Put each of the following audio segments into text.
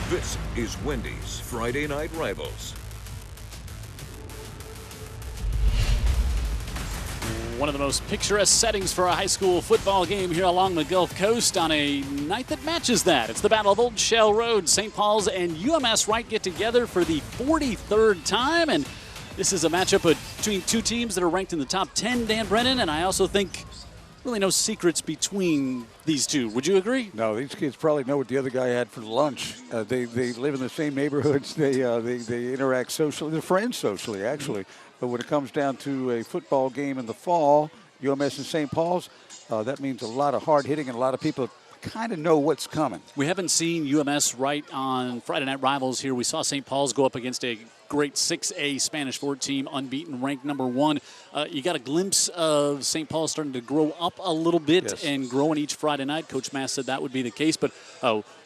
This is Wendy's Friday Night Rivals. One of the most picturesque settings for a high school football game here along the Gulf Coast on a night that matches that. It's the Battle of Old Shell Road. St. Paul's and UMS-Wright get together for the 43rd time, and this is a matchup between two teams that are ranked in the top 10, Dan Brennan, and I also think really no secrets between these two. Would you agree? No, these kids probably know what the other guy had for lunch. They live in the same neighborhoods. They interact socially. They're friends socially, actually. But when it comes down to a football game in the fall, UMS and St. Paul's, that means a lot of hard hitting and a lot of people kind of know what's coming. We haven't seen UMS-Wright on Friday Night Rivals here. We saw St. Paul's go up against a great 6A Spanish Fort team, unbeaten, ranked #1. You got a glimpse of St. Paul starting to grow up a little bit and growing each Friday night. Coach Mass said that would be the case. But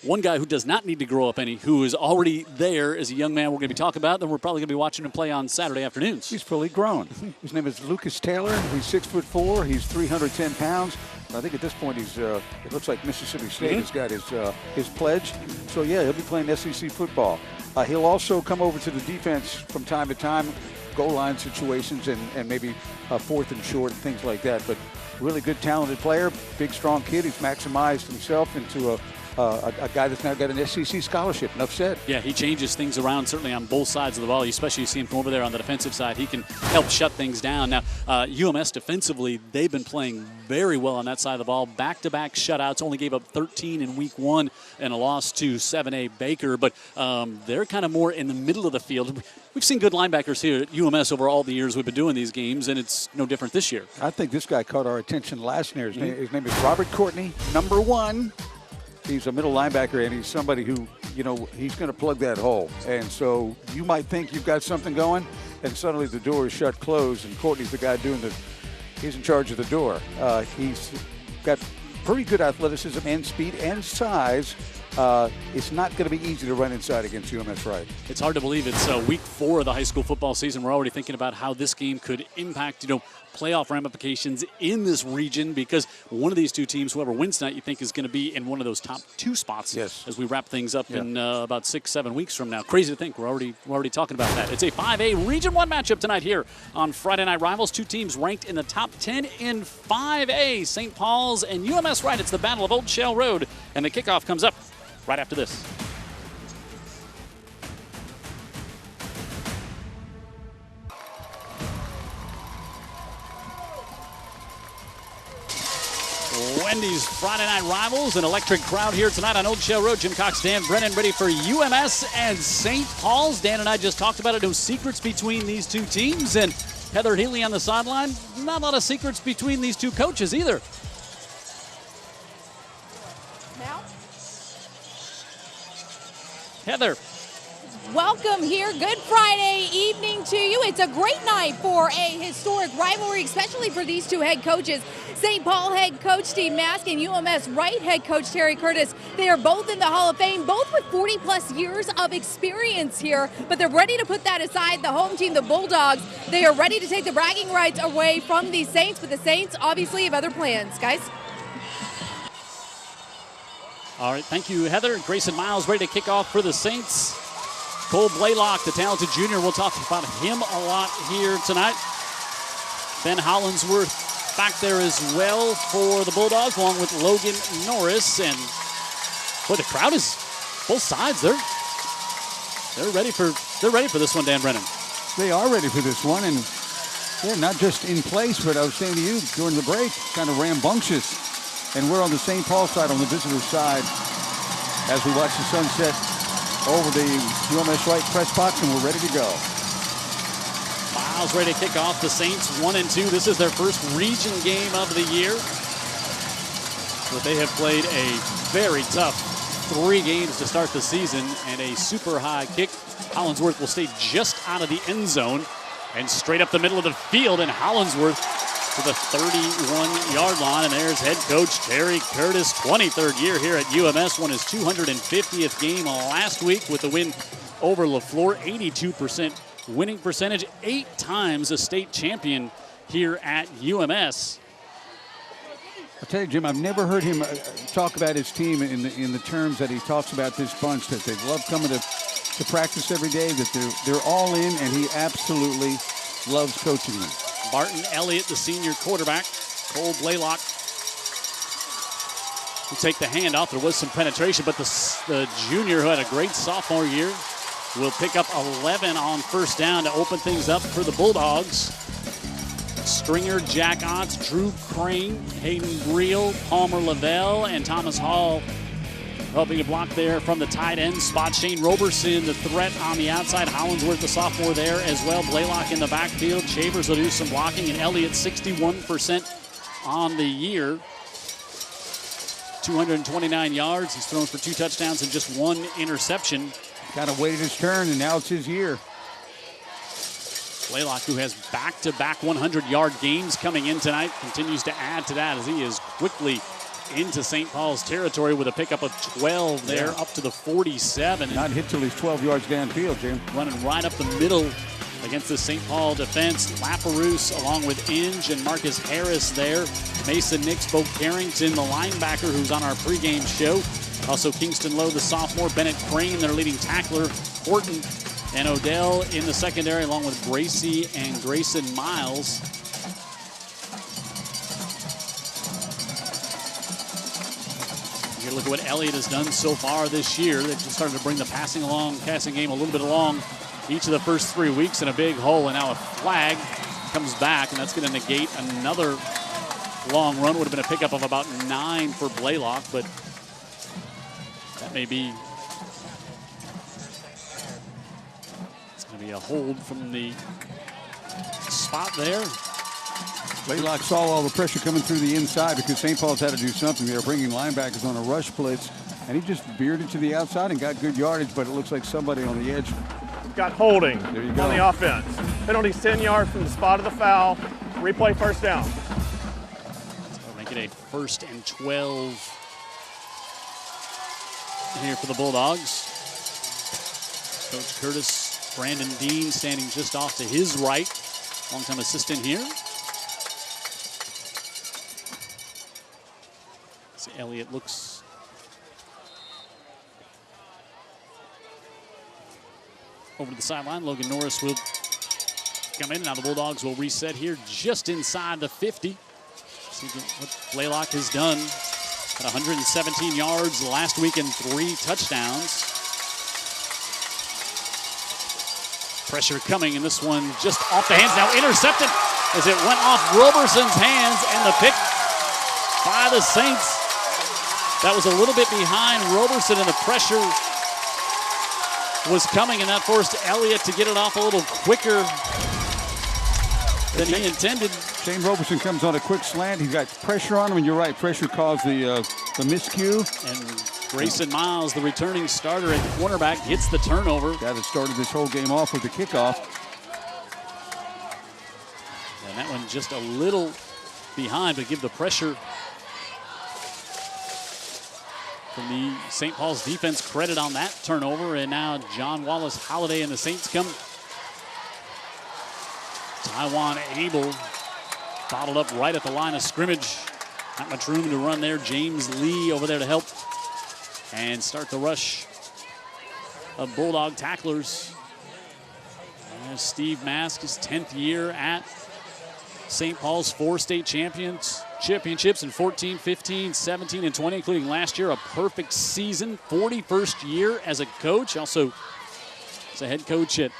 one guy who does not need to grow up any, who is already there, is a young man we're going to be talking about. Then we're probably going to be watching him play on Saturday afternoons. He's fully grown. His name is Lucas Taylor. He's 6'4". He's 310 pounds. I think at this point he's. It looks like Mississippi State has got his pledge. So yeah, he'll be playing SEC football. He'll also come over to the defense from time to time, goal line situations and maybe fourth and short and things like that. But really good, talented player, big, strong kid. He's maximized himself into a guy that's now got an SEC scholarship. Enough said. Yeah, he changes things around certainly on both sides of the ball. You especially see him from over there on the defensive side. He can help shut things down. Now, UMS defensively, they've been playing very well on that side of the ball. Back-to-back shutouts, only gave up 13 in week 1 and a loss to 7A Baker. But they're kind of more in the middle of the field. We've seen good linebackers here at UMS over all the years we've been doing these games, and it's no different this year. I think this guy caught our attention last year. His name is Robert Courtney, #1. He's a middle linebacker, and he's somebody who, he's going to plug that hole. And so you might think you've got something going, and suddenly the door is shut closed, and Courtney's the guy he's in charge of the door. He's got pretty good athleticism and speed and size. It's not going to be easy to run inside against UMS-Wright. It's hard to believe it's week 4 of the high school football season. We're already thinking about how this game could impact, playoff ramifications in this region, because one of these two teams, whoever wins tonight, you think is going to be in one of those top 2 spots as we wrap things up in about 6-7 weeks from now. Crazy to think we're already talking about that. It's a 5A Region 1 matchup tonight here on Friday Night Rivals. Two teams ranked in the top 10 in 5A, St. Paul's and UMS-Wright. It's the Battle of Old Shell Road, and the kickoff comes up right after this. Wendy's Friday Night Rivals, an electric crowd here tonight on Old Shell Road. Jim Cox, Dan Brennan, ready for UMS and St. Paul's. Dan and I just talked about it. No secrets between these two teams. And Heather Healy on the sideline. Not a lot of secrets between these two coaches either. Now? Heather. Welcome here. Good Friday evening to you. It's a great night for a historic rivalry, especially for these two head coaches. St. Paul head coach Steve Mask and UMS-Wright head coach Terry Curtis. They are both in the Hall of Fame, both with 40-plus years of experience here, but they're ready to put that aside. The home team, the Bulldogs, they are ready to take the bragging rights away from the Saints, but the Saints obviously have other plans. Guys? All right, thank you, Heather. Grayson Miles ready to kick off for the Saints. Cole Blaylock, the talented junior, we'll talk about him a lot here tonight. Ben Hollinsworth back there as well for the Bulldogs, along with Logan Norris. And boy, the crowd is both sides. They're ready for this one, Dan Brennan. They are ready for this one, and they're not just in place, but I was saying to you during the break, kind of rambunctious. And we're on the St. Paul side, on the visitor side, as we watch the sunset over the UMS-Wright press box, and we're ready to go. Miles ready to kick off. The Saints 1-2. This is their first region game of the year. But they have played a very tough 3 games to start the season, and a super high kick. Hollinsworth will stay just out of the end zone and straight up the middle of the field, and Hollinsworth to the 31-yard line. And there's head coach Terry Curtis, 23rd year here at UMS, won his 250th game last week with the win over LaFleur. 82% winning percentage, 8 times a state champion here at UMS. I'll tell you, Jim, I've never heard him talk about his team in the terms that he talks about this bunch, that they love coming to practice every day, that they're all in, and he absolutely loves coaching them. Barton Elliott, the senior quarterback. Cole Blaylock will take the handoff. There was some penetration, but the junior, who had a great sophomore year, will pick up 11 on first down to open things up for the Bulldogs. Stringer, Jack Otts, Drew Crane, Hayden Briel, Palmer Lavelle, and Thomas Hall helping to block there from the tight end spot. Shane Roberson, the threat on the outside. Hollingsworth, the sophomore, there as well. Blaylock in the backfield. Shavers will do some blocking, and Elliott 61% on the year. 229 yards. He's thrown for 2 touchdowns and just 1 interception. Kind of waited his turn, and now it's his year. Blaylock, who has back-to-back 100-yard games coming in tonight, continues to add to that as he is quickly into St. Paul's territory with a pickup of 12 there, up to the 47. Not hit till he's 12 yards downfield, Jim. Running right up the middle against the St. Paul defense. Laperouse along with Inge and Marcus Harris there. Mason Nix, Bo Carrington, the linebacker who's on our pregame show. Also Kingston Lowe, the sophomore. Bennett Crane, their leading tackler. Horton and Odell in the secondary, along with Gracie and Grayson Miles. Here, look at what Elliott has done so far this year. They've just started to bring the passing game a little bit along each of the first 3 weeks in a big hole, and now a flag comes back, and that's going to negate another long run. Would have been a pickup of about 9 for Blaylock, but that may be, it's going to be a hold from the spot there. Blaylock saw all the pressure coming through the inside because St. Paul's had to do something. They were bringing linebackers on a rush blitz, and he just veered it to the outside and got good yardage, but it looks like somebody on the edge. Got holding There you go. on the offense. Penalty's 10 yards from the spot of the foul. Replay first down. So we'll make it a 1st and 12 here for the Bulldogs. Coach Curtis, Brandon Dean standing just off to his right. Longtime assistant here. So Elliott looks over to the sideline. Logan Norris will come in. Now the Bulldogs will reset here just inside the 50. See what Blaylock has done. Had 117 yards last week and 3 touchdowns. Pressure coming, and this one just off the hands. Now intercepted as it went off Roberson's hands, and the pick by the Saints. That was a little bit behind Roberson, and the pressure was coming, and that forced Elliott to get it off a little quicker than he intended. Shane Roberson comes on a quick slant. He's got pressure on him, and you're right, pressure caused the miscue. And Grayson Miles, the returning starter at cornerback, gets the turnover. Guy that started this whole game off with the kickoff. And that one just a little behind, but give the pressure from the St. Paul's defense credit on that turnover. And now John Wallace Holiday and the Saints come. Taiwan Abel bottled up right at the line of scrimmage. Not much room to run there. James Lee over there to help and start the rush of Bulldog tacklers. There's Steve Mask, his 10th year at St. Paul's, 4 state championships in 14, 15, 17, and 20, including last year, a perfect season. 41st year as a coach. Also as a head coach at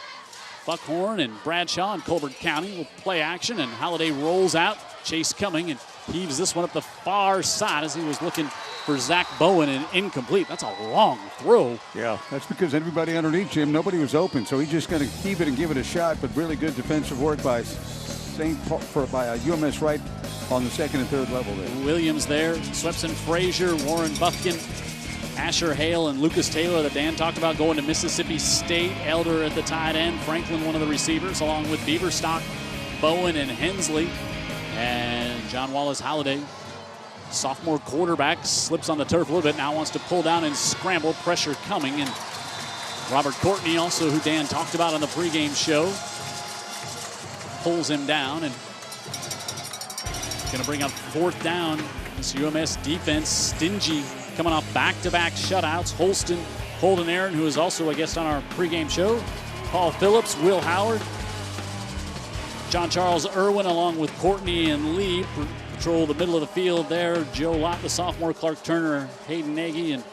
Buckhorn and Bradshaw and Colbert County. Will play action, and Holiday rolls out. Chase Cumming and heaves this one up the far side as he was looking for Zach Bowen, and incomplete. That's a long throw. Yeah, that's because everybody underneath Jim, nobody was open, so he's just going to heave it and give it a shot, but really good defensive work by UMS-Wright on the 2nd and 3rd level there. Williams there, Swepson Frazier, Warren Buffkin, Asher Hale, and Lucas Taylor that Dan talked about going to Mississippi State. Elder at the tight end, Franklin one of the receivers, along with Beaverstock, Bowen, and Hensley. And John Wallace Holiday, sophomore quarterback, slips on the turf a little bit, now wants to pull down and scramble. Pressure coming, and Robert Courtney, also who Dan talked about on the pregame show, pulls him down, and going to bring up 4th down This UMS defense, stingy, coming off back-to-back shutouts. Holston, Holden Aaron, who is also a guest on our pregame show. Paul Phillips, Will Howard, John Charles Ervin, along with Courtney and Lee, patrol the middle of the field there. Joe Lott, the sophomore, Clark Turner, Hayden Nagy, and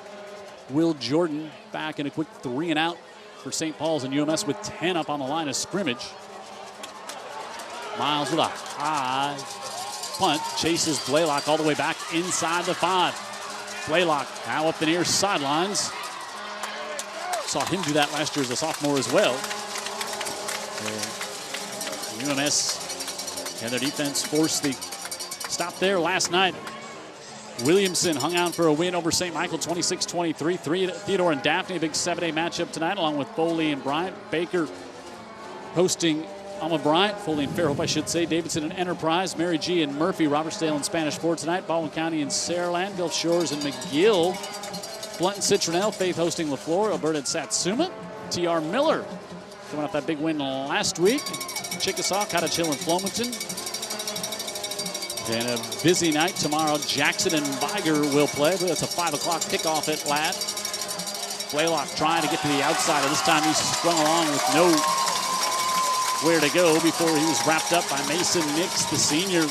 Will Jordan back in a quick 3 and out for St. Paul's and UMS with 10 up on the line of scrimmage. Miles with a high punt, chases Blaylock all the way back inside the 5. Blaylock now up the near sidelines. Saw him do that last year as a sophomore as well. UMS and their defense forced the stop there last night. Williamson hung out for a win over St. Michael, 26-23. Theodore and Daphne, a big 7A matchup tonight, along with Foley and Bryant. Baker hosting Alma Bryant. Foley and Fairhope, I should say. Davidson and Enterprise. Mary G. and Murphy. Robertsdale and Spanish Ford tonight. Baldwin County and Saraland. Gulf Shores and McGill. Blunt and Citronelle. Faith hosting LaFleur. Alberta and Satsuma. T.R. Miller coming off that big win last week. Chickasaw, Cottage Hill, and Flomaton. And a busy night tomorrow. Jackson and Viger will play. That's a 5 o'clock kickoff at Ladd. Blaylock trying to get to the outside. This time he's sprung along with nowhere to go before he was wrapped up by Mason Nix, the senior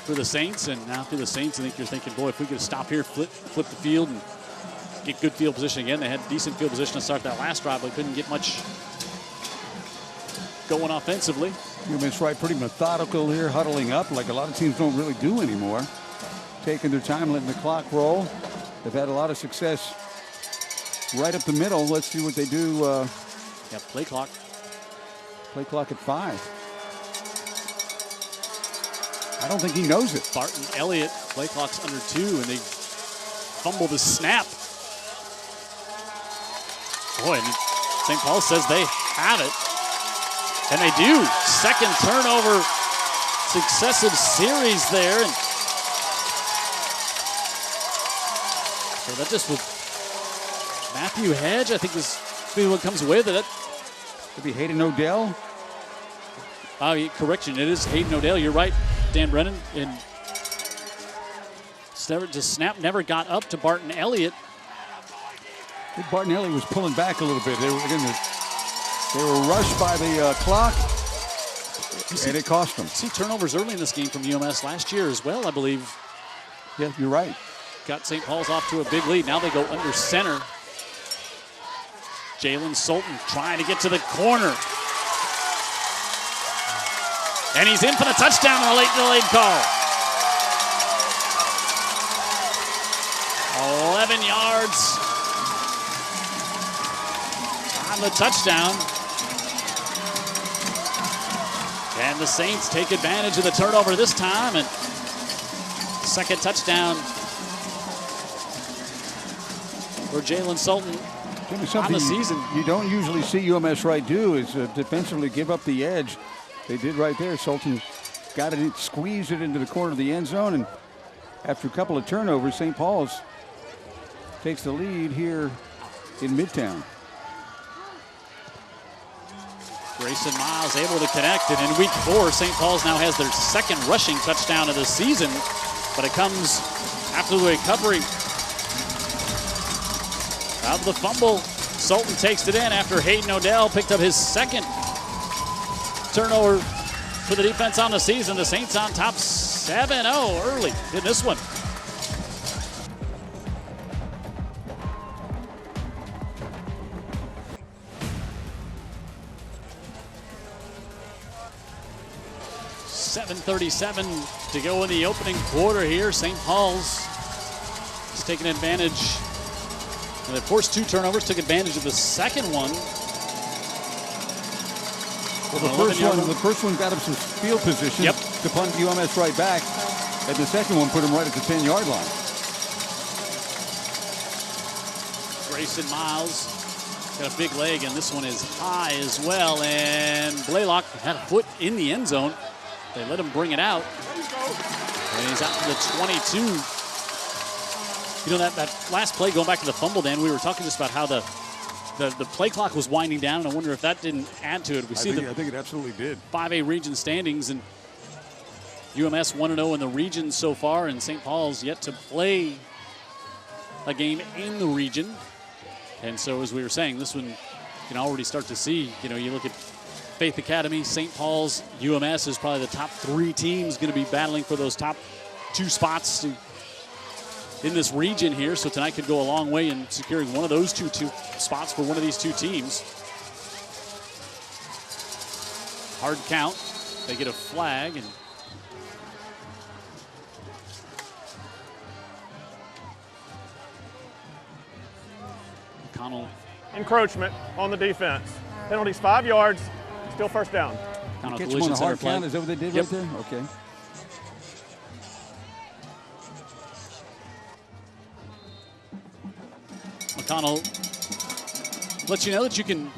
for the Saints. And now for the Saints, I think you're thinking, boy, if we could stop here, flip the field, and get good field position again. They had decent field position to start that last drive, but couldn't get much going offensively. UMS-Wright pretty methodical here, huddling up like a lot of teams don't really do anymore. Taking their time, letting the clock roll. They've had a lot of success right up the middle. Let's see what they do. Yeah, play clock. Play clock at 5. I don't think he knows it. Barton Elliott, play clock's under 2, and they fumble the snap. Boy, and St. Paul says they have it. And they do. Second turnover, successive series there. And so that just was Matthew Hedge, I think, is what comes with it. Could be Hayden Odell. Correction, it is Hayden Odell. You're right, Dan Brennan. And the snap never got up to Barton Elliott. I think Barton Elliott was pulling back a little bit. They were rushed by the clock, and it cost them. See turnovers early in this game from UMS last year as well, I believe. Yeah, you're right. Got St. Paul's off to a big lead. Now they go under center. Jalen Sultan trying to get to the corner. And he's in for the touchdown on a late delayed call. 11 yards on the touchdown. And the Saints take advantage of the turnover this time. And second touchdown for Jalen Sultan on the season. You don't usually see UMS-Wright do is defensively give up the edge. They did right there. Sultan got it, squeezed it into the corner of the end zone. And after a couple of turnovers, St. Paul's takes the lead here in Midtown. Grayson Miles able to connect, and in week 4, St. Paul's now has their second rushing touchdown of the season, but it comes after the recovery of the fumble. Sultan takes it in after Hayden Odell picked up his second turnover for the defense on the season. The Saints on top 7-0 early in this one. .37 to go in the opening quarter here. St. Paul's is taking advantage. And of course, 2 turnovers, took advantage of the second one. Well, the first one got him some field position to punt UMS-Wright back. And the second one put him right at the 10-yard line. Grayson Miles got a big leg, and this one is high as well. And Blaylock had a foot in the end zone. They let him bring it out. And he's out to the 22. You know, that last play, going back to the fumble, Dan, we were talking just about how the play clock was winding down, and I wonder if that didn't add to it. I think it absolutely did. 5A region standings, and UMS 1-0 in the region so far, and St. Paul's yet to play a game in the region. And so, as we were saying, this one you can already start to see. You know, you look at Faith Academy, St. Paul's, UMS is probably the top 3 teams going to be battling for those top 2 spots in this region here. So tonight could go a long way in securing one of those two spots for one of these 2 teams. Hard count. They get a flag, and McConnell. Encroachment on the defense. Penalties 5 yards, still first down. McConnell Catch him on collision a center hard flag. count. Is that what they did Yep. right there? Okay. McConnell lets you know that you can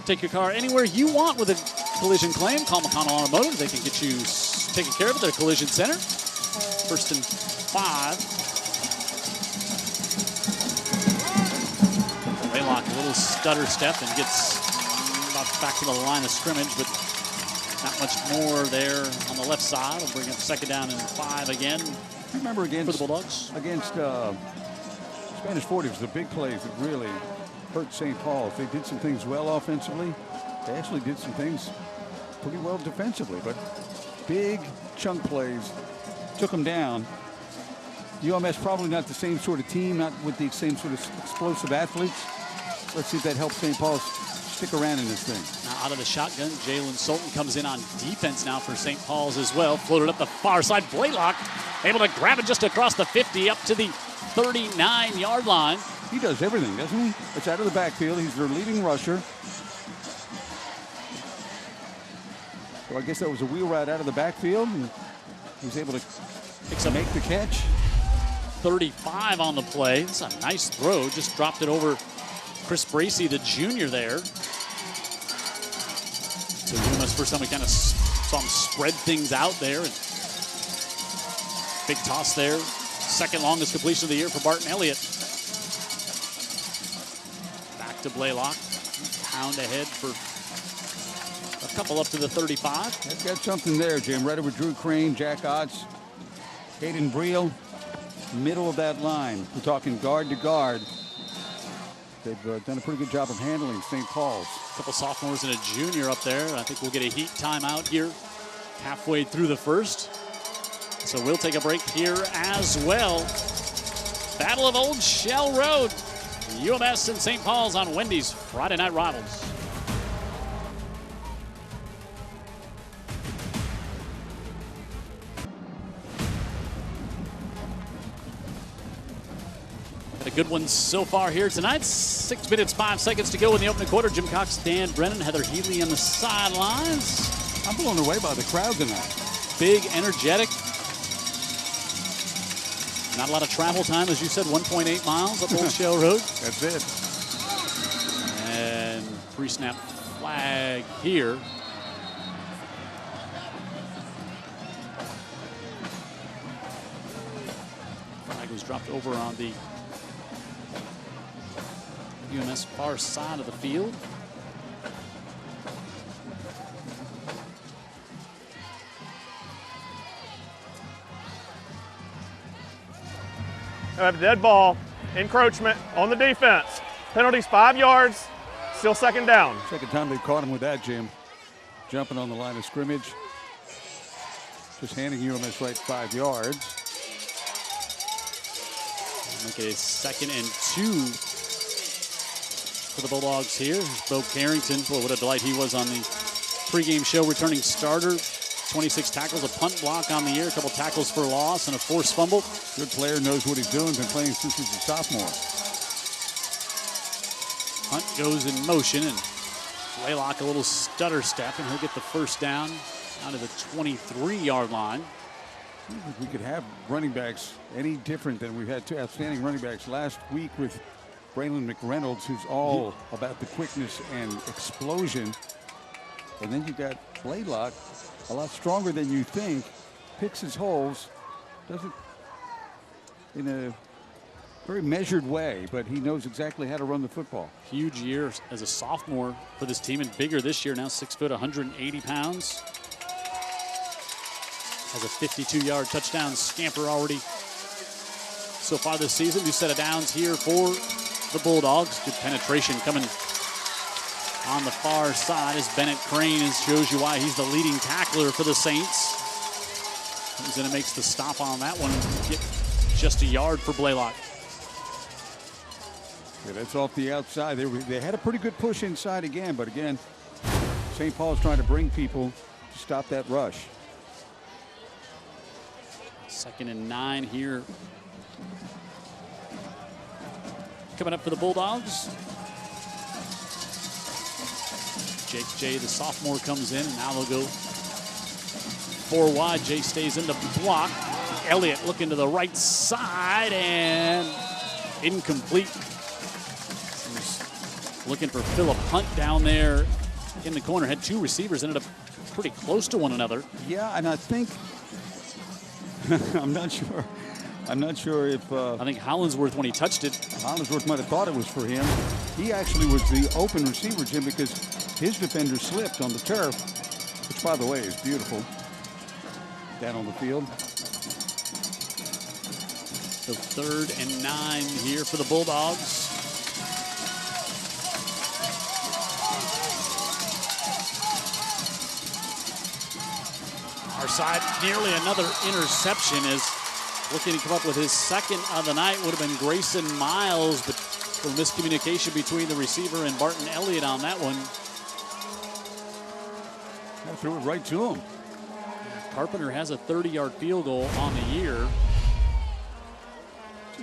take your car anywhere you want with a collision claim. Call McConnell Automotive. They can get you taken care of at their collision center. 1st and 5. Laylock, a little stutter step and gets about back to the line of scrimmage, but not much more there on the left side. Will bring up 2nd down and 5 again. I remember for the against Bulldogs. Spanish 40 was the big plays that really hurt St. Paul's. They did some things well offensively. They actually did some things pretty well defensively, but big chunk plays took them down. UMS probably not the same sort of team, not with the same sort of explosive athletes. Let's see if that helps St. Paul's stick around in this thing. Now out of the shotgun, Jalen Sultan comes in on defense now for St. Paul's as well. Floated up the far side. Blaylock able to grab it just across the 50 up to the 39-yard line. He does everything, doesn't he? It's out of the backfield. He's their leading rusher. So I guess that was a wheel route out of the backfield, and he was able to make the catch. 35 on the play. It's a nice throw. Just dropped it over Chris Bracey, the junior there. So UMS first time we kind of saw him spread things out there. And big toss there. 2nd longest completion of the year for Barton Elliott. Back to Blaylock. Pound ahead for a couple up to the 35. They've got something there, Jim. Right over Drew Crane, Jack Otts, Hayden Breel, middle of that line. We're talking guard to guard. They've done a pretty good job of handling St. Paul's. A couple sophomores and a junior up there. I think we'll get a heat timeout here halfway through the first. So we'll take a break here as well. Battle of Old Shell Road. UMS and St. Paul's on Wendy's Friday Night Rivals. A good one so far here tonight. 6 minutes, 5 seconds to go in the opening quarter. Jim Cox, Dan Brennan, Heather Healy on the sidelines. I'm blown away by the crowd tonight. Big, energetic. Not a lot of travel time, as you said, 1.8 miles up Old Shell Road. That's it. And pre-snap flag here. Flag was dropped over on the UMS far side of the field. We have a dead ball, encroachment on the defense. Penalties 5 yards, still 2nd down. 2nd time they've caught him with that, Jim. Jumping on the line of scrimmage. Just handing UMS-Wright 5 yards. Make it a 2nd and 2 for the Bulldogs here. Bo Carrington, boy, what a delight he was on the pregame show, returning starter. 26 tackles, a punt block on the year, a couple tackles for loss, and a forced fumble. Good player, knows what he's doing, been playing since he's a sophomore. Hunt goes in motion, and Blaylock a little stutter step, and he'll get the 1st down out of the 23-yard line. I don't think we could have running backs any different than we've had 2 outstanding running backs last week with Braylon McReynolds, who's all about the quickness and explosion. And then you got Blaylock, a lot stronger than you think, picks his holes, does it in a very measured way, but he knows exactly how to run the football. Huge year as a sophomore for this team, and bigger this year, now 6 foot, 180 pounds. Has a 52-yard touchdown scamper already so far this season. New set of downs here for the Bulldogs. Good penetration coming on the far side as Bennett Crane shows you why he's the leading tackler for the Saints. Comes in and makes the stop on that one. Get just a yard for Blaylock. Yeah, that's off the outside. They had a pretty good push inside again, but again, St. Paul's trying to bring people to stop that rush. 2nd and 9 here. Coming up for the Bulldogs. Jake Jay, the sophomore, comes in, and now they'll go 4 wide. Jay stays in the block. Elliott looking to the right side and incomplete. He's looking for Phillip Hunt down there in the corner. Had 2 receivers, ended up pretty close to one another. Yeah, and I think I'm not sure. I'm not sure if I think Hollinsworth, when he touched it, Hollinsworth might have thought it was for him. He actually was the open receiver, Jim, because his defender slipped on the turf, which, by the way, is beautiful down on the field. So 3rd and 9 here for the Bulldogs. Our side, nearly another interception, is looking to come up with his 2nd of the night. Would have been Grayson Miles, but a miscommunication between the receiver and Barton Elliott on that one. I threw it right to him. Carpenter has a 30-yard field goal on the year.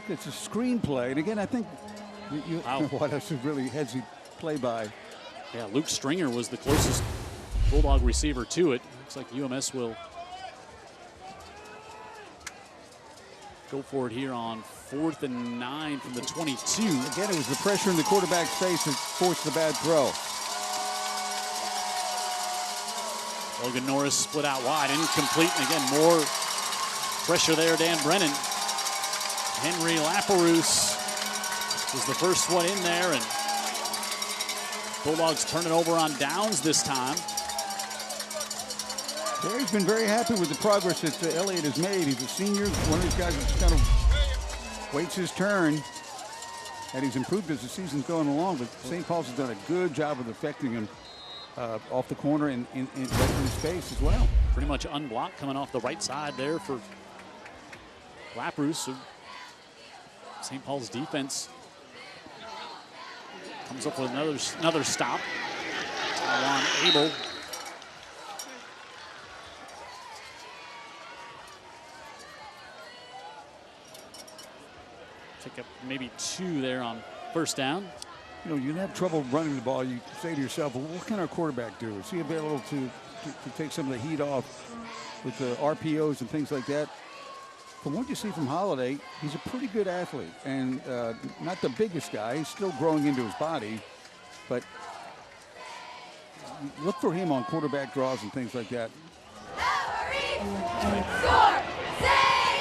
It's a screenplay, and again, I think what else is really headsy play by. Yeah, Luke Stringer was the closest Bulldog receiver to it. Looks like UMS will go for it here on 4th and 9 from the 22. Again, it was the pressure in the quarterback's face that forced the bad throw. Logan Norris split out wide, incomplete, and again, more pressure there. Dan Brennan. Henry Laperouse was the first one in there, and Bulldogs turn it over on downs this time. Terry's been very happy with the progress that Elliott has made. He's a senior, one of these guys that kind of waits his turn, and he's improved as the season's going along, but St. Paul's has done a good job of affecting him off the corner and right in his face as well. Pretty much unblocked coming off the right side there for Laperouse. So St. Paul's defense comes up with another stop. Taiwan Abel. Pick up maybe 2 there on 1st down. You know, you have trouble running the ball. You say to yourself, well, what can our quarterback do? Is he available to take some of the heat off with the RPOs and things like that? From what you see from Holiday, he's a pretty good athlete, and not the biggest guy. He's still growing into his body, but look for him on quarterback draws and things like that.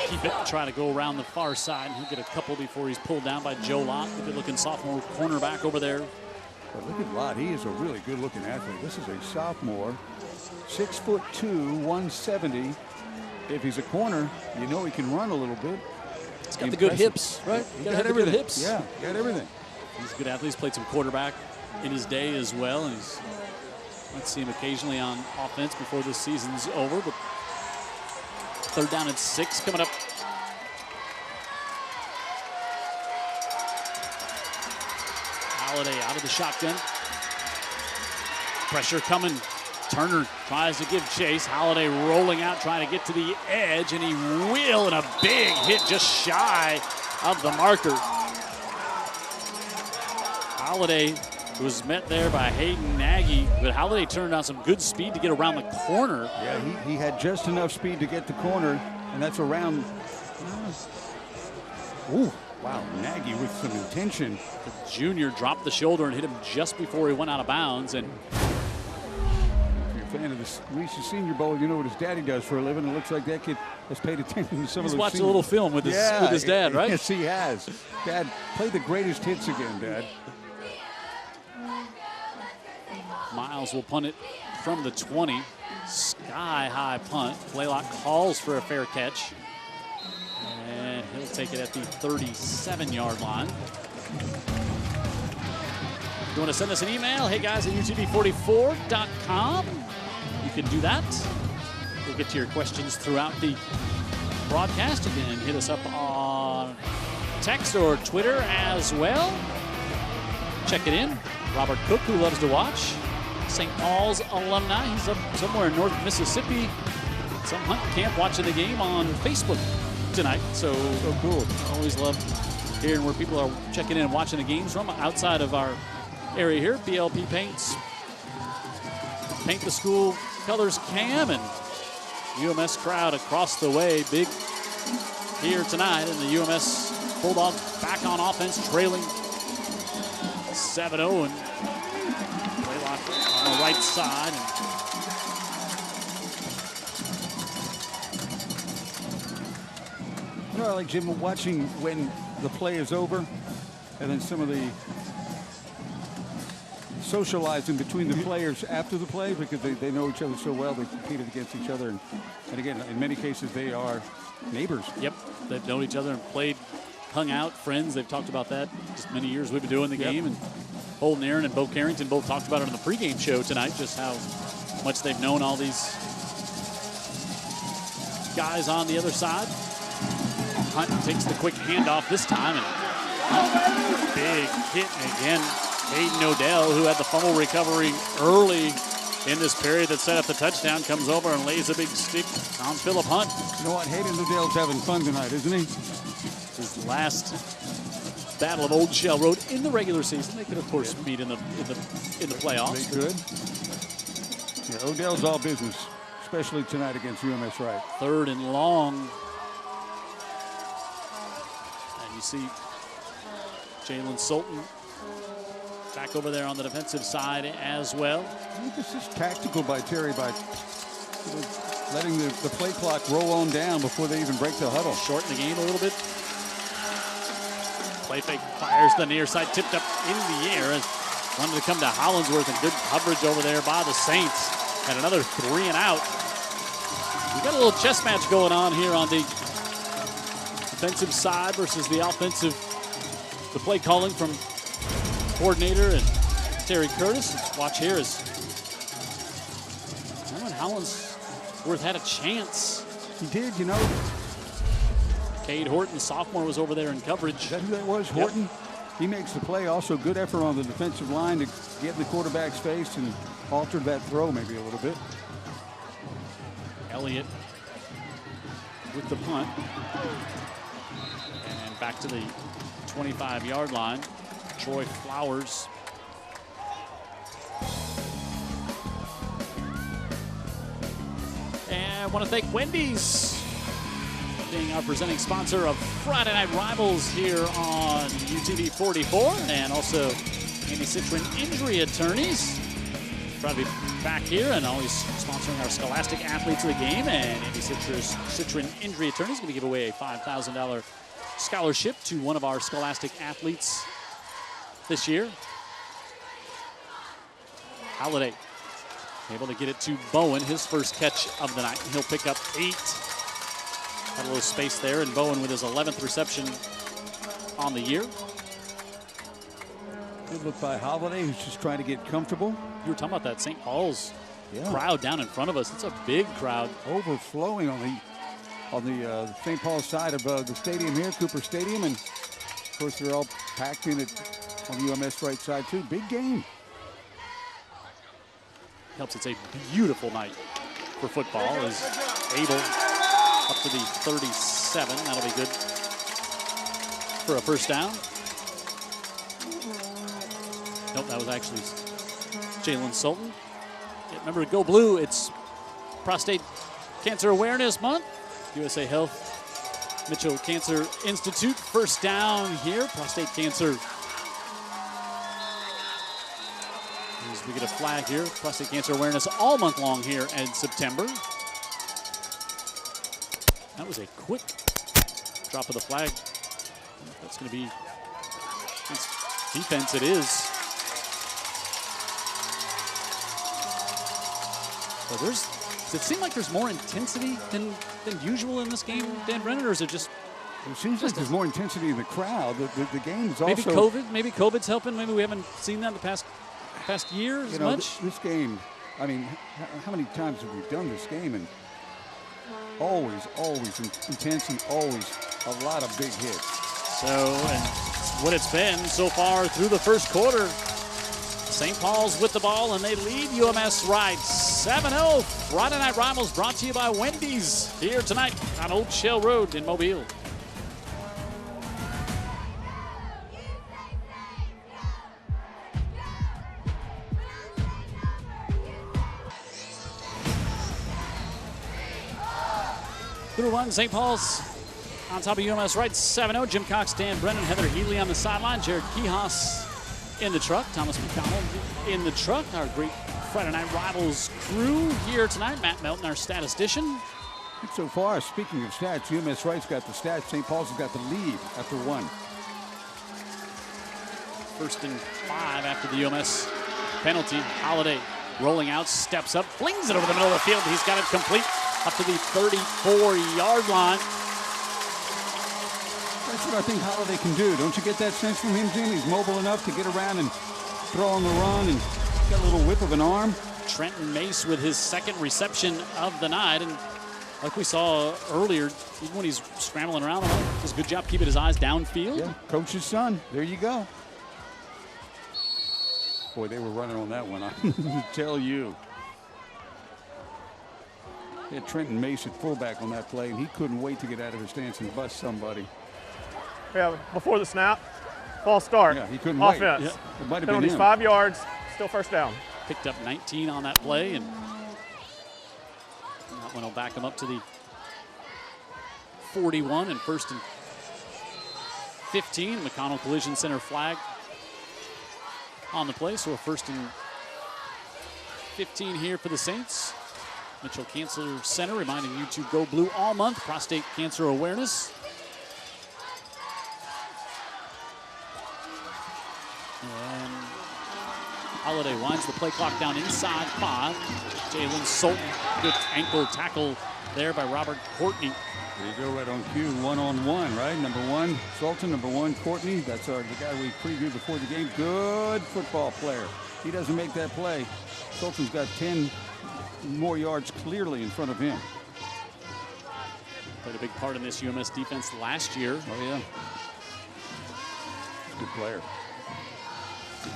Keep it, try to go around the far side, and he'll get a couple before he's pulled down by Joe Lott, the good-looking sophomore cornerback over there. But look at Lott. He is a really good-looking athlete. This is a sophomore, 6'2", 170. If he's a corner, you know he can run a little bit. He's got the good hips, right? He got everything. Good hips. Yeah, got everything. He's a good athlete. He's played some quarterback in his day as well, and let's see him occasionally on offense before this season's over. But 3rd down and 6 coming up. Holiday out of the shotgun. Pressure coming. Turner tries to give chase. Holiday rolling out, trying to get to the edge, and he will, and a big hit just shy of the marker. Holiday was met there by Hayden Nagy, but Holiday turned on some good speed to get around the corner. Yeah, he had just enough speed to get the corner, and that's around. Ooh, wow, Nagy with some intention. The junior dropped the shoulder and hit him just before he went out of bounds. And if you're a fan of the Reese's Senior Bowl, you know what his daddy does for a living. It looks like that kid has paid attention to some of those. He's watched a little film with his dad, right? Yes, he has. Dad, play the greatest hits again, Dad. Miles will punt it from the 20. Sky-high punt. Blaylock calls for a fair catch. And he'll take it at the 37-yard line. If you want to send us an email, hey guys at utv44.com. You can do that. We'll get to your questions throughout the broadcast. You can hit us up on text or Twitter as well. Check it in. Robert Cook, who loves to watch. St. Paul's alumni. He's up somewhere in North Mississippi. Some hunt camp watching the game on Facebook tonight. So cool. Always love hearing where people are checking in and watching the games from outside of our area here. BLP Paints. Paint the School Colors Cam and UMS crowd across the way. Big here tonight. And the UMS Bulldogs back on offense, trailing 7-0. And Blaylock on the right side. You know, I like, Jim, watching when the play is over and then some of the socializing between the players after the play, because they know each other so well. They competed against each other. And again, in many cases, they are neighbors. Yep, they've known each other and played, hung out, friends. They've talked about that just many years we've been doing the game. And Holden Aaron and Bo Carrington both talked about it on the pregame show tonight, just how much they've known all these guys on the other side. Hunt takes the quick handoff this time, and Hunt, big hit again. Hayden Odell, who had the fumble recovery early in this period that set up the touchdown, comes over and lays a big stick on Phillip Hunt. You know what? Hayden Odell's having fun tonight, isn't he? His last battle of Old Shell Road in the regular season. They could, of course, meet in the playoffs. They could. Yeah, Odell's all business, especially tonight against UMS-Wright. 3rd and long. And you see Jalen Sultan back over there on the defensive side as well. I think this is tactical by Terry, by letting the play clock roll on down before they even break the huddle. Shorten the game a little bit. Play fake, fires the near side, tipped up in the air. And wanted to come to Hollingsworth, and good coverage over there by the Saints. And another 3 and out. We got a little chess match going on here on the defensive side versus the offensive. The play calling from coordinator and Terry Curtis. Watch here as Herman Hollingsworth had a chance. He did, you know. Cade Horton, sophomore, was over there in coverage. Is that who that was? Horton? He makes the play. Also good effort on the defensive line to get in the quarterback's face and alter that throw maybe a little bit. Elliott with the punt. And back to the 25-yard line. Troy Flowers. And I want to thank Wendy's, being our presenting sponsor of Friday Night Rivals here on UTV 44, and also Andy Citron Injury Attorneys. Proud to be back here and always sponsoring our Scholastic Athletes of the Game. And Andy Citron Injury Attorneys going to give away a $5,000 scholarship to one of our Scholastic athletes this year. Halliday able to get it to Bowen, his first catch of the night. He'll pick up 8. Had a little space there, and Bowen with his 11th reception on the year. Good look by Holiday, who's just trying to get comfortable. You were talking about that St. Paul's crowd down in front of us. It's a big crowd. Overflowing on the St. Paul's side of the stadium here, Cooper Stadium, and of course they're all packed in on the UMS-Wright side too. Big game. Helps it's a beautiful night for football as Abel up to the 37. That'll be good for a first down. Nope, that was actually Jalen Sultan. Yeah, remember, go blue. It's Prostate Cancer Awareness Month. USA Health Mitchell Cancer Institute. First down here. Prostate cancer. As we get a flag here. Prostate Cancer Awareness all month long here in September. That was a quick drop of the flag. That's going to be defense. It is. So there's Does it seem like there's more intensity than usual in this game, Dan Brennan, or is it just? It seems like there's more intensity in the crowd. The game is maybe also Maybe COVID's helping. Maybe we haven't seen that in the past year as much. This game. I mean, how many times have we done this game? And always intense and always a lot of big hits. So, and what it's been so far through the first quarter. St. Paul's with the ball, and they lead UMS-Wright 7-0. Friday Night Rivals brought to you by Wendy's here tonight on Old Shell Road in Mobile. Through one, St. Paul's on top of UMS-Wright 7-0. Jim Cox, Dan Brennan, Heather Healy on the sideline. Jared Kihas in the truck. Thomas McDonald in the truck. Our great Friday Night Rivals crew here tonight. Matt Melton, our statistician. So far, speaking of stats, UMS-Wright's got the stats. St. Paul's has got the lead after one. 1st and 5 after the UMS penalty. Holiday rolling out, steps up, flings it over the middle of the field. He's got it complete up to the 34-yard line. That's what I think Holiday can do. Don't you get that sense from him, Jim? He's mobile enough to get around and throw on the run, and got a little whip of an arm. Trenton Mace with his second reception of the night. And like we saw earlier, even when he's scrambling around, does a good job keeping his eyes downfield. Yeah, coach's son. There you go. Boy, they were running on that one. I tell you. They had Trenton Mace at fullback on that play, and he couldn't wait to get out of his stance and bust somebody. Yeah, before the snap, false start. Yeah, he couldn't Offense. wait. Yeah, it might have been Penalties him. 5 yards, still first down. Picked up 19 on that play, and that one will back him up to the 41 and 1st and 15. McConnell Collision Center flag on the play, so a 1st and 15 here for the Saints. Mitchell Cancer Center reminding you to go blue all month. Prostate cancer awareness. And Holiday winds the play clock down inside 5. Jalen Sultan, good ankle tackle there by Robert Courtney. There you go, right on cue, one-on-one, right? Number 1, Sultan. Number 1, Courtney. That's the guy we previewed before the game. Good football player. He doesn't make that play. Sultan's got 10 more yards clearly in front of him. Played a big part in this UMS defense last year. Oh, yeah. Good player. And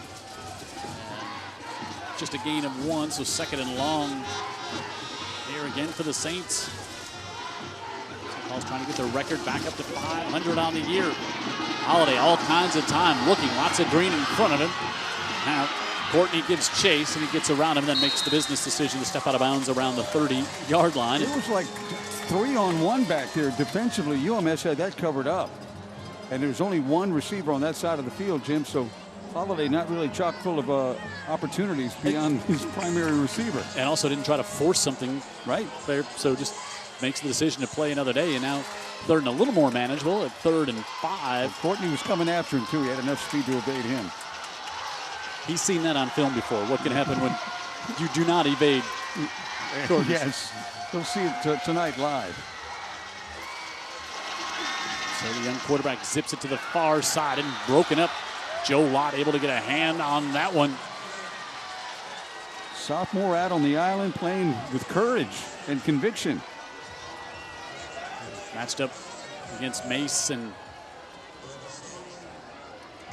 just a gain of 1, so 2nd and long here again for the Saints. St. Paul's trying to get their record back up to 500 on the year. Holiday all kinds of time looking, lots of green in front of him. Now Courtney gives chase, and he gets around him and then makes the business decision to step out of bounds around the 30-yard line. It was like 3-on-1 back there defensively. UMS had that covered up. And there was only one receiver on that side of the field, Jim, so Holiday not really chock full of opportunities beyond his primary receiver. And also didn't try to force something right there, so just makes the decision to play another day. And now 3rd and a little more manageable at 3rd and 5. Well, Courtney was coming after him, too. He had enough speed to evade him. He's seen that on film before. What can happen when you do not evade? Yes, we'll see it tonight live. So the young quarterback zips it to the far side and broken up. Joe Lott able to get a hand on that one. Sophomore out on the island playing with courage and conviction. Matched up against Mace and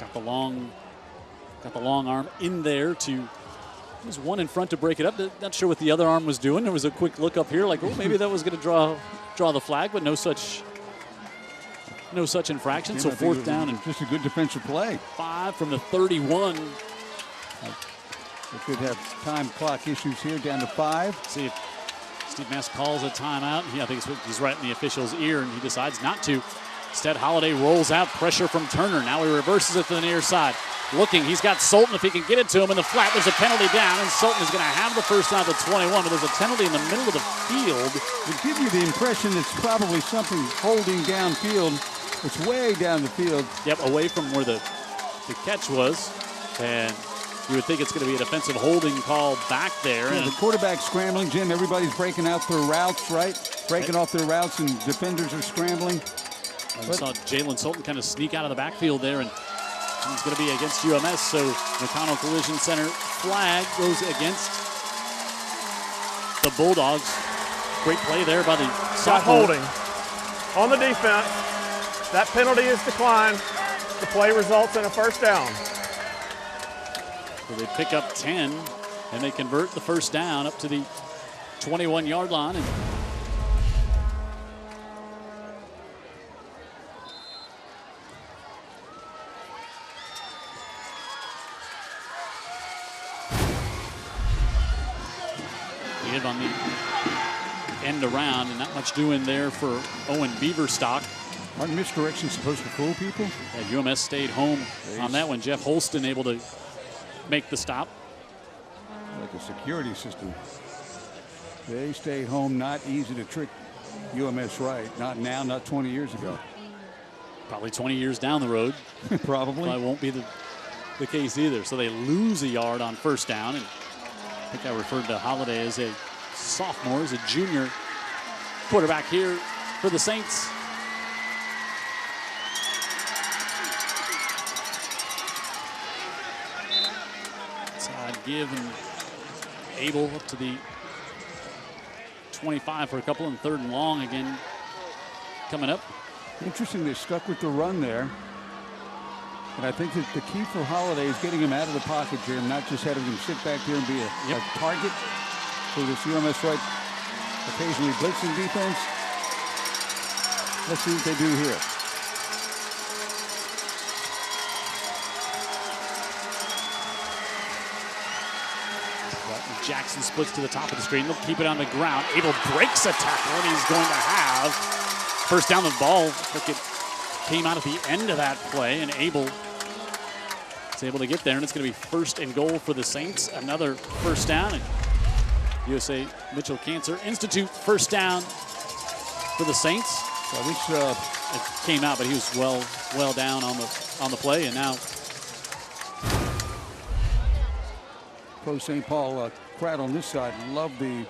got the long arm in there to, was one in front to break it up. Not sure what the other arm was doing. There was a quick look up here like, oh, maybe that was going to draw the flag, but no such infraction. So 4th down and just a good defensive play. 5 from the 31. They could have time clock issues here, down to 5. See if Steve Mass calls a timeout. I think he's right in the official's ear, and he decides not to. Instead, Holiday rolls out, pressure from Turner. Now he reverses it to the near side. Looking, he's got Sultan if he can get it to him in the flat. There's a penalty down, and Sultan is going to have the first down at the 21, but there's a penalty in the middle of the field. It gives you the impression it's probably something holding downfield. It's way down the field. Yep, away from where the catch was. And You would think it's going to be a defensive holding call back there. Yeah, And the quarterback's scrambling, Jim. Everybody's breaking out their routes, right? Breaking off their routes, and defenders are scrambling. we saw Jalen Sultan kind of sneak out of the backfield there, and he's going to be against UMS. So McConnell Collision Center flag goes against the Bulldogs. Great play there by the Got sophomore. holding on the defense. That penalty is declined. The play results in a first down. So they pick up 10, and they convert the first down up to the 21-yard line. And give on the end around, and not much doing there for Owen Beaverstock. Aren't misdirections supposed to fool people? UMS stayed home on that one. Jeff Holston able to make the stop. Like a security system. They stayed home. Not easy to trick UMS-Wright. Not now, not 20 years ago. Probably 20 years down the road. Probably. Probably won't be the case either. So they lose a yard on first down. And I think I referred to Holiday as a sophomore, as a junior quarterback here for the Saints. Side give, and Abel up to the 25 for a couple, and third and long again coming up. Interesting, they stuck with the run there. And I think that the key for Holiday is getting him out of the pocket, Jim, not just having him sit back here and be a target for this UMS-Wright occasionally blitzing defense. Let's see what they do here. Jackson splits to the top of the screen. They'll keep it on the ground. Abel breaks a tackle, and he's going to have first down. The ball, look, it came out at the end of that play, and Abel is able to get there, and it's going to be first and goal for the Saints. Another first down, and USA Mitchell Cancer Institute first down for the Saints. Well, this, it came out, but he was well down on the play, and now Pro St. Paul crowd on this side love the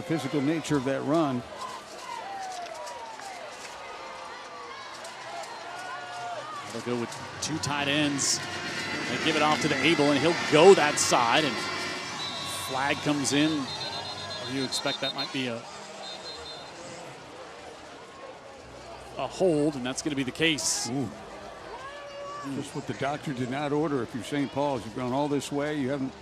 physical nature of that run. They'll go with two tight ends. They give it off to the Abel, and he'll go that side, and flag comes in. You expect that might be a hold, and that's going to be the case. Ooh. Just what the doctor did not order. If you're St. Paul's, you've gone all this way. You haven't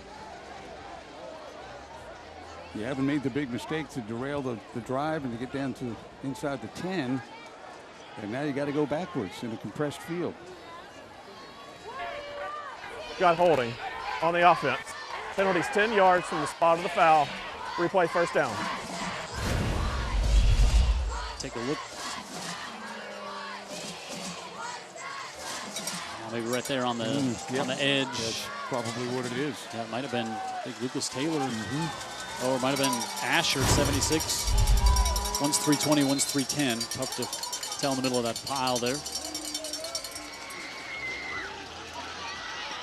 made the big mistake to derail the drive and to get down to inside the 10. And now you got to go backwards in a compressed field. Got holding on the offense. Penalty's 10 yards from the spot of the foul. Replay first down. Take a look. Maybe right there on the on the edge. That's probably what it is. Yeah, it might have been, I think, Lucas Taylor, or it might have been Asher, 76. One's 320, one's 310. Tough to tell in the middle of that pile there.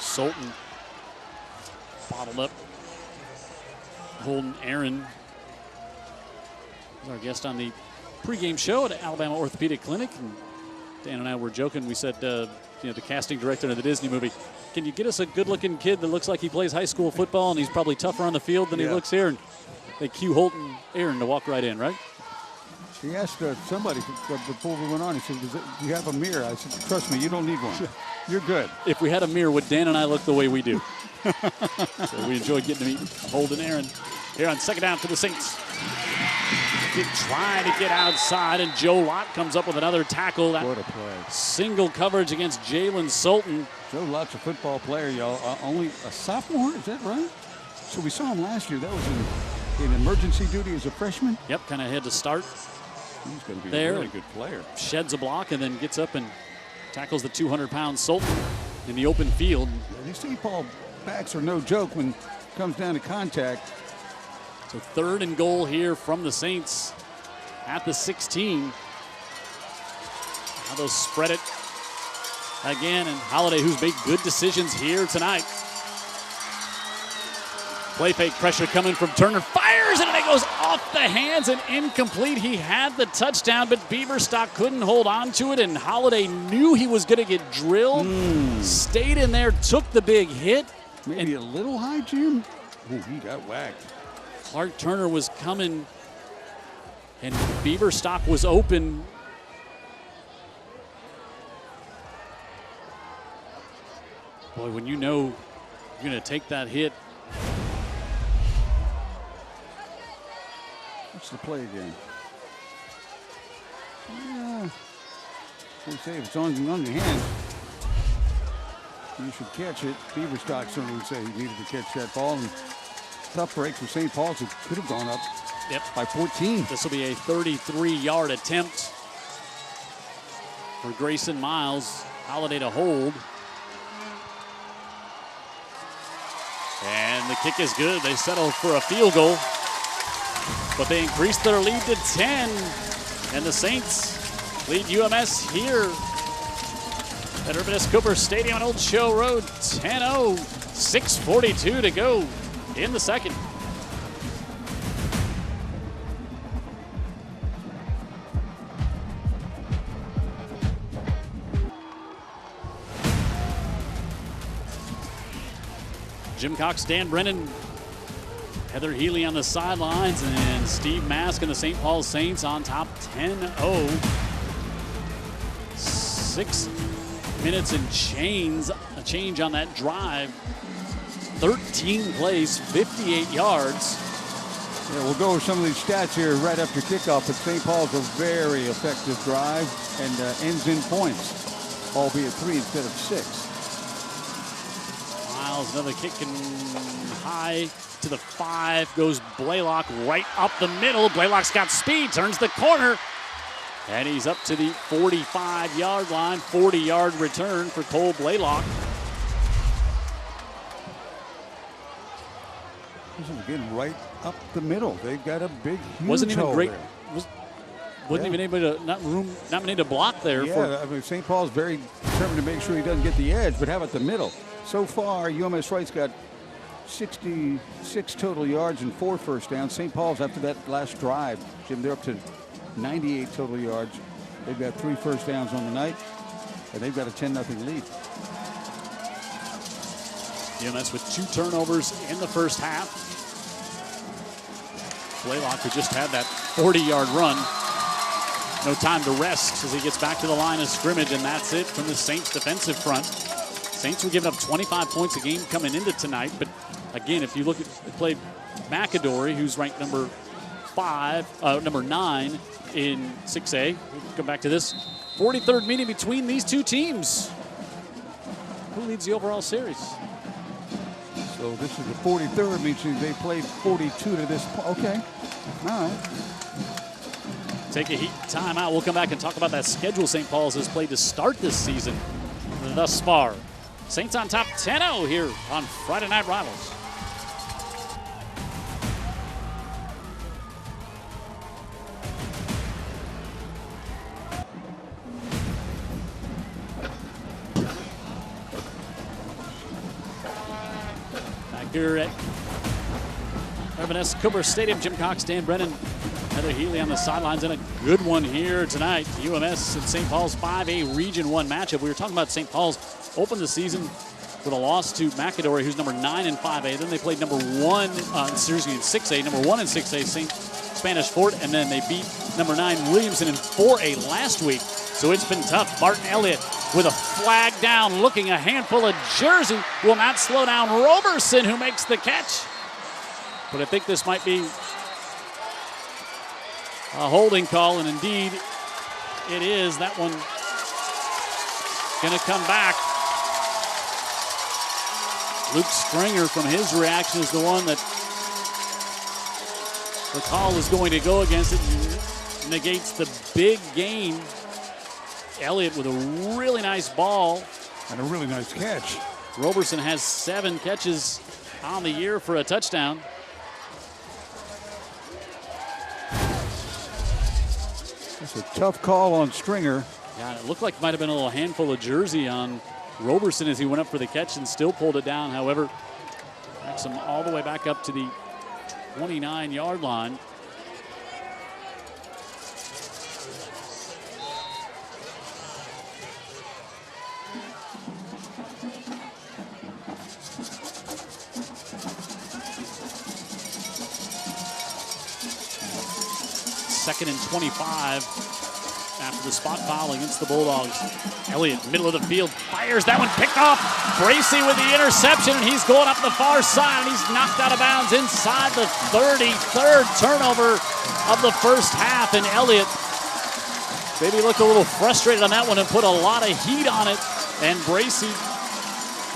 Sultan bottled up. Holden Aaron is our guest on the pregame show at Alabama Orthopedic Clinic. And Dan and I were joking. We said, the casting director of the Disney movie, can you get us a good-looking kid that looks like he plays high school football and he's probably tougher on the field than he looks here? And they cue Holden Aaron to walk right in, right? He asked somebody before we went on, he said, do you have a mirror? I said, trust me, you don't need one. You're good. If we had a mirror, would Dan and I look the way we do? So we enjoyed getting to meet Holden Aaron here on second down for the Saints. Trying to get outside, and Joe Lott comes up with another tackle. What a play. Single coverage against Jalen Sultan. Joe Lott's a football player, y'all. Only a sophomore, is that right? So we saw him last year. That was in emergency duty as a freshman. Yep, kind of had to start. He's going to be there, a really good player. Sheds a block and then gets up and tackles the 200-pound Sultan in the open field. These St. Paul backs are no joke when it comes down to contact. So third and goal here from the Saints at the 16. Now they'll spread it again, and Holiday, who's made good decisions here tonight. Play fake pressure coming from Turner. Fires, and it goes off the hands and incomplete. He had the touchdown, but Beaverstock couldn't hold on to it, and Holiday knew he was going to get drilled. Stayed in there, took the big hit. Maybe a little high, Jim. Oh, he got whacked. Clark Turner was coming, and Beaverstock was open. Boy, when you know you're going to take that hit. What's the play again? Yeah. They say if it's on your hand, you should catch it. Beaverstock certainly would say he needed to catch that ball. And tough break for St. Paul's. It could have gone up by 14. This will be a 33-yard attempt for Grayson Miles. Holiday to hold. And the kick is good. They settled for a field goal, but they increased their lead to 10. And the Saints lead UMS here at Ervin Cooper Stadium on Old Show Road. 10-0, 6:42 to go in the second. Jim Cox, Dan Brennan, Heather Healy on the sidelines, and Steve Mask and the St. Paul Saints on top 10-0. 6 minutes and change on that drive. 13 plays, 58 yards. Yeah, we'll go over some of these stats here right after kickoff, but St. Paul's a very effective drive and ends in points, albeit 3 instead of 6. Miles, another kick and high to the 5, goes Blaylock right up the middle. Blaylock's got speed, turns the corner, and he's up to the 45-yard line. 40-yard return for Cole Blaylock. This is getting right up the middle. They've got a big, huge Wasn't even hole great. there. Wasn't even able to not many to block there. Yeah, I mean St. Paul's very determined to make sure he doesn't get the edge, but how about the middle? So far, UMS-Wright's got 66 total yards and 4 first downs. St. Paul's, after that last drive, Jim, they're up to 98 total yards. They've got 3 first downs on the night, and they've got a 10-0 lead. UMS with 2 turnovers in the first half. Blaylock, who just had that 40-yard run. No time to rest as he gets back to the line of scrimmage, and that's it from the Saints defensive front. Saints were giving up 25 points a game coming into tonight, but again, if you look at play McAdory, who's ranked number 9 in 6A. We'll come back to this. 43rd meeting between these two teams. Who leads the overall series? So this is the 43rd, means they played 42 to this point. Okay, all right. Take a heat timeout. We'll come back and talk about that schedule St. Paul's has played to start this season thus far. Saints on top 10-0 here on Friday Night Rivals. Back here at Ervin Cooper Stadium, Jim Cox, Dan Brennan, Heather Healy on the sidelines, and a good one here tonight. UMS and St. Paul's 5A Region 1 matchup. We were talking about St. Paul's opened the season with a loss to McAdory, who's number 9 in 5A. Then they played number 1, in 6A, number 1 in 6A, St. Spanish Fort, and then they beat number 9 Williamson in 4A last week. So it's been tough. Martin Elliott with a flag down, looking a handful of jersey, will not slow down Roberson, who makes the catch. But I think this might be a holding call, and indeed it is. That one going to come back. Luke Stringer, from his reaction, is the one that the call is going to go against. It negates the big gain. Elliott with a really nice ball. And a really nice catch. Roberson has 7 catches on the year for a touchdown. That's a tough call on Stringer. Yeah, it looked like it might have been a little handful of jersey on Roberson as he went up for the catch and still pulled it down. However, backs him all the way back up to the 29-yard line. Second and 25 after the spot foul against the Bulldogs. Elliott, middle of the field, fires. That one picked off. Bracy with the interception, and he's going up the far side, and he's knocked out of bounds inside the 30. Third turnover of the first half, and Elliott maybe looked a little frustrated on that one and put a lot of heat on it. And Bracy,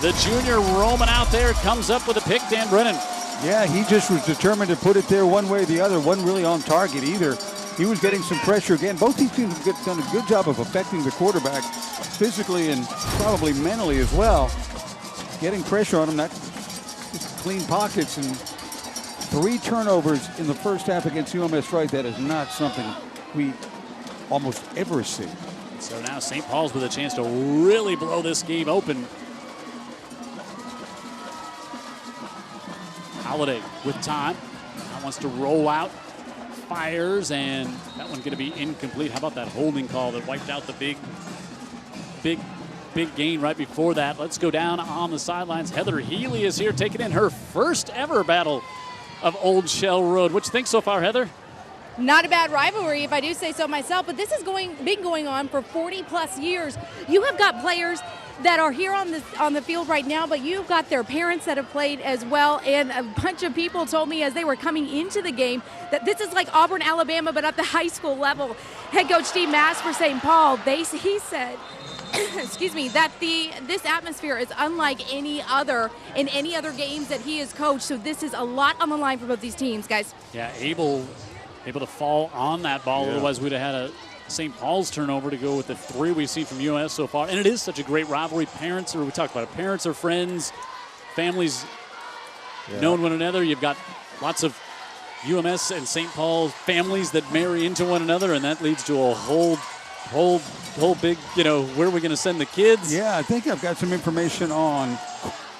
the junior roaming out there, comes up with a pick, Dan Brennan. Yeah, he just was determined to put it there one way or the other. Wasn't really on target either. He was getting some pressure again. Both these teams have done a good job of affecting the quarterback physically and probably mentally as well. Getting pressure on him, not clean pockets, and 3 turnovers in the first half against UMS-Wright. That is not something we almost ever see. So now St. Paul's with a chance to really blow this game open. Holiday with time. Now wants to roll out. Fires, and that one's going to be incomplete. How about that holding call that wiped out the big gain right before that? Let's go down on the sidelines. Heather Healy is here taking in her first ever battle of Old Shell Road. What you think so far, Heather? Not a bad rivalry, if I do say so myself, but this has been going on for 40-plus years. You have got players that are here on the field right now, but you've got their parents that have played as well, and a bunch of people told me as they were coming into the game that this is like Auburn, Alabama, but at the high school level. Head coach Steve Mass for St. Paul, he said, excuse me, that this atmosphere is unlike any other in any other games that he has coached. So this is a lot on the line for both these teams, guys. Yeah, able to fall on that ball. Yeah. Otherwise, we'd have had a St. Paul's turnover to go with the 3 we've seen from UMS so far. And it is such a great rivalry. Parents, or we talked about it, parents are friends, families knowing one another. You've got lots of UMS and St. Paul families that marry into one another, and that leads to a whole big, where are we going to send the kids? Yeah, I think I've got some information on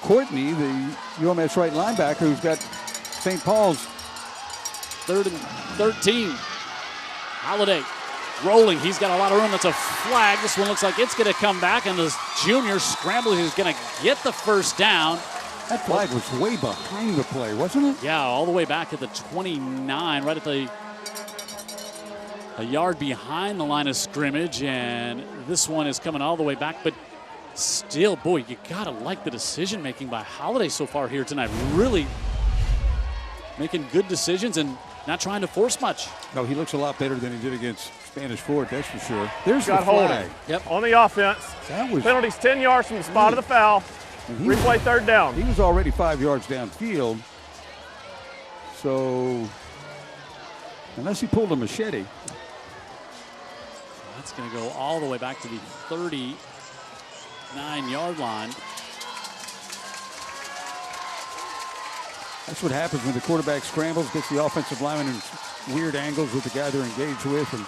Courtney, the UMS-Wright linebacker, who's got St. Paul's. 3rd and 13. Holiday rolling. He's got a lot of room. That's a flag. This one looks like it's going to come back, and the junior scrambling is going to get the first down. That flag was way behind the play, wasn't it? Yeah, all the way back at the 29, right at a yard behind the line of scrimmage, and this one is coming all the way back, but still, boy, you got to like the decision-making by Holiday so far here tonight. Really making good decisions and not trying to force much. No, he looks a lot better than he did against Spanish Fort, that's for sure. There's got the flag. Holding. Yep. On the offense. That was penalties 10 yards from the spot of the foul. Replay 3rd down. He was already 5 yards downfield. So, unless he pulled a machete. That's going to go all the way back to the 39-yard line. That's what happens when the quarterback scrambles, gets the offensive lineman in weird angles with the guy they're engaged with, and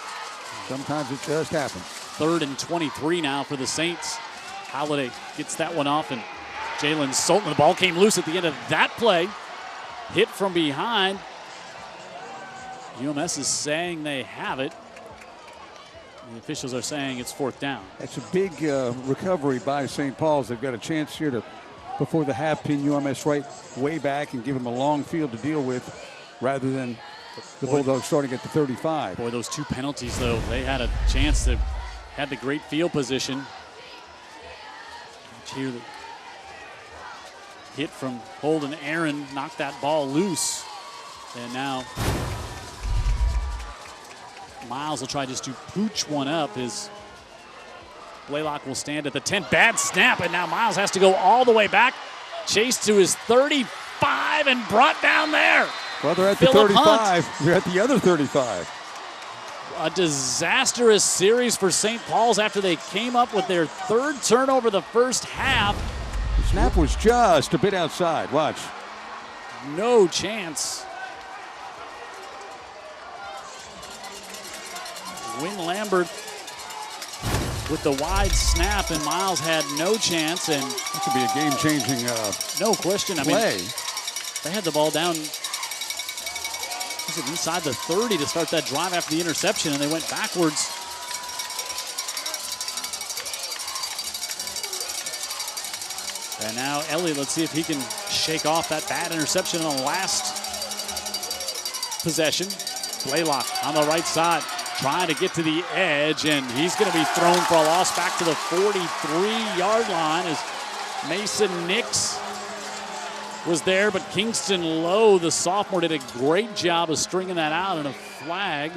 sometimes it just happens. 3rd and 23 now for the Saints. Holiday gets that one off, and Jalen Sultan, the ball came loose at the end of that play. Hit from behind. UMS is saying they have it. The officials are saying it's 4th down. That's a big recovery by St. Paul's. They've got a chance here to, before the half, pin UMS-Wright way back and give them a long field to deal with rather than the Bulldogs starting at the 35. Boy, those 2 penalties, though, they had a chance to have the great field position. Here, the hit from Holden Aaron knocked that ball loose. And now Miles will try just to pooch one up. His Blaylock will stand at the 10. Bad snap, and now Miles has to go all the way back. Chased to his 35 and brought down there. Well, they're at the 35. They're at the other 35. A disastrous series for St. Paul's after they came up with their 3rd turnover the first half. The snap was just a bit outside. Watch. No chance. Wynn Lambert with the wide snap, and Miles had no chance. And That could be a game-changing no question. I play. mean, they had the ball down inside the 30 to start that drive after the interception, and they went backwards. And now Elliott, let's see if he can shake off that bad interception on the last possession. Blaylock on the right side, trying to get to the edge, and he's going to be thrown for a loss back to the 43-yard line as Mason Nix was there, but Kingston Lowe, the sophomore, did a great job of stringing that out, and a flag.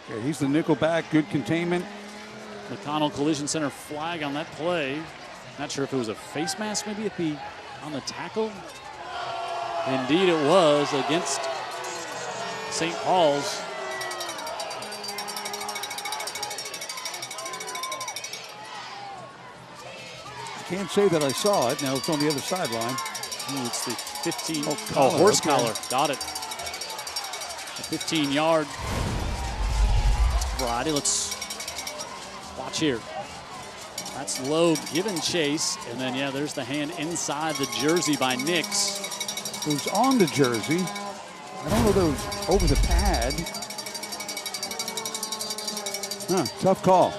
Yeah, he's the nickel back, good containment. McConnell Collision Center flag on that play. Not sure if it was a face mask maybe on the tackle. Indeed it was against St. Paul's. I can't say that I saw it. Now it's on the other sideline. Ooh, it's the 15. Collar, horse okay. collar. Got it. A 15-yard variety. Let's watch here. That's Lowe giving chase. And then, yeah, there's the hand inside the jersey by Nix. It was on the jersey. I don't know if it was over the pad. Tough call.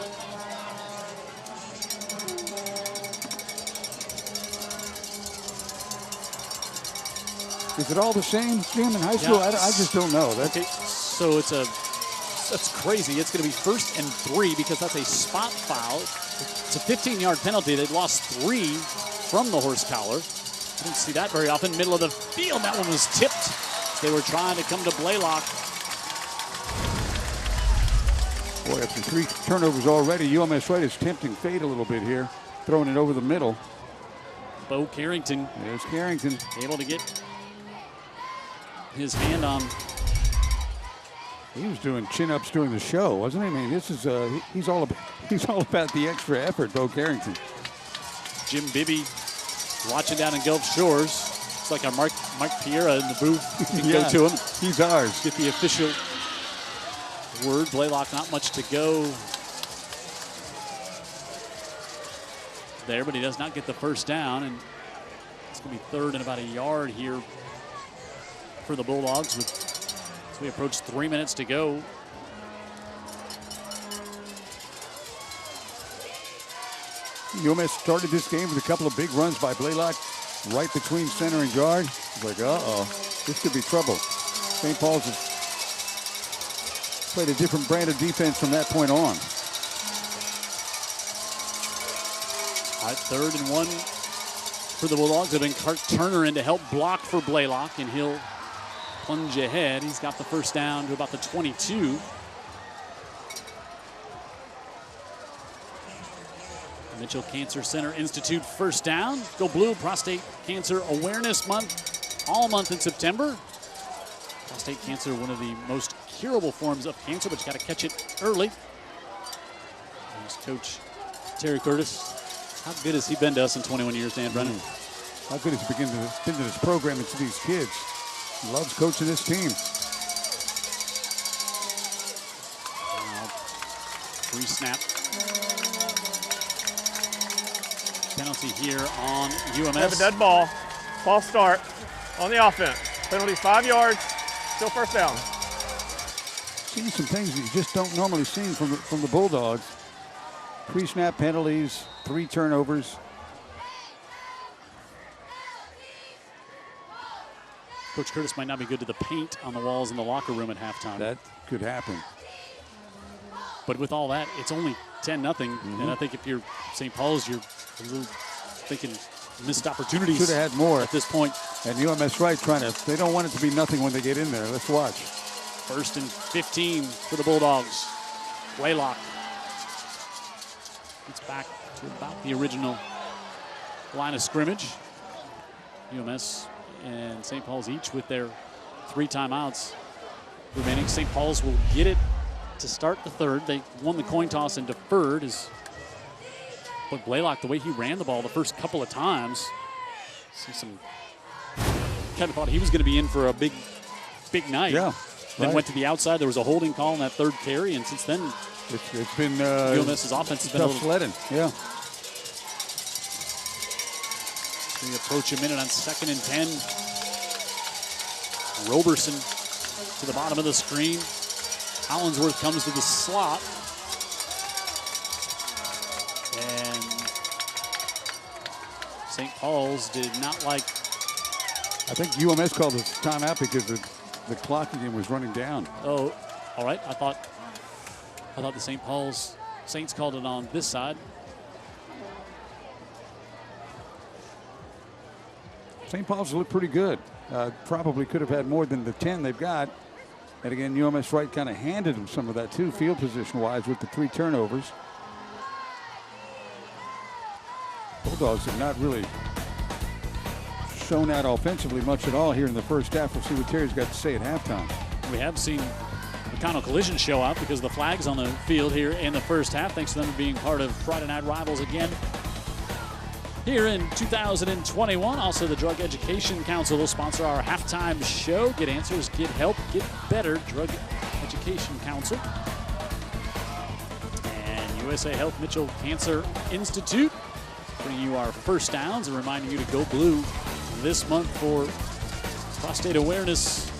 Is it all the same, Jim, in high school? Yeah. I just don't know. That's Okay, so that's crazy. It's going to be 1st and 3 because that's a spot foul. It's a 15-yard penalty. They lost 3 from the horse collar. I didn't see that very often. Middle of the field, that one was tipped. They were trying to come to Blaylock. Boy, after 3 turnovers already, UMS-Wright is tempting fate a little bit here, throwing it over the middle. Bo Carrington There's Carrington. able to get his hand on. He was doing chin-ups during the show, wasn't he? I mean, this is he's all about the extra effort, Bo Carrington. Jim Bibby watching down in Gulf Shores. It's like our Mike Piera in the booth. You can go to him. He's ours. Get the official word. Blaylock, not much to go there, but he does not get the first down, and it's going to be 3rd and about a yard here for the Bulldogs as we approach 3 minutes to go. UMS started this game with a couple of big runs by Blaylock right between center and guard. It's like, uh-oh, this could be trouble. St. Paul's has played a different brand of defense from that point on. All right, 3rd and 1 for the Bulldogs. They've been Cart Turner in to help block for Blaylock, and he'll plunge ahead. He's got the first down to about the 22. Mitchell Cancer Center Institute first down. Go Blue, Prostate Cancer Awareness Month, all month in September. Prostate cancer, one of the most curable forms of cancer, but you got to catch it early. There's Coach Terry Curtis. How good has he been to us in 21 years, Dan Brennan? How good has he been to this program and to these kids? He loves coaching this team. Free snap. Penalty here on UMS. Have a dead ball. False start on the offense. Penalty 5 yards. Still first down. Seeing some things that you just don't normally see from the Bulldogs. Pre-snap penalties, 3 turnovers. Coach Curtis might not be good to the paint on the walls in the locker room at halftime. That could happen. But with all that, it's only 10-0. And I think if you're St. Paul's, you're a little thinking missed opportunities. Should have had more at this point. And UMS-Wright they don't want it to be nothing when they get in there. Let's watch. 1st and 15 for the Bulldogs. Blaylock. It's back to about the original line of scrimmage. UMS and St. Paul's each with their 3 timeouts remaining. St. Paul's will get it to start the 3rd. They won the coin toss and deferred. But Blaylock, the way he ran the ball the first couple of times, kind of thought he was going to be in for a big night. Yeah. Then went to the outside. There was a holding call on that 3rd carry, and since then It's been UMS's offense has been a tough little sledding. Yeah. We approach a minute on 2nd and 10. Roberson to the bottom of the screen. Hollingsworth comes to the slot. And St. Paul's did not like. I think UMS called the timeout because the clock again was running down. Oh, all right. I thought the St. Paul's Saints called it on this side. St. Paul's looked pretty good. Probably could have had more than the 10 they've got. And again, UMS-Wright kind of handed them some of that too, field position-wise, with the 3 turnovers. Bulldogs have not really shown out offensively much at all here in the first half. We'll see what Terry's got to say at halftime. We have seen the Connell Collision show up because of the flags on the field here in the first half. Thanks to them for being part of Friday Night Rivals again here in 2021. Also, the Drug Education Council will sponsor our halftime show. Get answers, get help, get better. Drug Education Council. And USA Health Mitchell Cancer Institute bringing you our first downs and reminding you to go blue this month for prostate awareness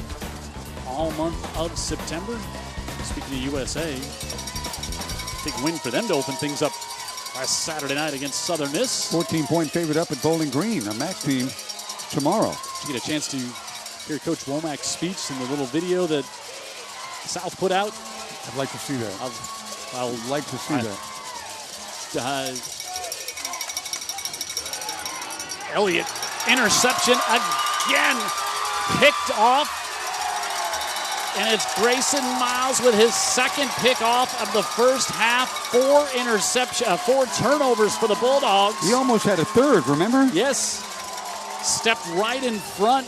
all month of September. Speaking of USA, big win for them to open things up last Saturday night against Southern Miss. 14-point favorite up at Bowling Green, a MAC team tomorrow. Did you get a chance to hear Coach Womack's speech and the little video that South put out? I'd like to see that. I'd like to see that. Elliott, interception again, picked off. And it's Grayson Miles with his second pick off of the first half. 4 turnovers for the Bulldogs. He almost had a third, remember? Yes. Stepped right in front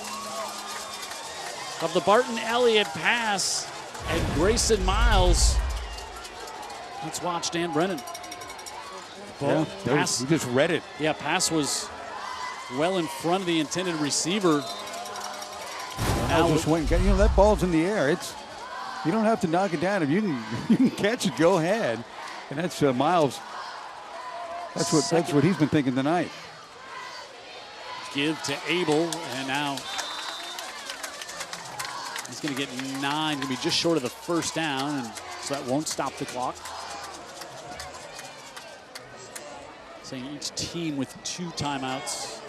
of the Barton Elliott pass. And Grayson Miles. Let's watch Dan Brennan. Yeah, pass, he just read it. Yeah, pass was well in front of the intended receiver. Now just went. You know, that ball's in the air. You don't have to knock it down. If you can catch it, go ahead. And that's Miles. That's what he's been thinking tonight. Give to Abel, and now he's going to get 9. Going to be just short of the first down, and so that won't stop the clock. Saying each team with 2 timeouts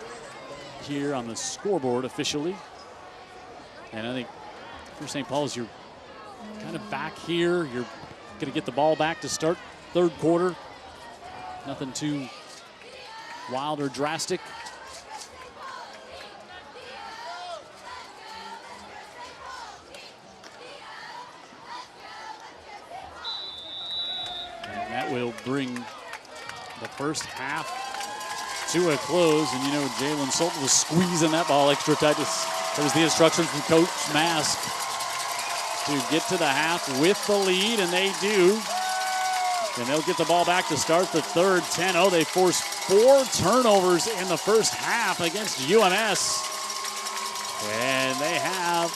here on the scoreboard officially. And I think for St. Paul's, you're kind of back here. You're going to get the ball back to start third quarter. Nothing too wild or drastic. And that will bring the first half to a close. And you know, Jalen Sultan was squeezing that ball extra tight. That was the instructions from Coach Mask to get to the half with the lead, and they do. And they'll get the ball back to start the third. 10-0. They forced 4 turnovers in the first half against UMS. And they have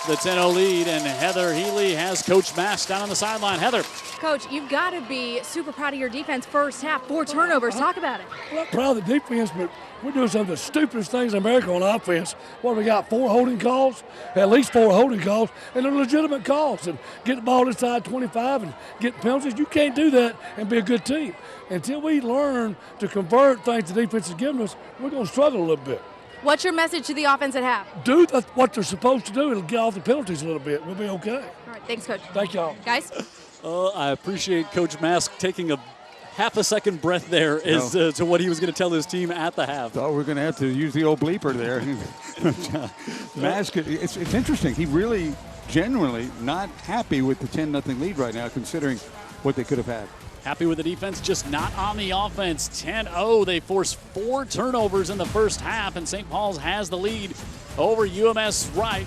the 10-0 lead, and Heather Healy has Coach Mask down on the sideline. Heather. Coach, you've got to be super proud of your defense first half. 4 turnovers. Talk about it. Well, I'm proud of the defense, but we're doing some of the stupidest things in America on offense. What, we got 4 holding calls? At least 4 holding calls, and they're legitimate calls. And get the ball inside 25 and get penalties. You can't do that and be a good team. Until we learn to convert things the defense is giving us, we're going to struggle a little bit. What's your message to the offense at half? Do what they're supposed to do and get off the penalties a little bit. We'll be okay. All right, thanks, Coach. Thank y'all. Guys? I appreciate Coach Mask taking a half a second breath there as to what he was going to tell his team at the half. Thought we're going to have to use the old bleeper there. Mask, it's interesting. He really, genuinely not happy with the 10-0 lead right now, considering what they could have had. Happy with the defense, just not on the offense. 10-0. They forced 4 turnovers in the first half, and St. Paul's has the lead over UMS-Wright.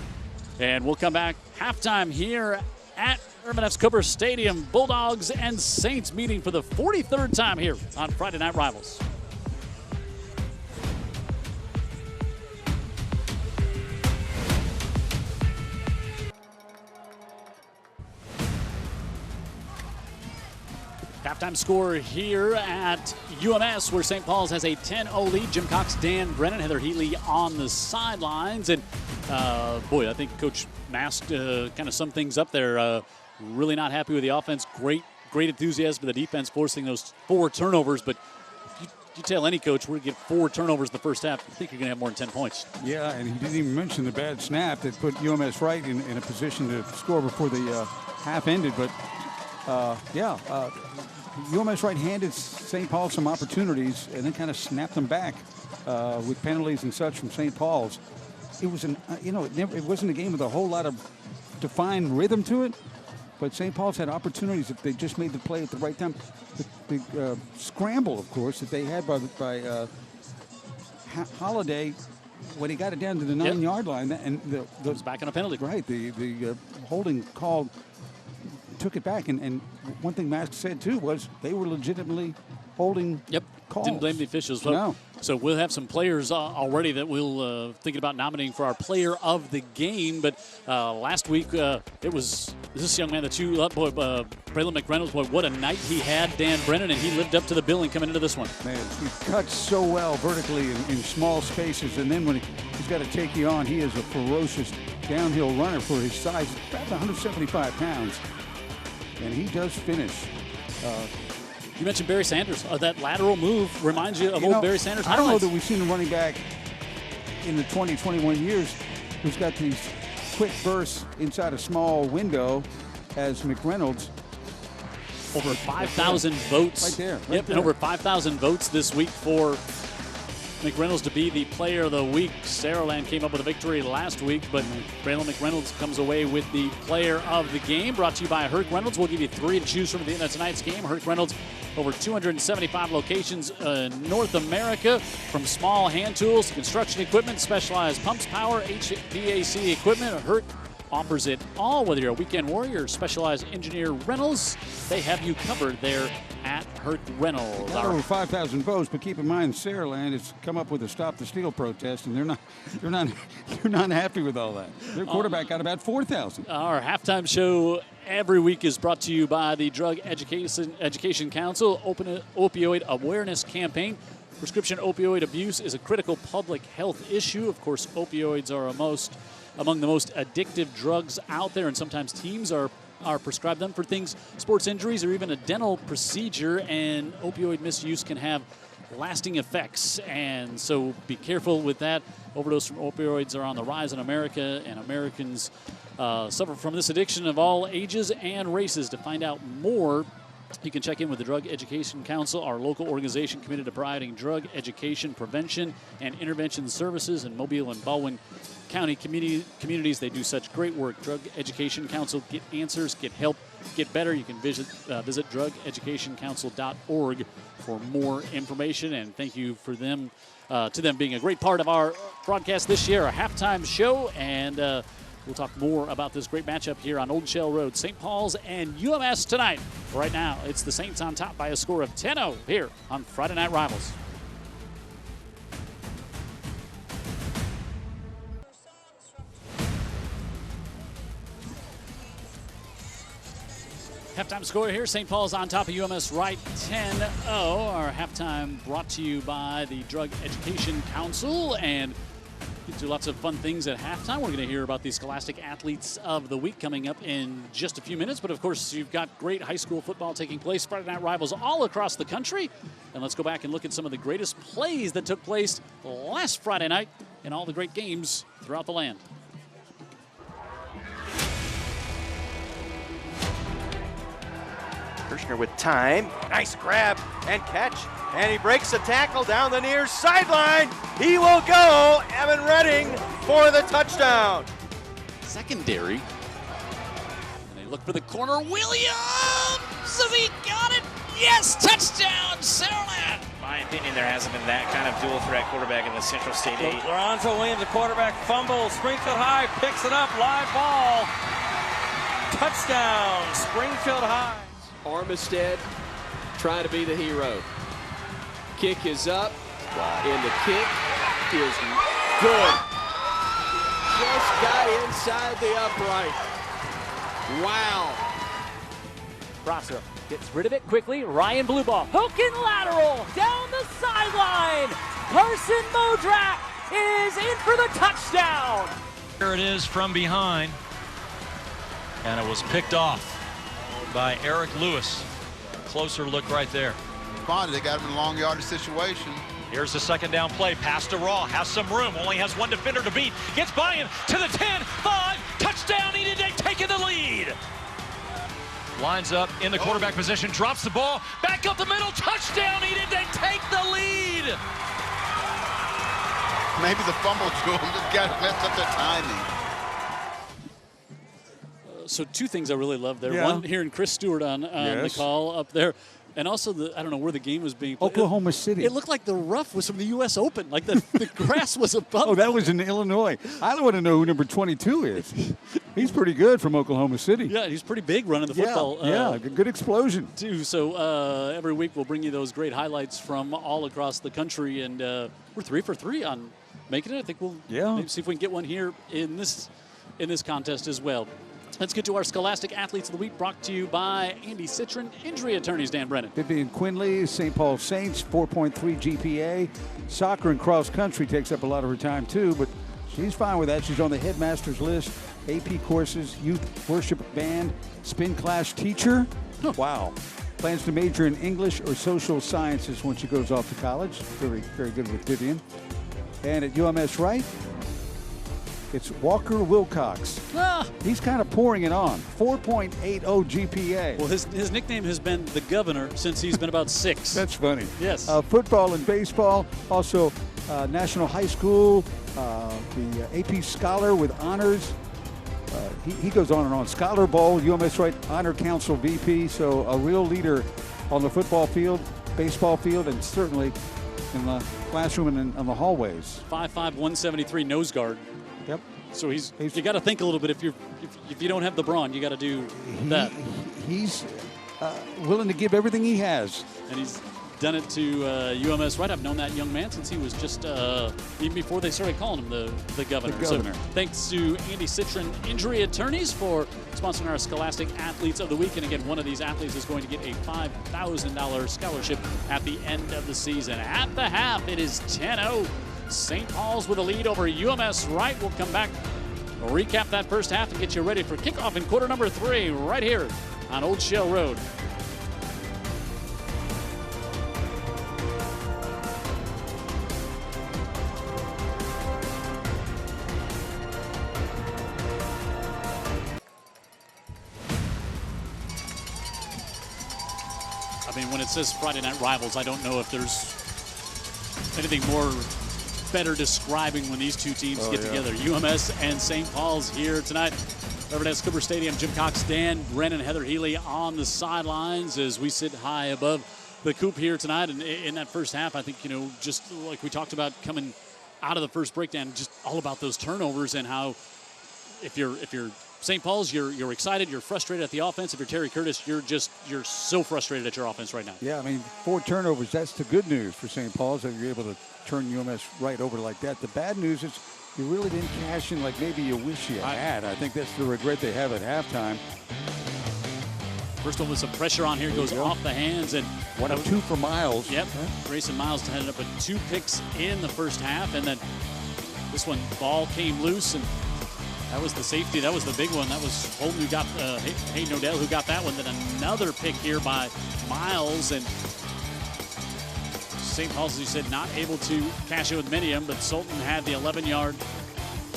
And we'll come back halftime here at Ervin F. Cooper Stadium. Bulldogs and Saints meeting for the 43rd time here on Friday Night Rivals. Halftime score here at UMS, where St. Paul's has a 10-0 lead. Jim Cox, Dan Brennan, Heather Heatley on the sidelines. And, boy, I think Coach Mast kind of summed things up there. Really not happy with the offense. Great enthusiasm for the defense, forcing those 4 turnovers. But you tell any coach we're going to get 4 turnovers in the first half, I think you're going to have more than 10 points. Yeah, and he didn't even mention the bad snap that put UMS-Wright in a position to score before the half ended. But, UMS-Wright handed St. Paul some opportunities and then kind of snapped them back with penalties and such from St. Paul's. It was it wasn't a game with a whole lot of defined rhythm to it, but St. Paul's had opportunities if they just made the play at the right time. The scramble, of course, that they had by Holiday when he got it down to the 9-yard line, and the was back on a penalty. Right, the holding call took it back, and one thing Mask said too was they were legitimately holding calls. Didn't blame the officials. No. So we'll have some players already that we'll thinking about nominating for our player of the game. But last week it was this young man that you love, Braylon McReynolds. Boy, what a night he had, Dan Brennan, and he lived up to the billing coming into this one. Man, he cuts so well vertically in small spaces, and then when he's got to take you on, he is a ferocious downhill runner for his size, about 175 pounds. And he does finish. You mentioned Barry Sanders. That lateral move reminds you of old Barry Sanders. I don't know that we've seen a running back in the 20, 21 years who's got these quick bursts inside a small window as McReynolds. Over 5,000 votes. Right there. Yep, and over 5,000 votes this week for McReynolds to be the player of the week. Saraland came up with a victory last week, but Braylon McReynolds comes away with the player of the game. Brought to you by Herc Reynolds. We'll give you 3 to choose from at the end of tonight's game. Herc Reynolds, over 275 locations in North America, from small hand tools to construction equipment, specialized pumps, power, HVAC equipment. Herc offers it all. Whether you're a weekend warrior or specialized engineer rentals, they have you covered there at Herc Reynolds. Got over 5,000 votes, but keep in mind, Saraland has come up with a Stop the Steal protest, and they're not happy with all that. Their quarterback got about 4,000. Our halftime show every week is brought to you by the Drug Education Council Opioid Awareness Campaign. Prescription opioid abuse is a critical public health issue. Of course, opioids are among the most addictive drugs out there, and sometimes teams are prescribed them for things, sports injuries, or even a dental procedure, and opioid misuse can have lasting effects. And so be careful with that. Overdose from opioids are on the rise in America, and Americans suffer from this addiction of all ages and races. To find out more, you can check in with the Drug Education Council, our local organization committed to providing drug education, prevention, and intervention services in Mobile and Baldwin County communities. They do such great work. Drug Education Council, get answers, get help, get better. You can visit drugeducationcouncil.org for more information. And thank you for them, to them being a great part of our broadcast this year, our halftime show. And we'll talk more about this great matchup here on Old Shell Road, St. Paul's and UMS tonight. Right now, it's the Saints on top by a score of 10-0 here on Friday Night Rivals. Halftime score here, St. Paul's on top of UMS-Wright 10-0. Our halftime brought to you by the Drug Education Council, and get to lots of fun things at halftime. We're going to hear about the Scholastic Athletes of the Week coming up in just a few minutes, but of course you've got great high school football taking place, Friday Night Rivals all across the country. And let's go back and look at some of the greatest plays that took place last Friday night in all the great games throughout the land. Kirshner with time. Nice grab and catch. And he breaks a tackle down the near sideline. He will go. Evan Redding for the touchdown. Secondary. And they look for the corner. Williams! Has he got it? Yes! Touchdown, Saraland! In my opinion, there hasn't been that kind of dual threat quarterback in the Central State 8. Lorenzo Williams, the quarterback, fumbles. Springfield High picks it up. Live ball. Touchdown, Springfield High. Armistead trying to be the hero. Kick is up, and the kick is good. Just got inside the upright. Wow. Prosser gets rid of it quickly. Ryan blue ball. Hooking lateral down the sideline. Carson Modrak is in for the touchdown. Here it is from behind. And it was picked off by Eric Lewis. Closer look right there. They got him in a long yardage situation. Here's the second down play. Pass to Raw. Has some room. Only has one defender to beat. Gets by him to the 10, 5. Touchdown. Needed. They taking the lead. Lines up in the quarterback position. Drops the ball. Back up the middle. Touchdown. Needed. They take the lead. Maybe the fumble to him just got messed up their timing. So two things I really love there. Yeah. One, hearing Chris Stewart on the call up there. And also, I don't know where the game was being played. Oklahoma City. It looked like the rough was from the U.S. Open. Like the grass was above. Oh, that was in Illinois. I want to know who number 22 is. He's pretty good from Oklahoma City. Yeah, he's pretty big running the football. Yeah, good explosion. Too. So every week we'll bring you those great highlights from all across the country. And we're 3 for 3 on making it. I think we'll maybe see if we can get one here in this contest as well. Let's get to our Scholastic Athletes of the Week, brought to you by Andy Citron, injury attorneys, Dan Brennan. Vivian Quinley, St. Paul Saints, 4.3 GPA. Soccer and cross country takes up a lot of her time too, but she's fine with that. She's on the headmaster's list. AP courses, youth worship band, spin class teacher. Wow. Plans to major in English or social sciences when she goes off to college. Very, very good with Vivian. And at UMS-Wright, it's Walker Wilcox. He's kind of pouring it on. 4.80 GPA. Well, his nickname has been the Governor since he's been about 6. That's funny. Yes. Football and baseball. Also, National High School, the AP Scholar with honors. He goes on and on. Scholar Bowl, UMS-Wright Honor Council VP. So a real leader on the football field, baseball field, and certainly in the classroom and on the hallways. 5'5", 173 nose guard. Yep. So he's you got to think a little bit. If you don't have the brawn, you got to do that. He's willing to give everything he has, and he's done it to UMS-Wright. I've known that young man since he was just even before they started calling him the Governor. So thanks to Andy Citron Injury Attorneys for sponsoring our Scholastic Athletes of the Week. And again, one of these athletes is going to get a $5,000 scholarship at the end of the season. At the half, it is 10-0. St. Paul's with a lead over UMS-Wright. We'll come back, recap that first half, and get you ready for kickoff in quarter number 3 right here on Old Shell Road. I mean, when it says Friday Night Rivals, I don't know if there's anything more better describing when these two teams get together. UMS and St. Paul's here tonight. Over at Cooper Stadium, Jim Cox, Dan Brennan, Heather Healy on the sidelines as we sit high above the coop here tonight. And in that first half, I think, just like we talked about coming out of the first breakdown, just all about those turnovers and how if you're St. Paul's, you're excited, you're frustrated at the offense. If you're Terry Curtis, you're so frustrated at your offense right now. Yeah, I mean, 4 turnovers, that's the good news for St. Paul's, that you're able to turn UMS-Wright over like that. The bad news is you really didn't cash in like maybe you wish you had. I think that's the regret they have at halftime. First one with some pressure on here, goes off the hands. And 1 of 2 for Miles. Yep, Grayson Miles ended up with 2 picks in the first half. And then this one, ball came loose, and that was the safety. That was the big one. That was Holden who got, Hayden Odell who got that one. Then another pick here by Miles. And St. Paul's, as you said, not able to cash it with many of them, but Sultan had the 11-yard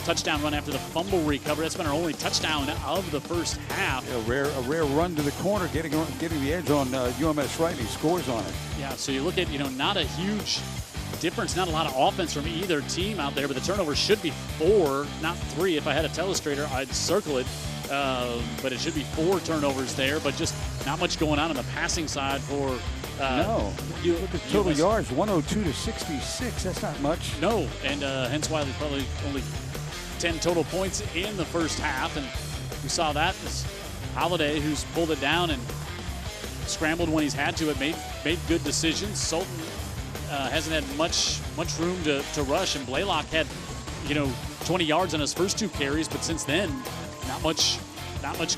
touchdown run after the fumble recovery. That's been our only touchdown of the first half. A rare run to the corner, getting the edge on UMS-Wright, and he scores on it. Yeah, so you look at, not a huge difference, not a lot of offense from either team out there, but the turnover should be 4, not 3. If I had a telestrator, I'd circle it, but it should be 4 turnovers there, but just not much going on the passing side for no. You look at total yards, 102 to 66. That's not much. No, and hence why there's probably only 10 total points in the first half. And we saw that as Holiday, who's pulled it down and scrambled when he's had to, made good decisions. Sultan hasn't had much room to rush, and Blaylock had 20 yards on his first 2 carries, but since then not much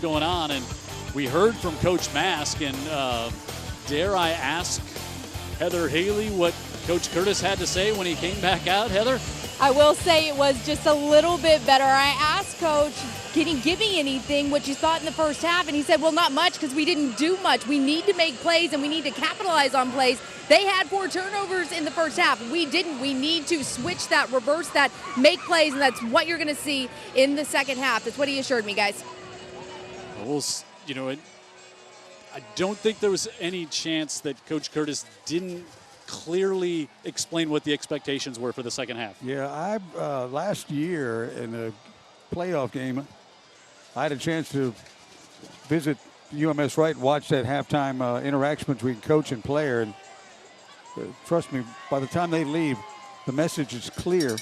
going on. And We heard from Coach Mask, and dare I ask Heather Haley what Coach Curtis had to say when he came back out, Heather? I will say it was just a little bit better. I asked Coach, can he give me anything, what you thought in the first half? And he said, well, not much because we didn't do much. We need to make plays and we need to capitalize on plays. They had 4 turnovers in the first half. We didn't. We need to switch that, reverse that, make plays, and that's what you're going to see in the second half. That's what he assured me, guys. Well, you know, I don't think there was any chance that Coach Curtis didn't clearly explain what the expectations were for the second half. Yeah, last year in a playoff game, I had a chance to visit UMS-Wright and watch that halftime interaction between coach and player. And trust me, by the time they leave, the message is clear.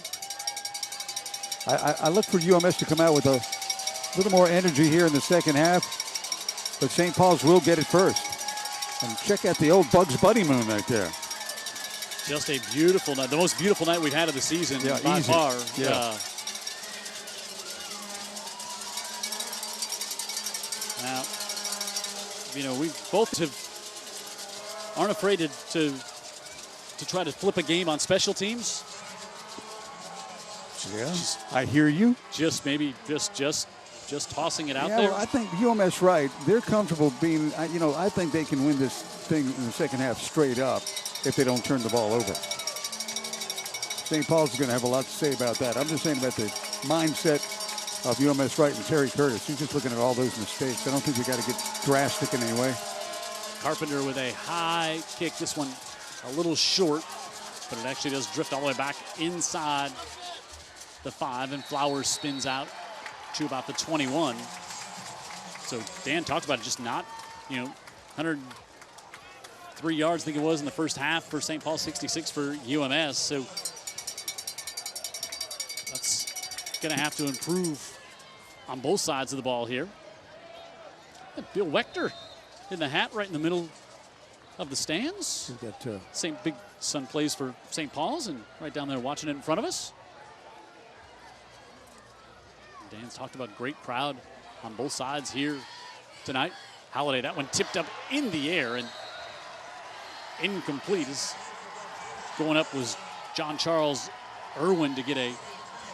I look for UMS to come out with a little more energy here in the second half, but St. Paul's will get it first. And check out the old Bugs Bunny moon right there. Just a beautiful night, the most beautiful night we've had of the season by far. Yeah. Now, you know, we both aren't afraid to try to flip a game on special teams. Yeah, I hear you. Just maybe just tossing it out there. Well, I think UMS-Wright, they're comfortable being, you know, I think they can win this thing in the second half straight up if they don't turn the ball over. St. Paul's is going to have a lot to say about that. I'm just saying about the mindset of UMS-Wright and Terry Curtis. He's just looking at all those mistakes. I don't think we got to get drastic in any way. Carpenter with a high kick. This one a little short, but it actually does drift all the way back inside the 5, and Flowers spins out to about the 21. So Dan talked about it, just not, you know, 103 yards, I think it was, in the first half for St. Paul, 66 for UMS. So that's going to have to improve on both sides of the ball here. And Bill Wechter in the hat right in the middle of the stands. We've got St. Big Son plays for St. Paul's and right down there watching it in front of us. Dan's talked about great crowd on both sides here tonight. Halliday, that one tipped up in the air and incomplete. As going up was John Charles Ervin to get a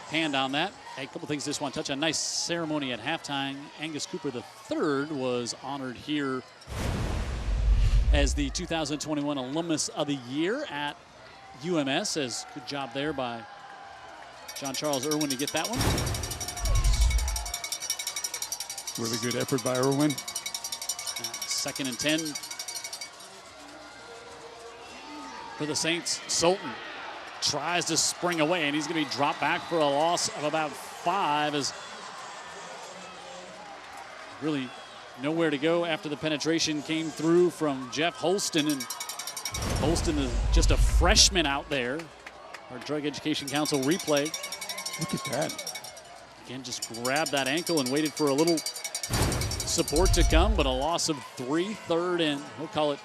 hand on that. A couple things just want to touch on. Nice ceremony at halftime. Angus Cooper III was honored here as the 2021 Alumnus of the Year at UMS. As good job there by John Charles Ervin to get that one. Really good effort by Ervin. 2nd and 10 for the Saints. Sultan tries to spring away, and he's going to be dropped back for a loss of about 5. As really nowhere to go after the penetration came through from Jeff Holston. And Holston is just a freshman out there. Our Drug Education Council replay. Look at that. Again, just grabbed that ankle and waited for a little support to come, but a loss of 3. 3rd and, we'll call it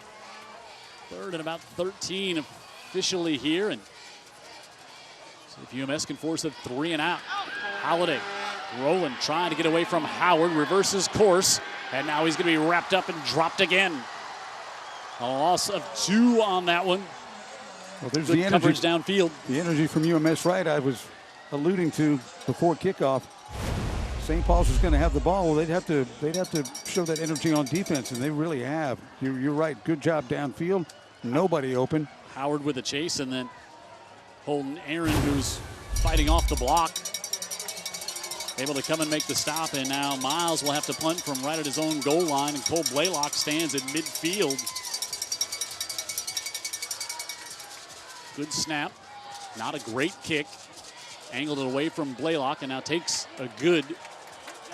3rd and about 13 officially here. And see if UMS can force a 3 and out. Halliday, Rowland trying to get away from Howard, reverses course, and now he's going to be wrapped up and dropped again. A loss of 2 on that one. Well, there's good the energy, coverage downfield. The energy from UMS-Wright I was alluding to before kickoff. St. Paul's is going to have the ball. Well, they'd have to show that energy on defense, and they really have. You're right. Good job downfield. Nobody open. Howard with a chase, and then Holden Aaron, who's fighting off the block, able to come and make the stop. And now Miles will have to punt from right at his own goal line, and Cole Blaylock stands at midfield. Good snap. Not a great kick. Angled it away from Blaylock, and now takes a good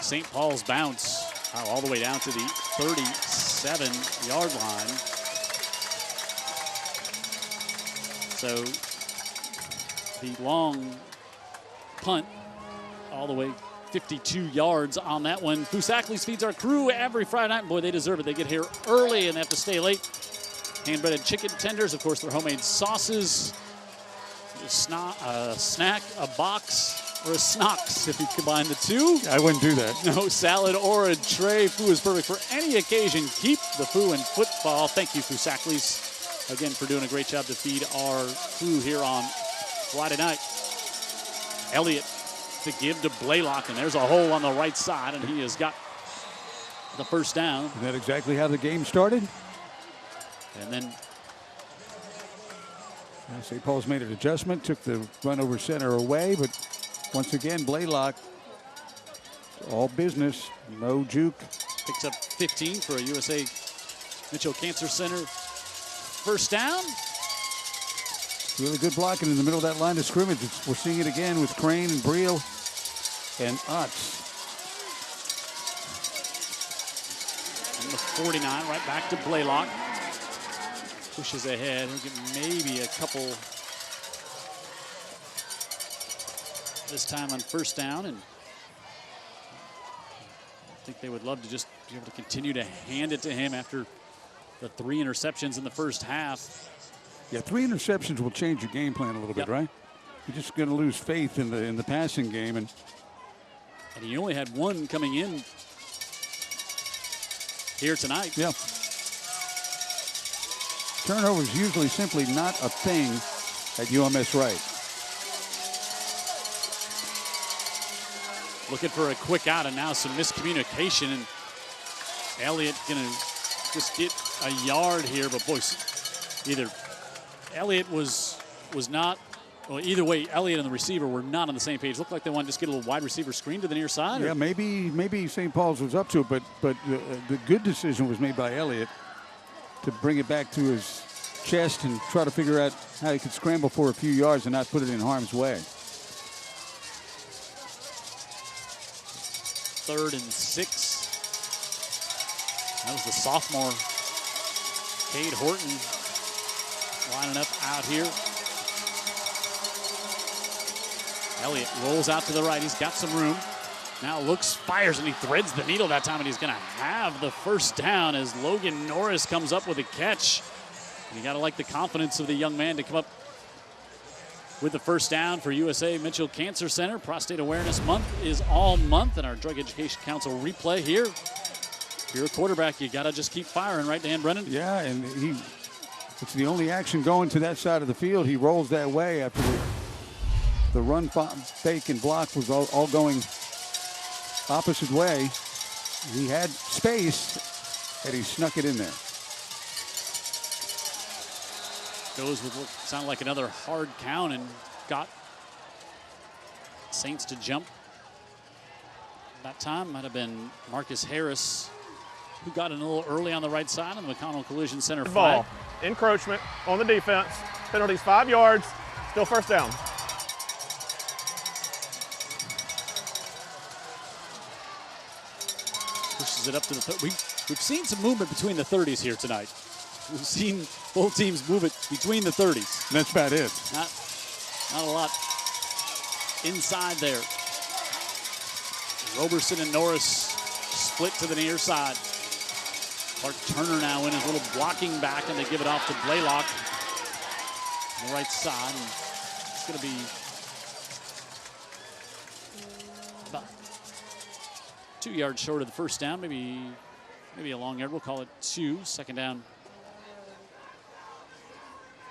St. Paul's bounce all the way down to the 37-yard line. So the long punt all the way 52 yards on that one. Fusaklis feeds our crew every Friday night. Boy, they deserve it. They get here early and they have to stay late. Hand-breaded chicken tenders, of course, their homemade sauces. A snack, a box or a Snox if you combine the two. I wouldn't do that. No salad or a tray. Foo is perfect for any occasion. Keep the Foo in football. Thank you, Foo Sackleys, again for doing a great job to feed our Foo here on Friday night. Elliott to give to Blaylock, and there's a hole on the right side, and he has got the first down. Is that exactly how the game started? And then St. Paul's made an adjustment, took the run over center away, but once again, Blaylock, all business, no juke. Picks up 15 for a USA Mitchell Cancer Center first down. Really good blocking in the middle of that line of scrimmage. We're seeing it again with Crane and Breel and Utz. And the 49, right back to Blaylock. Pushes ahead. He'll get maybe a couple this time on first down. And I think they would love to just be able to continue to hand it to him after the 3 interceptions in the first half. Yeah, 3 interceptions will change your game plan a little bit, right? You're just going to lose faith in the passing game. And he only had 1 coming in here tonight. Yeah. Turnovers usually simply not a thing at UMS-Wright. Looking for a quick out, and now some miscommunication, and Elliott gonna just get a yard here, but boy, either Elliott was not, well, either way, Elliott and the receiver were not on the same page. Looked like they wanted to just get a little wide receiver screen to the near side. Yeah, maybe St. Paul's was up to it, but the good decision was made by Elliott to bring it back to his chest and try to figure out how he could scramble for a few yards and not put it in harm's way. 3rd and 6. That was the sophomore Cade Horton lining up out here. Elliott rolls out to the right. He's got some room. Now looks, fires, and he threads the needle that time, and he's going to have the first down as Logan Norris comes up with a catch. And you got to like the confidence of the young man to come up with the first down for USA Mitchell Cancer Center. Prostate Awareness Month is all month, and our Drug Education Council replay here. If you're a quarterback, you got to just keep firing, right, Dan Brennan? Yeah, and it's the only action going to that side of the field. He rolls that way after the run, fake, and block was all going opposite way. He had space, and he snuck it in there. Goes with what sounded like another hard count and got Saints to jump. That time might have been Marcus Harris, who got in a little early on the right side on the McConnell Collision Center flag. Ball, encroachment on the defense. Penalties 5 yards, still first down. Pushes it up to the we've seen some movement between the 30s here tonight. We've seen both teams move it between the 30s. That's about it. Not a lot inside there. Roberson and Norris split to the near side. Clark Turner now in his little blocking back, and they give it off to Blaylock on the right side. And it's going to be about 2 yards short of the first down, maybe a long yard. We'll call it 2. Second down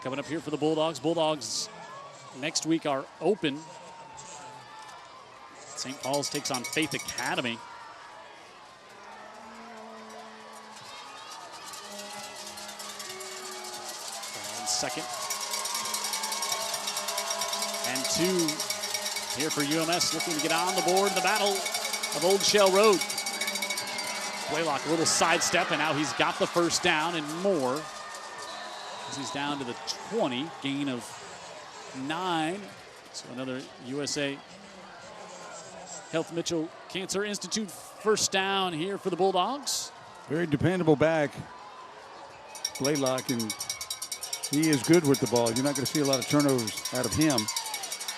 coming up here for the Bulldogs. Bulldogs next week are open. St. Paul's takes on Faith Academy. And 2nd and 2 here for UMS, looking to get on the board in the battle of Old Shell Road. Blaylock, a little sidestep, and now he's got the first down and more. He's down to the 20, gain of 9. So another USA Health Mitchell Cancer Institute first down here for the Bulldogs. Very dependable back, Blaylock, and he is good with the ball. You're not going to see a lot of turnovers out of him.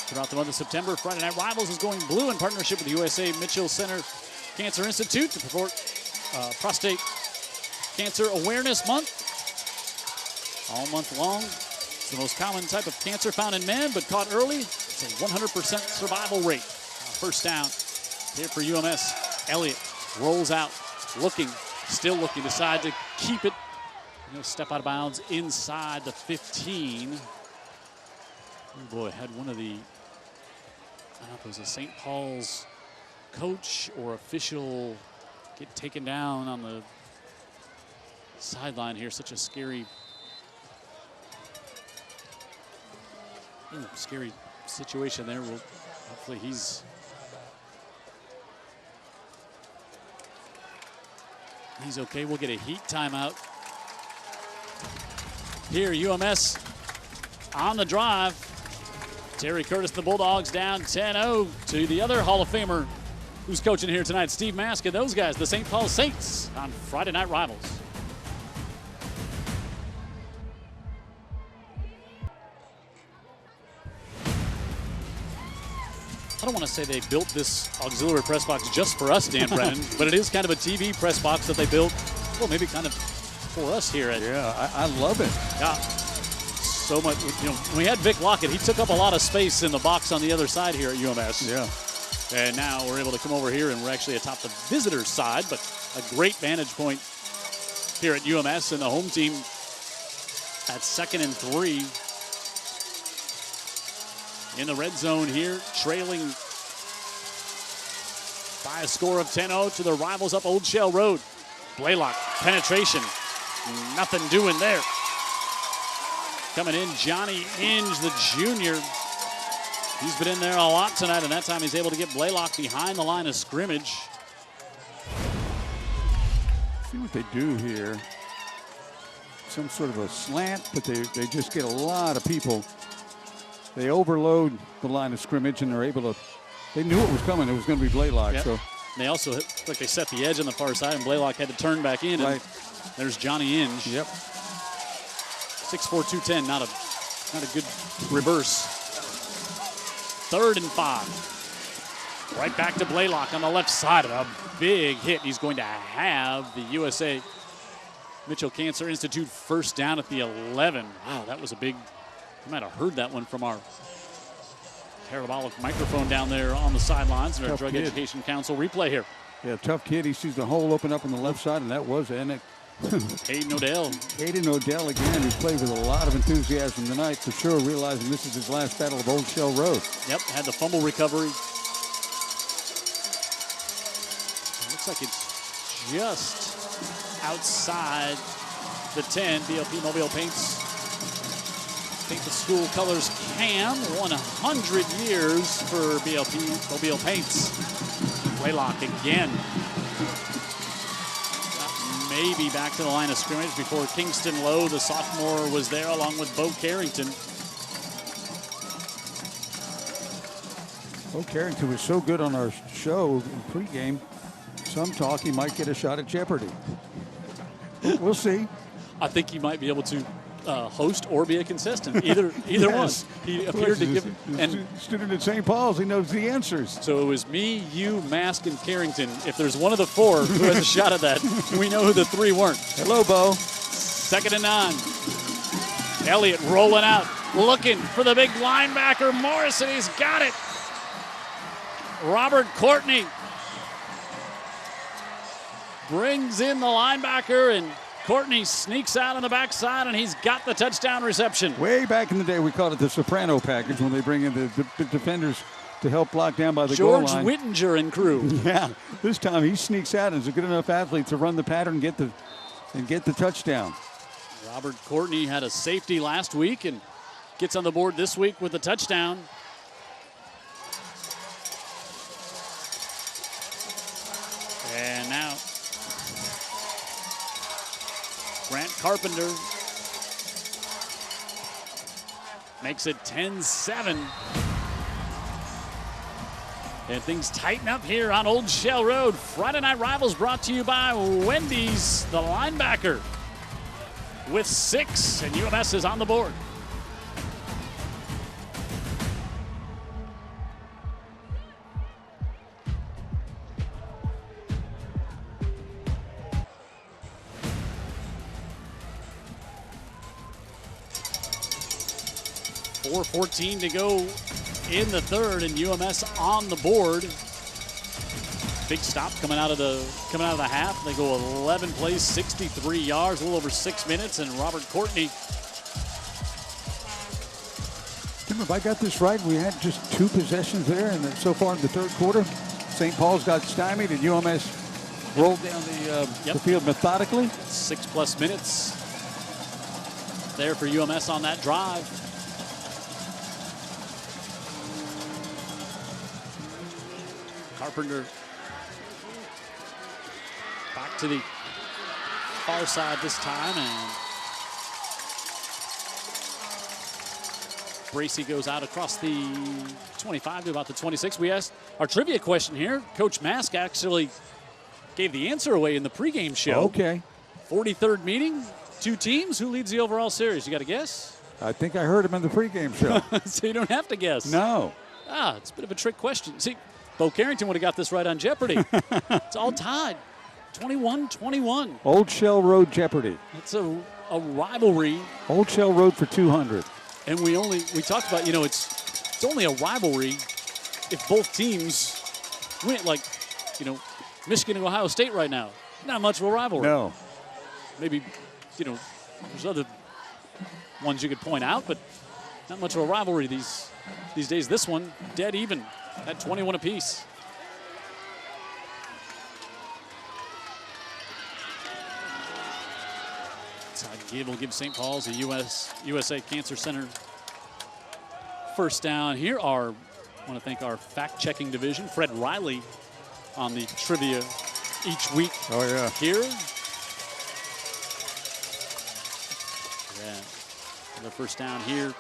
Throughout the month of September, Friday Night Rivals is going blue in partnership with the USA Mitchell Center Cancer Institute to support Prostate Cancer Awareness Month. All month long. It's the most common type of cancer found in men, but caught early, it's a 100% survival rate. First down here for UMS. Elliott rolls out, still looking, decide to keep it. He'll step out of bounds inside the 15. Oh boy, had one of the, I don't know if it was a St. Paul's coach or official get taken down on the sideline here. Such a scary situation there. Hopefully he's okay. We'll get a heat timeout. Here, UMS on the drive. Terry Curtis, the Bulldogs, down 10-0 to the other Hall of Famer who's coaching here tonight, Steve Mask, and those guys, the St. Paul Saints, on Friday Night Rivals. I don't want to say they built this auxiliary press box just for us, Dan Brennan, but it is kind of a TV press box that they built, well, maybe kind of for us here. I love it. Yeah, so much. You know, when we had Vic Lockett, he took up a lot of space in the box on the other side here at UMS. Yeah. And now we're able to come over here, and we're actually atop the visitors' side, but a great vantage point here at UMS, and the home team at 2nd and 3. In the red zone here, trailing by a score of 10-0 to the rivals up Old Shell Road. Blaylock, penetration, nothing doing there. Coming in, Johnny Inge, the junior. He's been in there a lot tonight, and that time he's able to get Blaylock behind the line of scrimmage. See what they do here. Some sort of a slant, but they just get a lot of people. They overload the line of scrimmage, and they're able to. They knew it was coming. It was going to be Blaylock. Yep. So and they also they set the edge on the far side, and Blaylock had to turn back in. Right. And there's Johnny Inge. Yep. 6'4", 210. Not a good reverse. 3rd and 5. Right back to Blaylock on the left side of a big hit. He's going to have the USA Mitchell Cancer Institute first down at the 11. Wow, that was a big. You might have heard that one from our parabolic microphone down there on the sidelines. And our Drug Education Council replay here. Yeah, tough kid. He sees the hole open up on the left side, and that was it. Hayden Odell. Hayden Odell again, who's played with a lot of enthusiasm tonight, for sure, realizing this is his last battle of Old Shell Road. Yep, had the fumble recovery. It looks like it's just outside the 10. BLP Mobile Paints. Paint the school colors Cam. 100 years for BLP Mobile Paints. Blaylock again. Maybe back to the line of scrimmage before Kingston Lowe, the sophomore, was there along with Bo Carrington. Bo Carrington was so good on our show in pregame. Some talk he might get a shot at Jeopardy. We'll see. I think he might be able to host or be a contestant. Either Yes. one. He appeared to give. And student at St. Paul's, he knows the answers. So it was me, you, Mask, and Carrington. If there's one of the 4 who has a shot at that, we know who the 3 weren't. Hello, Bo. 2nd and 9. Elliott rolling out, looking for the big linebacker Morrison. He's got it. Robert Courtney brings in the linebacker, and Courtney sneaks out on the backside, and he's got the touchdown reception. Way back in the day, we called it the Soprano package when they bring in the defenders to help block down by the goal line. George Whittinger and crew. Yeah, this time he sneaks out and is a good enough athlete to run the pattern and get the touchdown. Robert Courtney had a safety last week and gets on the board this week with a touchdown. And now Grant Carpenter makes it 10-7. And things tighten up here on Old Shell Road. Friday Night Rivals brought to you by Wendy's, the linebacker, with 6, and UMS is on the board. .414 to go in the third, and UMS on the board. Big stop coming out of the half. They go 11 plays, 63 yards, a little over 6 minutes, and Robert Courtney. Tim, if I got this right, we had just 2 possessions there, and then so far in the third quarter, St. Paul's got stymied, and UMS rolled down the field methodically. 6+ minutes there for UMS on that drive. Carpenter back to the far side this time, and Bracy goes out across the 25 to about the 26. We asked our trivia question here. Coach Mask actually gave the answer away in the pregame show. Okay. 43rd meeting, 2 teams. Who leads the overall series? You got a guess? I think I heard him in the pregame show. So you don't have to guess. No. It's a bit of a trick question. See, Bo Carrington would have got this right on Jeopardy. It's all tied. 21-21. Old Shell Road Jeopardy. It's a rivalry. Old Shell Road for 200. And we talked about, it's only a rivalry if both teams win. Like, Michigan and Ohio State right now. Not much of a rivalry. No. Maybe, there's other ones you could point out, but not much of a rivalry these days. This one, dead even at 21 apiece. Will give St. Paul's a USA Cancer Center first down. Here I want to thank our fact-checking division, Fred Riley, on the trivia each week. Oh, yeah. Here. Yeah. The first down here.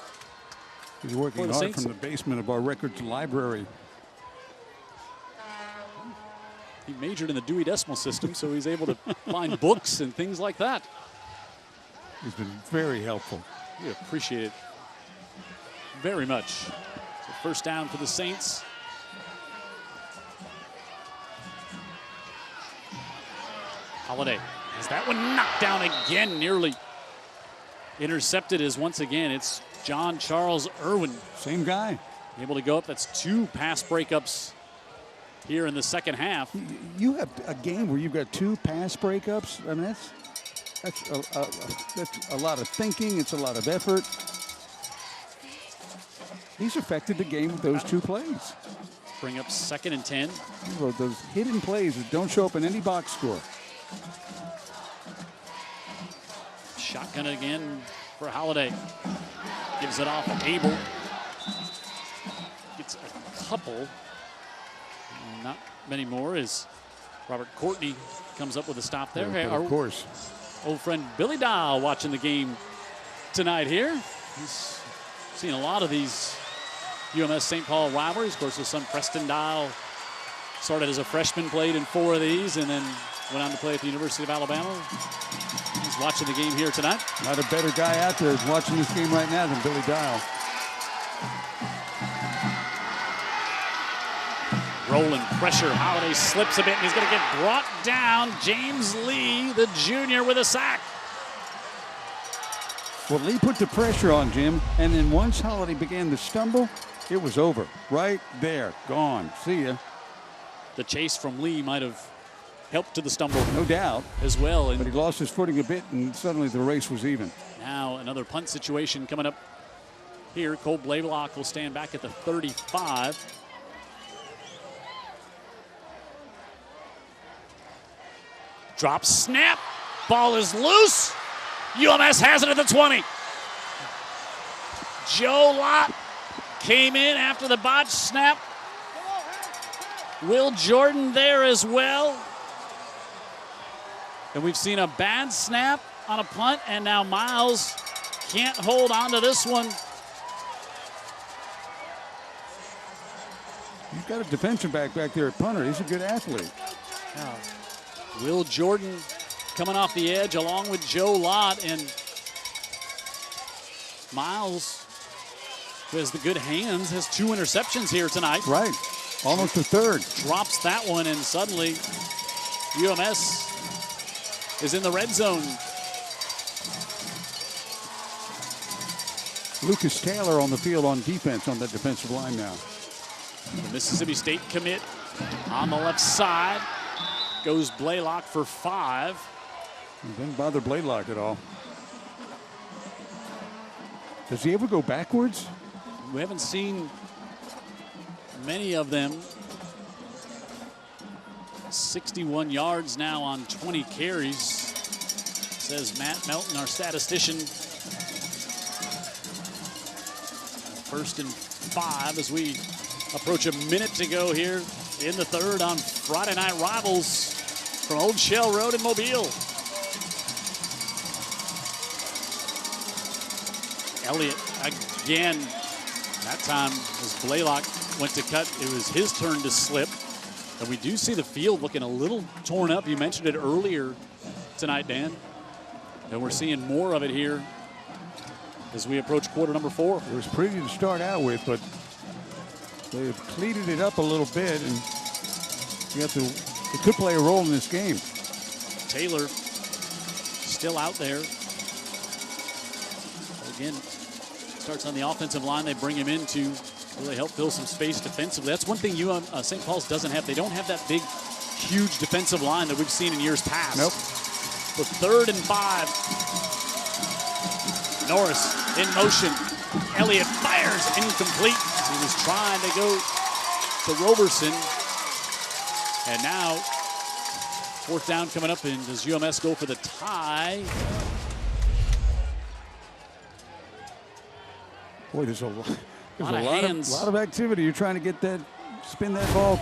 He's working hard Saints. from the basement of our records library. He majored in the Dewey Decimal System, so he's able to find books and things like that. He's been very helpful. We appreciate it very much. So first down for the Saints. Holiday has that one knocked down again, nearly intercepted. As once again, it's John Charles Ervin. Same guy. Able to go up. That's 2 pass breakups here in the second half. You have a game where you've got 2 pass breakups. I mean, that's a lot of thinking. It's a lot of effort. He's affected the game with those 2 plays. Bring up 2nd and 10. Those hidden plays that don't show up in any box score. Shotgun again for Holiday. Gives it off Abel. Gets a couple. Not many more as Robert Courtney comes up with a stop there. Yeah, of course. Old friend Billy Dial watching the game tonight here. He's seen a lot of these UMS St. Paul rivalries. Of course, his son Preston Dial started as a freshman, played in 4 of these, and then went on to play at the University of Alabama. He's watching the game here tonight. Not a better guy out there watching this game right now than Billy Dial. Rolling pressure. Holiday slips a bit, and he's going to get brought down. James Lee, the junior, with a sack. Well, Lee put the pressure on Jim, and then once Holiday began to stumble, it was over. Right there. Gone. See ya. The chase from Lee might have helped to the stumble. No doubt. As well. But he lost his footing a bit, and suddenly the race was even. Now another punt situation coming up here. Cole Blaylock will stand back at the 35. Drop, snap, ball is loose. UMS has it at the 20. Joe Lott came in after the botch snap. Will Jordan there as well. And we've seen a bad snap on a punt, and now Miles can't hold on to this one. You've got a defensive back there at punter. He's a good athlete. Now, Will Jordan coming off the edge along with Joe Lott, and Miles, who has the good hands, has 2 interceptions here tonight. Right. Almost a third. Drops that one, and suddenly UMS is in the red zone. Lucas Taylor on the field on defense on the defensive line now. The Mississippi State commit on the left side. Goes Blaylock for 5. Didn't bother Blaylock at all. Does he ever go backwards? We haven't seen many of them. 61 yards now on 20 carries, says Matt Melton, our statistician. 1st and 5 as we approach a minute to go here in the 3rd on Friday Night Rivals from Old Shell Road in Mobile. Elliott again. That time as Blaylock went to cut, it was his turn to slip. And we do see the field looking a little torn up. You mentioned it earlier tonight, Dan. And we're seeing more of it here as we approach quarter number 4. It was pretty to start out with, but they cleated it up a little bit, and it could play a role in this game. Taylor still out there. Again, starts on the offensive line. They bring him in to really help fill some space defensively. That's one thing St. Paul's doesn't have. They don't have that big, huge defensive line that we've seen in years past. Nope. With 3rd and 5. Norris in motion. Elliott fires incomplete. He was trying to go to Roberson. And now, 4th down coming up, and does UMS go for the tie? Boy, there's a lot of activity. You're trying to get that, spin that ball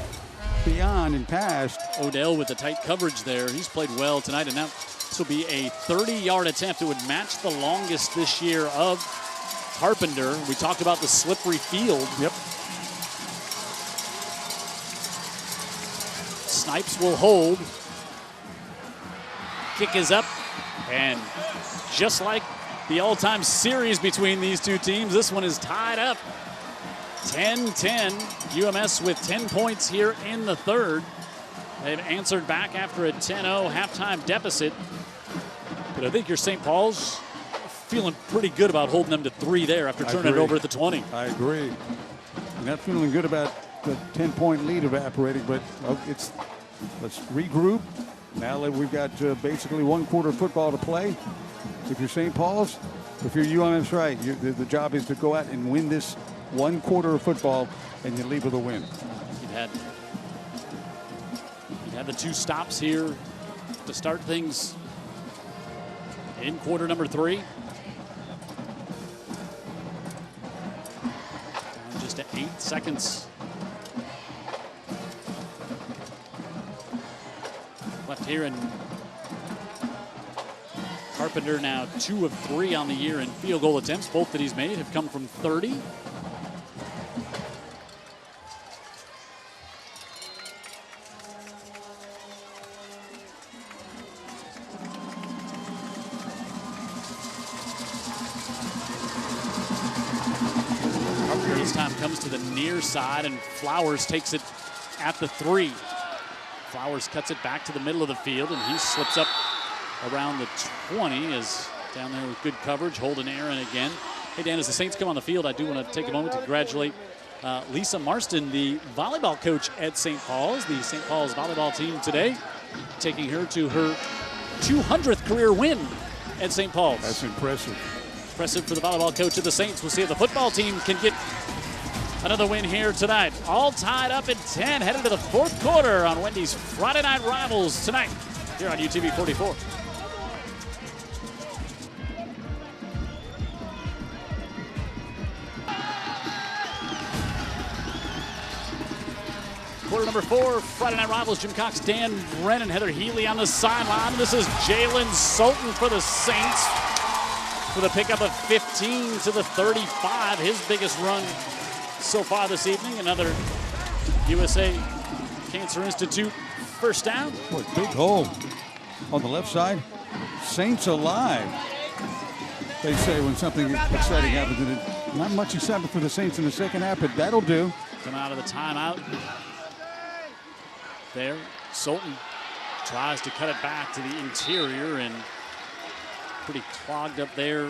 beyond and past. Odell with the tight coverage there. He's played well tonight, and now this will be a 30-yard attempt. It would match the longest this year of Carpenter. We talked about the slippery field. Yep. Snipes will hold. Kick is up, and just like the all-time series between these two teams, this one is tied up. 10-10. UMS with 10 points here in the 3rd. They've answered back after a 10-0 halftime deficit. But I think your St. Paul's feeling pretty good about holding them to 3 there after turning it over at the 20. I agree. I'm not feeling good about the 10-point lead evaporating, but let's regroup. Now that we've got basically 1 quarter of football to play, if you're St. Paul's, if you're UMS-Wright, the job is to go out and win this 1 quarter of football, and you leave with a win. You've had the 2 stops here to start things in quarter number 3. Down just to 8 seconds left here, and Carpenter now 2 of 3 on the year in field goal attempts. Both that he's made have come from 30. Carpenter this time comes to the near side, and Flowers takes it at the 3. Flowers cuts it back to the middle of the field, and he slips up around the 20, is down there with good coverage, holding Aaron again. Hey, Dan, as the Saints come on the field, I do want to take a moment to congratulate Lisa Marston, the volleyball coach at St. Paul's. The St. Paul's volleyball team today taking her to her 200th career win at St. Paul's. That's impressive. Impressive for the volleyball coach of the Saints. We'll see if the football team can get another win here tonight. All tied up at 10, headed to the 4th quarter on Wendy's Friday Night Rivals tonight here on UTV 44. Quarter number 4, Friday Night Rivals. Jim Cox, Dan Brennan, Heather Healy on the sideline. This is Jalen Sultan for the Saints with a pickup of 15 to the 35. His biggest run so far this evening. Another USA Cancer Institute first down. Boy, big hole on the left side. Saints alive, they say when something exciting happens. And not much excitement for the Saints in the second half, but that'll do. Come out of the timeout. There, Sultan tries to cut it back to the interior, and pretty clogged up there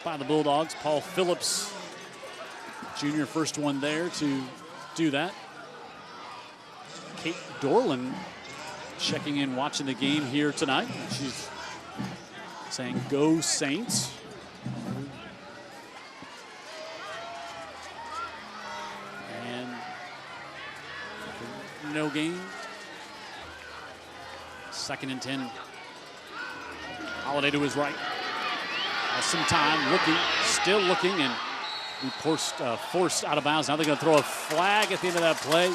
by the Bulldogs. Paul Phillips, junior, first one there to do that. Kate Dorland checking in, watching the game here tonight. She's saying, "Go Saints." And no gain. 2nd and 10. Holiday to his right. Has some time, looking, still looking, and we forced out of bounds. Now they're going to throw a flag at the end of that play.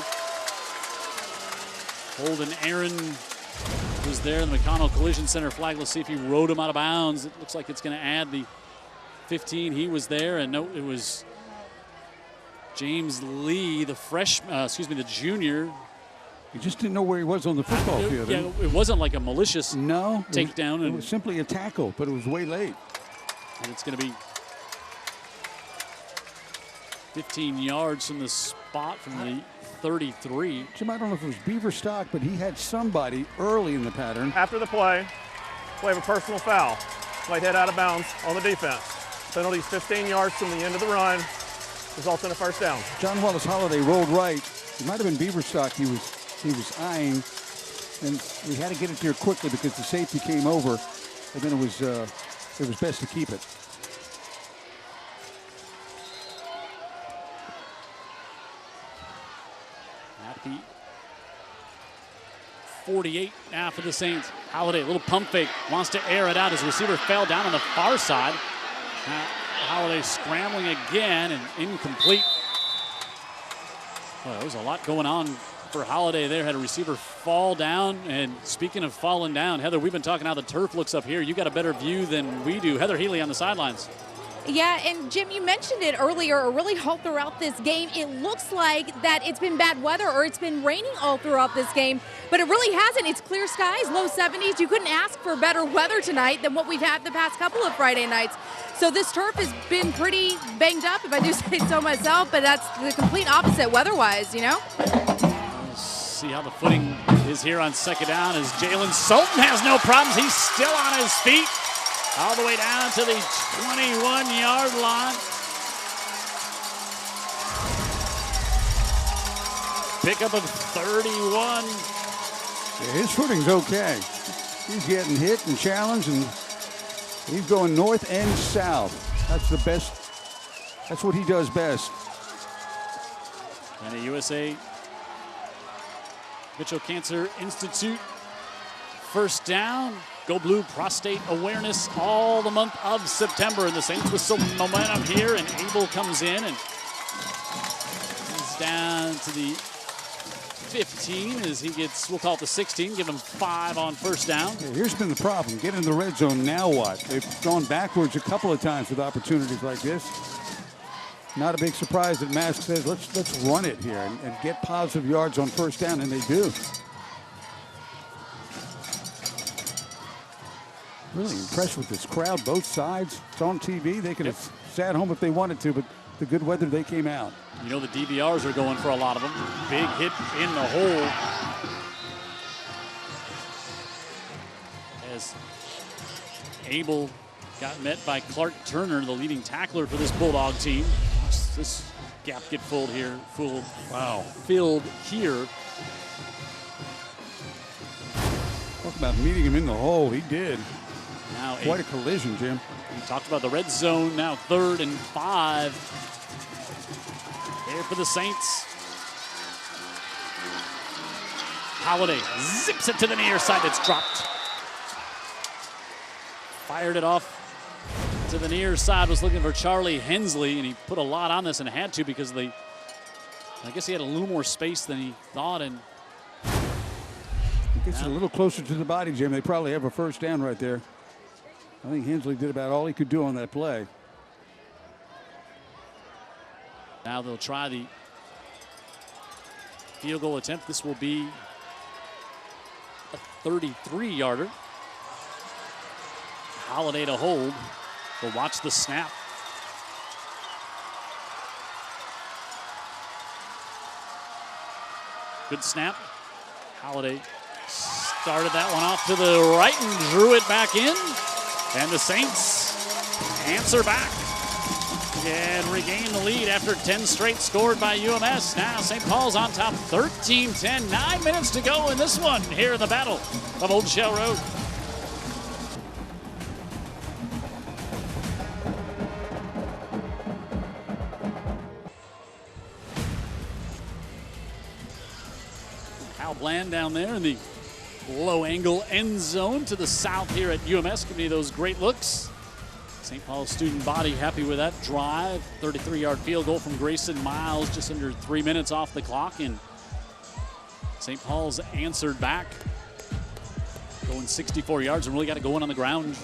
Holden Aaron was there in the McConnell Collision Center flag. Let's see if he rode him out of bounds. It looks like it's going to add the 15. He was there, and no, it was James Lee, the junior. He just didn't know where he was on the football field. Yeah, it wasn't like a malicious takedown. It was simply a tackle, but it was way late. And it's going to be 15 yards from the spot from the 33. Jim, I don't know if it was Beaverstock, but he had somebody early in the pattern. After the play, we have a personal foul. Played head out of bounds on the defense. Penalty's 15 yards from the end of the run. Results in a first down. John Wallace Holiday rolled right. It might have been Beaverstock he was eyeing, and we had to get it there quickly because the safety came over, and then it was best to keep it. At the 48 now for the Saints. Holiday, a little pump fake, wants to air it out. His receiver fell down on the far side. Holiday scrambling again and incomplete. Well, there was a lot going on for Holiday there. Had a receiver fall down. And speaking of falling down, Heather, we've been talking how the turf looks up here. You got a better view than we do. Heather Healy on the sidelines. Yeah, and Jim, you mentioned it earlier, or really all throughout this game. It looks like that it's been bad weather or it's been raining all throughout this game, but it really hasn't. It's clear skies, low 70s. You couldn't ask for better weather tonight than what we've had the past couple of Friday nights. So this turf has been pretty banged up, if I do say so myself, but that's the complete opposite weather-wise, you know? Let's see how the footing is here on 2nd down as Jalen Sultan has no problems. He's still on his feet. All the way down to the 21-yard line. Pickup of 31. Yeah, his footing's okay. He's getting hit and challenged, and he's going north and south. That's the best. That's what he does best. And the USA Mitchell Cancer Institute first down. Go Blue Prostate Awareness all the month of September. And the Saints with some momentum here. And Abel comes in and he's down to the 15 as he gets, we'll call it the 16. Give him 5 on first down. Yeah, here's been the problem. Get in the red zone, now what? They've gone backwards a couple of times with opportunities like this. Not a big surprise that Mask says, let's run it here and get positive yards on first down, and they do. Really impressed with this crowd, both sides. It's on TV. They could have sat home if they wanted to, but the good weather, they came out. You know the DVRs are going for a lot of them. Big hit in the hole. As Abel got met by Clark Turner, the leading tackler for this Bulldog team. Watch this gap get filled here. Filled here. Talk about meeting him in the hole. He did. Now quite a collision, Jim. We talked about the red zone. Now 3rd and 5. Here for the Saints. Holiday zips it to the near side. It's dropped. Fired it off to the near side. Was looking for Charlie Hensley, and he put a lot on this and had to because I guess he had a little more space than he thought. And gets it a little closer to the body, Jim. They probably have a first down right there. I think Hensley did about all he could do on that play. Now they'll try the field goal attempt. This will be a 33-yarder. Holiday to hold. We'll watch the snap. Good snap. Holiday started that one off to the right and drew it back in. And the Saints answer back and regain the lead after 10 straight scored by UMS. Now St. Paul's on top 13-10. 9 minutes to go in this one here in the Battle of Old Shell Road. Hal Bland down there in the low angle end zone to the south here at UMS, giving you those great looks. St. Paul's student body happy with that drive. 33-yard field goal from Grayson Miles, just under 3 minutes off the clock. And St. Paul's answered back, going 64 yards and really got it going on the ground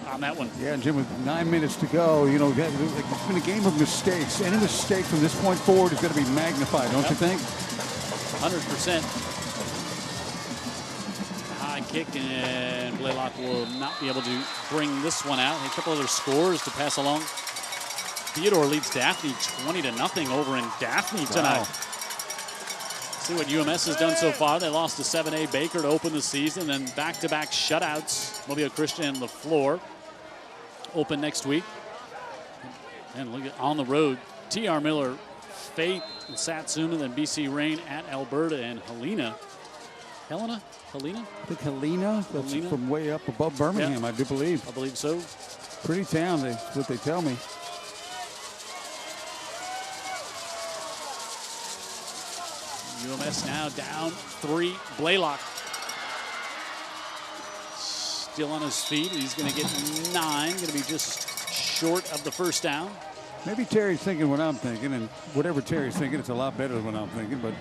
on that one. Yeah, and Jim, with 9 minutes to go, you know, it's been a game of mistakes. Any mistake from this point forward is going to be magnified, don't you think? 100%. Kick, and Blaylock will not be able to bring this one out. A couple other scores to pass along. Theodore leads Daphne 20-0 over in Daphne tonight. Wow. See what UMS has done so far. They lost to 7A Baker to open the season, and back-to-back shutouts. Mobile Christian and LaFleur open next week. And look at on the road, T.R. Miller, Faith, and Satsuma, then BC Rain at Alberta, and Helena. Helena? I think Helena. That's from way up above Birmingham, I do believe. I believe so. Pretty town, that's what they tell me. UMS now down 3. Blaylock still on his feet. He's going to get 9. Going to be just short of the first down. Maybe Terry's thinking what I'm thinking, and whatever Terry's thinking, it's a lot better than what I'm thinking, but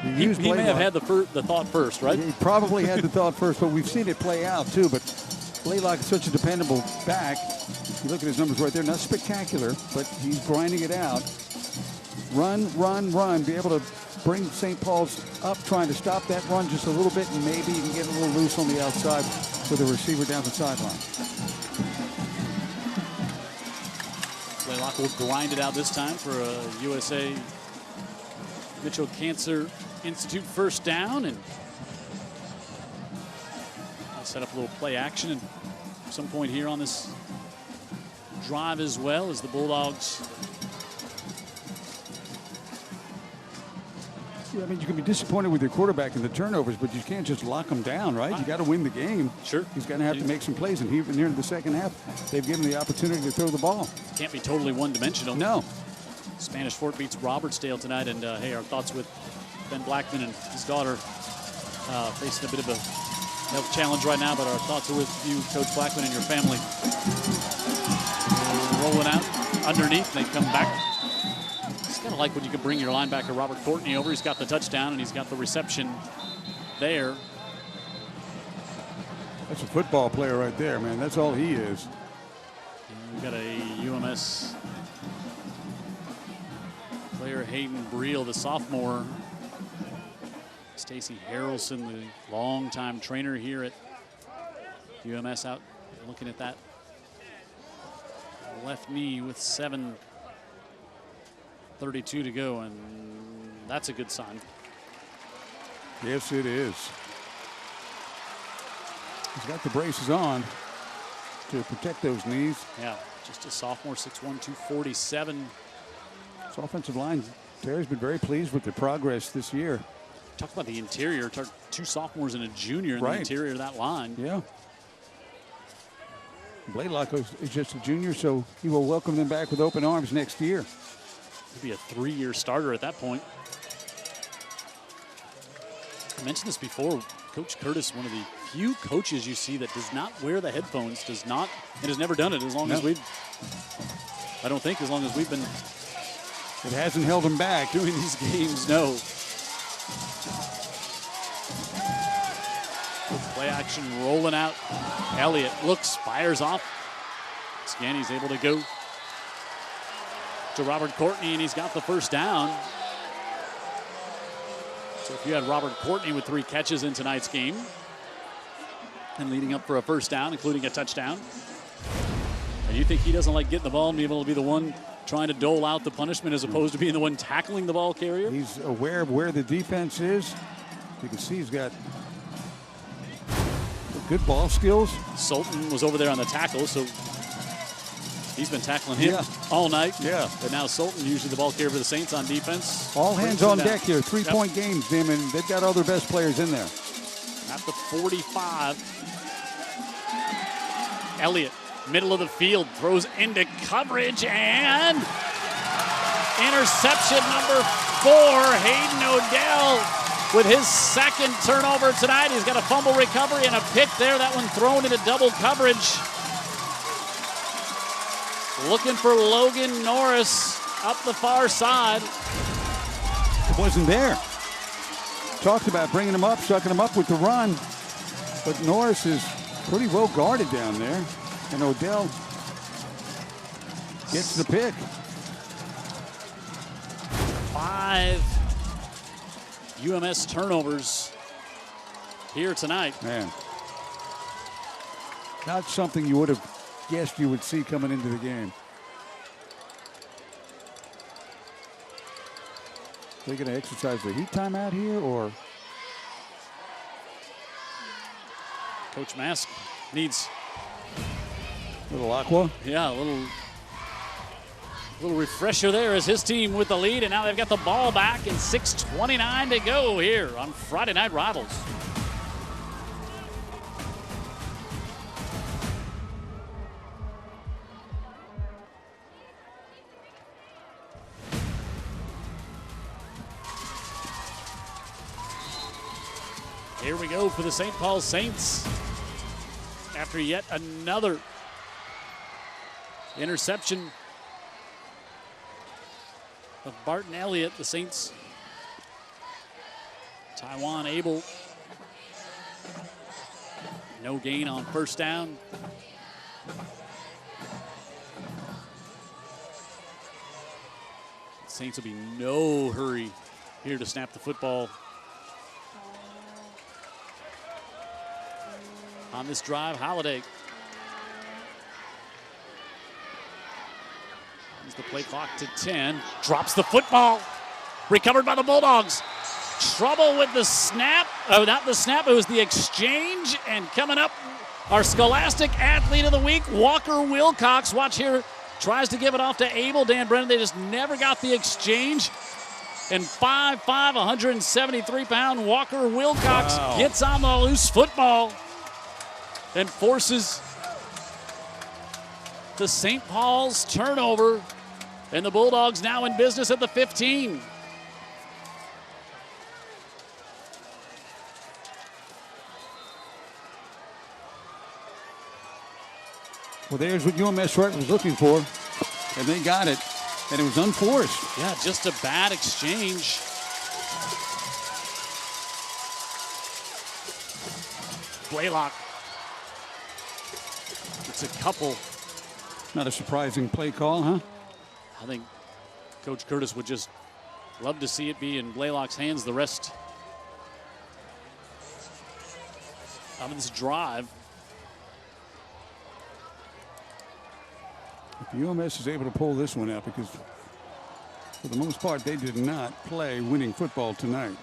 he may have had the thought first, right? He probably had the thought first, but we've seen it play out too. But Blaylock is such a dependable back. You look at his numbers right there, not spectacular, but he's grinding it out. Run, run, run. Be able to bring St. Paul's up, trying to stop that run just a little bit, and maybe you can get a little loose on the outside with the receiver down the sideline. Blaylock will grind it out this time for a USA Mitchell Cancer Institute first down, and I'll set up a little play action at some point here on this drive as well as the Bulldogs. Yeah, I mean, you can be disappointed with your quarterback in the turnovers, but you can't just lock him down, right? You got to win the game. Sure. He's going to have to make some plays, and even here in the second half, they've given the opportunity to throw the ball. Can't be totally one-dimensional. No. Spanish Fort beats Robertsdale tonight, and hey, our thoughts with Ben Blackman and his daughter facing a bit of a health challenge right now, but our thoughts are with you, Coach Blackman, and your family. Rolling out underneath, they come back. It's kind of like when you can bring your linebacker Robert Courtney over. He's got the touchdown, and he's got the reception there. That's a football player right there, man. That's all he is. And we've got a UMS player, Hayden Breel, the sophomore. Stacy Harrelson, the longtime trainer here at UMS, out looking at that left knee with 7:32 to go, and that's a good sign. Yes, it is. He's got the braces on to protect those knees. Yeah, just a sophomore, 6'1", 247. This offensive line, Terry's been very pleased with the progress this year. Talk about the interior. Two sophomores and a junior in the interior of that line. Yeah. Blaylock is just a junior, so he will welcome them back with open arms next year. He'll be a 3-year starter at that point. I mentioned this before. Coach Curtis, one of the few coaches you see that does not wear the headphones, and has never done it as long as I don't think as long as we've been. It hasn't held him back doing these games, no. Play action rolling out. Elliott looks, fires off. Again, he's able to go to Robert Courtney, and he's got the first down. So if you had Robert Courtney with 3 catches in tonight's game and leading up for a first down, including a touchdown, and you think he doesn't like getting the ball and being able to be the one trying to dole out the punishment as opposed to being the one tackling the ball carrier? He's aware of where the defense is. You can see he's got good ball skills. Sultan was over there on the tackle, so He's been tackling him all night. Yeah. And now Sultan, usually the ball carrier for the Saints on defense. All hands on deck here. 3-point games, Jim, and they've got other best players in there. At the 45. Elliott, middle of the field, throws into coverage and interception number 4. Hayden Odell with his second turnover tonight. He's got a fumble recovery and a pick there. That one thrown into double coverage. Looking for Logan Norris up the far side. It wasn't there. Talked about bringing him up, sucking him up with the run. But Norris is pretty well guarded down there. And Odell gets the pick. 5 UMS turnovers here tonight. Man. Not something you would have guessed you would see coming into the game. Are they going to exercise the heat timeout here, or? Coach Mask needs a little aqua. Yeah, a little refresher there as his team with the lead, and now they've got the ball back and 6:29 to go here on Friday Night Rivals. Here we go for the St. Paul Saints. After yet another interception of Barton Elliott, the Saints. Taiwan able. No gain on first down. The Saints will be no hurry here to snap the football. On this drive, Holiday. Brings the play clock to 10. Drops the football. Recovered by the Bulldogs. Trouble with the snap. Oh, not the snap. It was the exchange. And coming up, our Scholastic Athlete of the Week, Walker Wilcox. Watch here. Tries to give it off to Abel. Dan Brennan, they just never got the exchange. And 5'5", 173-pound Walker Wilcox gets on the loose football and forces the St. Paul's turnover. And the Bulldogs now in business at the 15. Well, there's what UMS-Wright was looking for, and they got it, and it was unforced. Yeah, just a bad exchange. Blaylock. It's a couple. Not a surprising play call, huh? I think Coach Curtis would just love to see it be in Blaylock's hands the rest of this drive. If UMS is able to pull this one out, because for the most part they did not play winning football tonight.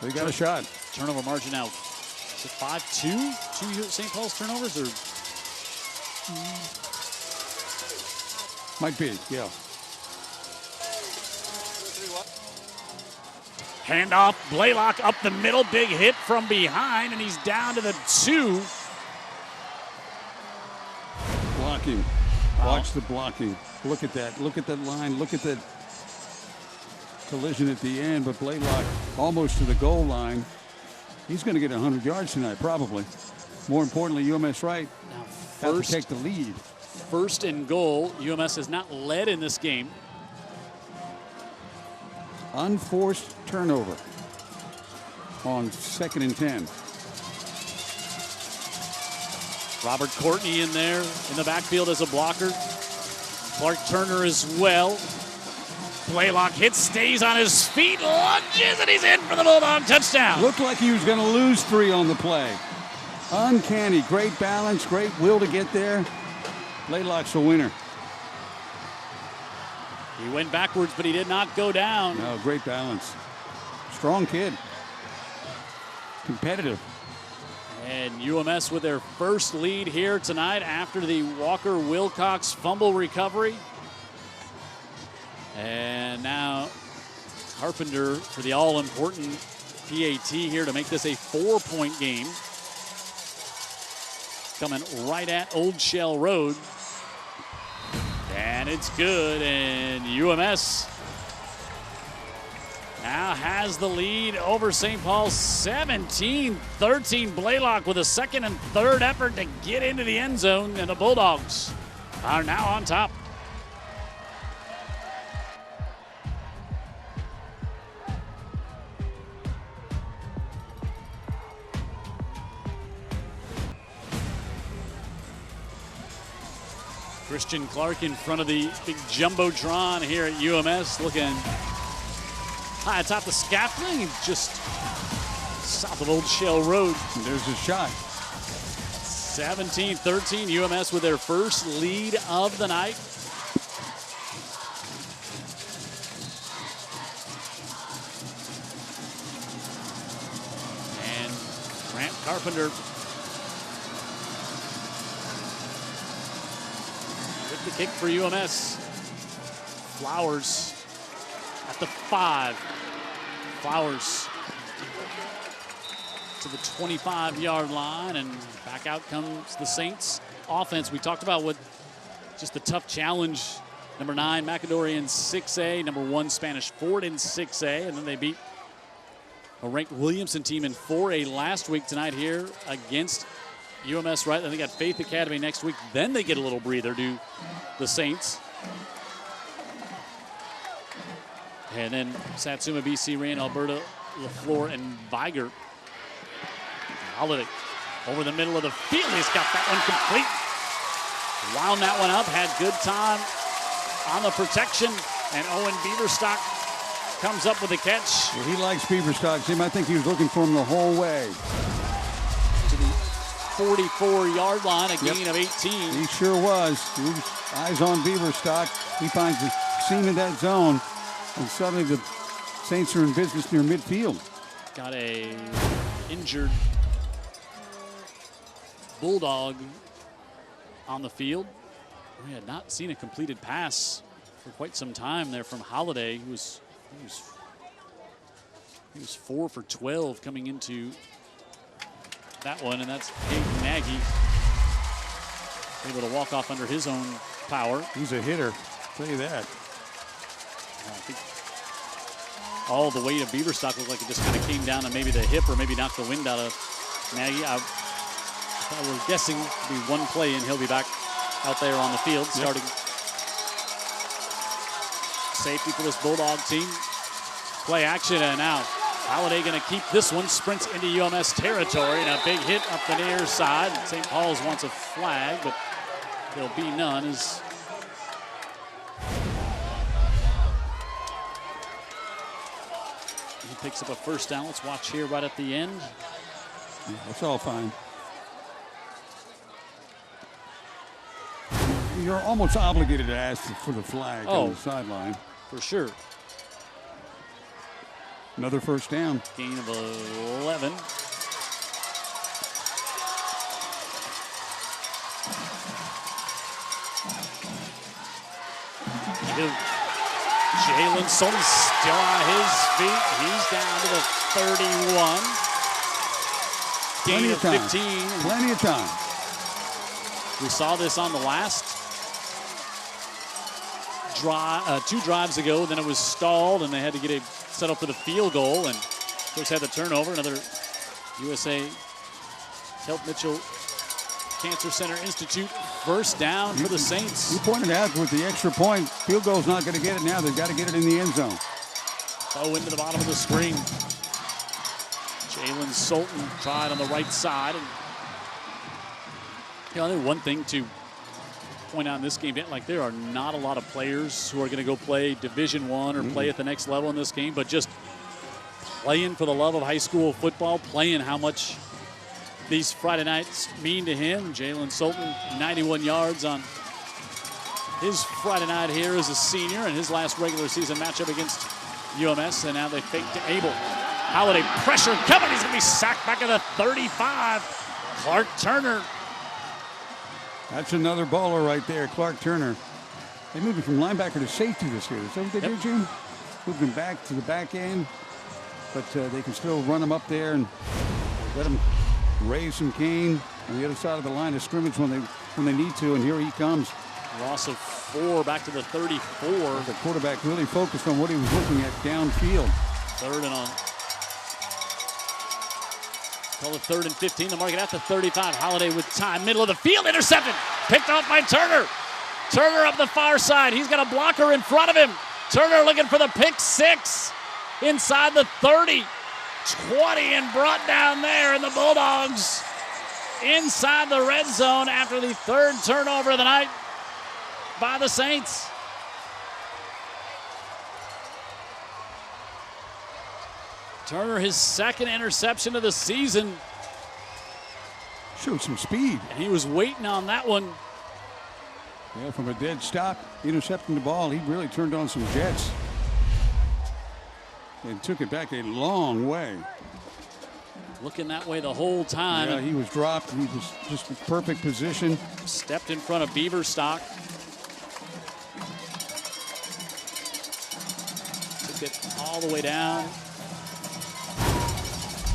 They got a shot. Turnover margin now. Is it 5-2? 2 St. Paul's turnovers, or? Might be, yeah. Handoff, Blaylock up the middle, big hit from behind, and he's down to the 2. Blocking. Watch the blocking. Look at that. Look at that line. Look at that collision at the end, but Blaylock almost to the goal line. He's going to get 100 yards tonight, probably. More importantly, UMS-Wright have to take the lead. First and goal. UMS has not led in this game. Unforced turnover on 2nd and 10. Robert Courtney in there in the backfield as a blocker. Clark Turner as well. Blaylock hits, stays on his feet, lunges, and he's in for the Bulldog touchdown. Looked like he was going to lose 3 on the play. Uncanny. Great balance, great will to get there. Blaylock's a winner. He went backwards, but he did not go down. No, great balance. Strong kid. Competitive. And UMS with their first lead here tonight after the Walker-Wilcox fumble recovery. And now Carpenter for the all-important PAT here to make this a 4-point game. Coming right at Old Shell Road. And it's good, and UMS now has the lead over St. Paul, 17-13. Blaylock with a second and third effort to get into the end zone, and the Bulldogs are now on top. Christian Clark in front of the big Jumbotron here at UMS, looking high atop the scaffolding, just south of Old Shell Road. And there's a shot. 17-13, UMS with their first lead of the night. And Grant Carpenter with the kick for UMS. Flowers at the 5. Flowers to the 25-yard line, and back out comes the Saints offense. We talked about what just the tough challenge. Number 9, McAdory in 6A. Number 1, Spanish Ford in 6A. And then they beat a ranked Williamson team in 4A last week. Tonight here against UMS-Wright. Then they got Faith Academy next week. Then they get a little breather, do the Saints. And then Satsuma, BC, Rain, Alberta, LaFleur, and Viger. Holiday over the middle of the field. He's got that one complete. Wound that one up, had good time on the protection, and Owen Beaverstock comes up with the catch. Yeah, he likes Beaverstock, Jim. I think he was looking for him the whole way. To the 44-yard line, a gain of 18. He sure was. Eyes on Beaverstock. He finds the seam in that zone, and suddenly the Saints are in business near midfield. Got a injured Bulldog on the field. We had not seen a completed pass for quite some time there from Holiday. He was 4 for 12 coming into that one, and that's Hayden Nagy able to walk off under his own power. He's a hitter, I'll tell you that. I think all the weight of Beaverstock looked like it just kind of came down on maybe the hip or maybe knocked the wind out of Nagy. I was guessing it'll be one play and he'll be back out there on the field starting. Safety for this Bulldog team. Play action, and now Holiday going to keep this one. Sprints into UMS territory, and a big hit up the near side. St. Paul's wants a flag, but there'll be none as he picks up a first down. Let's watch here right at the end. Yeah, that's all fine. You're almost obligated to ask for the flag on the sideline. For sure. Another first down. Gain of 11. Jalen Sully still on his feet. He's down to the 31. Gain of 15. Plenty of time. We saw this on the last drive, 2 drives ago. Then it was stalled, and they had to get a set up for the field goal, and of course had the turnover. Another USA Health Mitchell Cancer Center Institute first down for the Saints. You pointed out with the extra point, field goal's not going to get it now. They've got to get it in the end zone. Bow into the bottom of the screen. Jalen Sultan tried on the right side. And I think one thing to point out in this game, like there are not a lot of players who are going to go play Division I or play at the next level in this game, but just playing for the love of high school football, playing how much these Friday nights mean to him. Jalen Sultan, 91 yards on his Friday night here as a senior, and his last regular season matchup against UMS, and now they fake to Abel. Holiday pressure coming. He's going to be sacked back at the 35. Clark Turner. That's another baller right there, Clark Turner. They moved him from linebacker to safety this year. Is that what they did, Jim? Moved him back to the back end, but they can still run him up there and let him raise some cane on the other side of the line of scrimmage when they need to, and here he comes. Loss of 4 back to the 34. The quarterback really focused on what he was looking at downfield. 3rd and on. Call it 3rd and 15. The market at the 35. Holiday with time. Middle of the field. Intercepted. Picked off by Turner. Turner up the far side. He's got a blocker in front of him. Turner looking for the pick 6. Inside the 30. 20 and brought down there. And the Bulldogs inside the red zone after the 3rd turnover of the night by the Saints. Turner, his 2nd interception of the season. Showed some speed. And he was waiting on that one. Yeah, from a dead stop, intercepting the ball, he really turned on some jets. And took it back a long way. Looking that way the whole time. Yeah, he was dropped. He was just in perfect position. Stepped in front of Beaverstock. Took it all the way down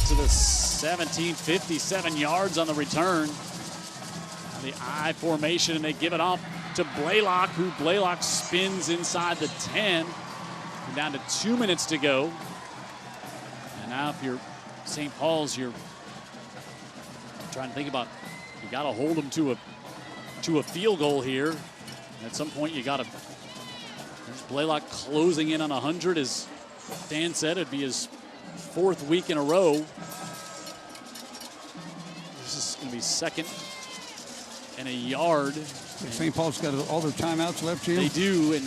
to the 17, 57 yards on the return. The I formation, and they give it off to Blaylock, who Blaylock spins inside the 10. We're down to 2 minutes to go. And now if you're St. Paul's, you're trying to think about, you got to hold them to a field goal here. And at some point you got to, there's Blaylock closing in on 100. As Dan said, it'd be his 4th week in a row. This is going to be 2nd and a yard. St. Paul's got all their timeouts left, Jim. They do, and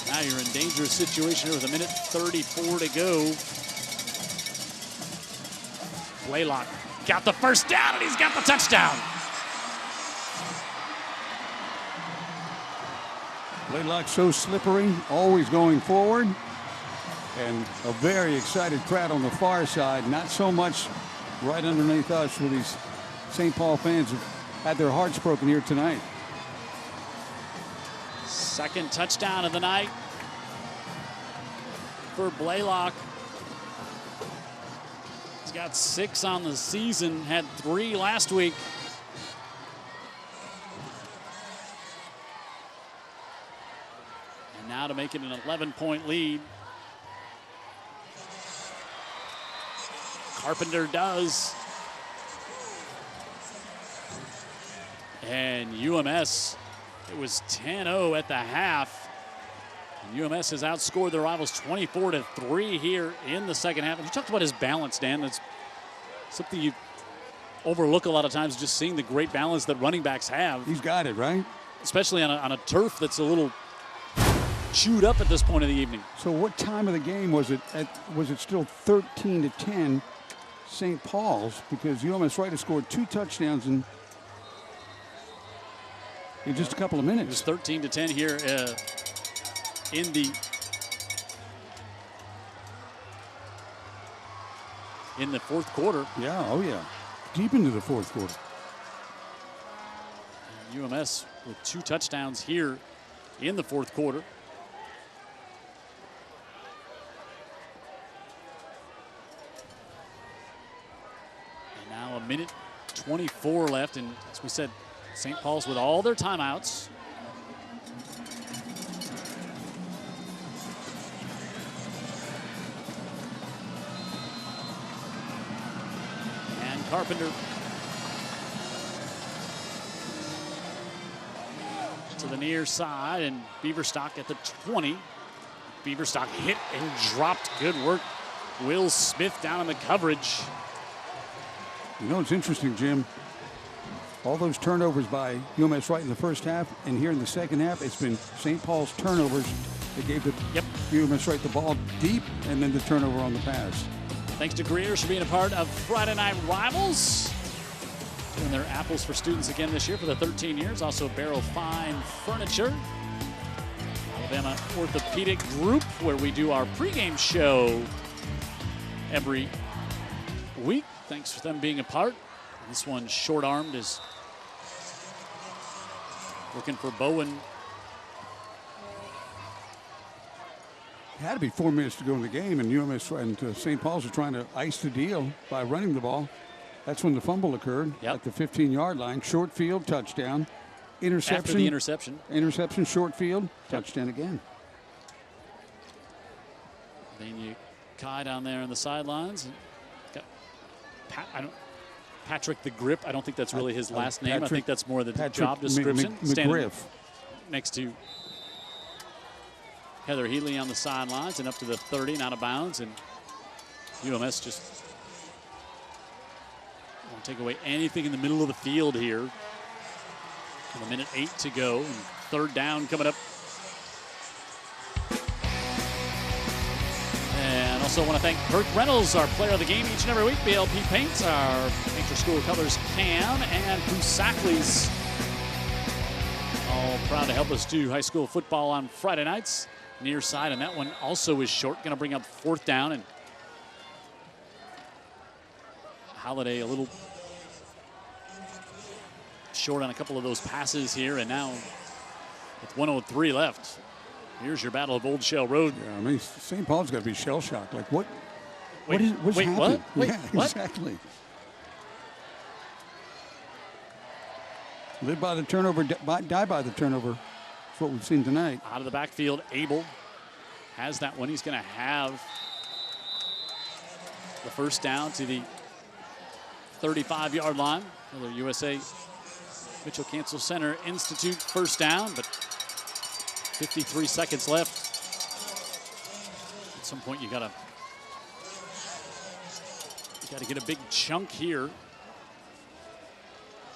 now you're in dangerous situation here with 1:34 to go. Blaylock got the first down, and he's got the touchdown. Blaylock so slippery, always going forward. And a very excited crowd on the far side. Not so much right underneath us, where these St. Paul fans have had their hearts broken here tonight. 2nd touchdown of the night for Blaylock. He's got 6 on the season, had 3 last week. And now to make it an 11-point lead. Carpenter does. And UMS, it was 10-0 at the half. And UMS has outscored their rivals 24-3 here in the 2nd half. And you talked about his balance, Dan. That's something you overlook a lot of times, just seeing the great balance that running backs have. He's got it, right? Especially on a turf that's a little chewed up at this point of the evening. So what time of the game was it? Was it still 13-10 St. Paul's? Because UMS-Wright has scored 2 touchdowns in just a couple of minutes. It was 13-10 here in the 4th quarter. Yeah, oh yeah. Deep into the 4th quarter. And UMS with 2 touchdowns here in the 4th quarter. And now 1:24 left, and as we said, St. Paul's with all their timeouts. And Carpenter to the near side, and Beaverstock at the 20. Beaverstock hit and dropped. Good work. Will Smith down in the coverage. You know, it's interesting, Jim. All those turnovers by UMS-Wright in the 1st half, and here in the 2nd half, it's been St. Paul's turnovers that gave the UMS-Wright the ball deep, and then the turnover on the pass. Thanks to Greer's for being a part of Friday Night Rivals. Doing their apples for students again this year for the 13 years. Also Barrow Fine Furniture. Alabama Orthopedic Group, where we do our pregame show every week. Thanks for them being a part. This one short-armed is looking for Bowen. It had to be 4 minutes to go in the game, and UMS and St. Paul's are trying to ice the deal by running the ball. That's when the fumble occurred at the 15-yard line. Short field, touchdown. Interception. After the interception. Interception, short field, touchdown again. Then you Kai down there on the sidelines. Got Patrick the Grip. I don't think that's really his last name. I think that's more the job description. McGriff. Next to Heather Healy on the sidelines and up to the 30 and out of bounds. And UMS just won't take away anything in the middle of the field here. With a minute 8 to go. And third down coming up. And also want to thank Kirk Reynolds, our player of the game each and every week. BLP Paints, our Paint Your School Colors Cam, and Pusakli's all proud to help us do high school football on Friday nights. Near side, and that one also is short. Going to bring up fourth down, and Holiday a little short on a couple of those passes here, and now with 1:03 left, here's your battle of Old Shell Road. Yeah, I mean, St. Paul's got to be shell-shocked. Like, what's wait, happening? What? Wait, yeah, what? Exactly. Live by the turnover, die by the turnover. That's what we've seen tonight. Out of the backfield, Abel has that one. He's going to have the first down to the 35-yard line. Another USA Mitchell Cancel Center Institute first down, but 53 seconds left. At some point, you gotta get a big chunk here.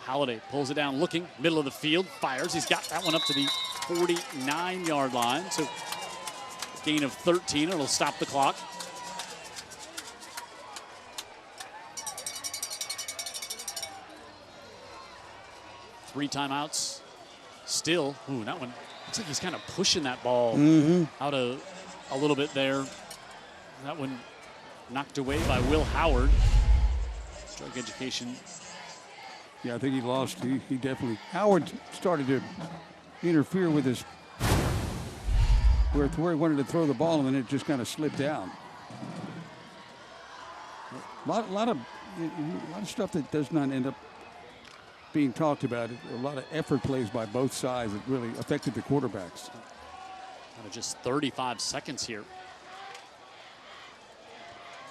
Holiday pulls it down, looking, middle of the field, fires. He's got that one up to the 49-yard line. So gain of 13, it'll stop the clock. Three timeouts still. Ooh, that one looks like he's kind of pushing that ball out a little bit there. That one knocked away by Will Howard. Drug education. Yeah, I think he lost. He definitely. Howard started to interfere with his where he wanted to throw the ball, and then it just kind of slipped out. A lot of stuff that does not end up being talked about. A lot of effort plays by both sides that really affected the quarterbacks. Out of just 35 seconds here.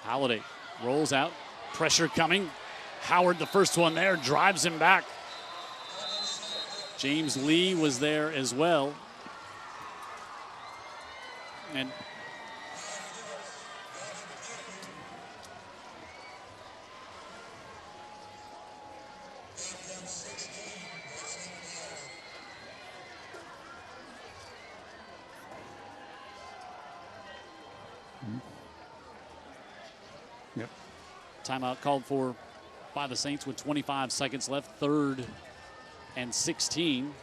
Holiday rolls out, pressure coming. Howard, the first one there, drives him back. James Lee was there as well. And yep. Timeout called for by the Saints with 25 seconds left, 3rd and 16.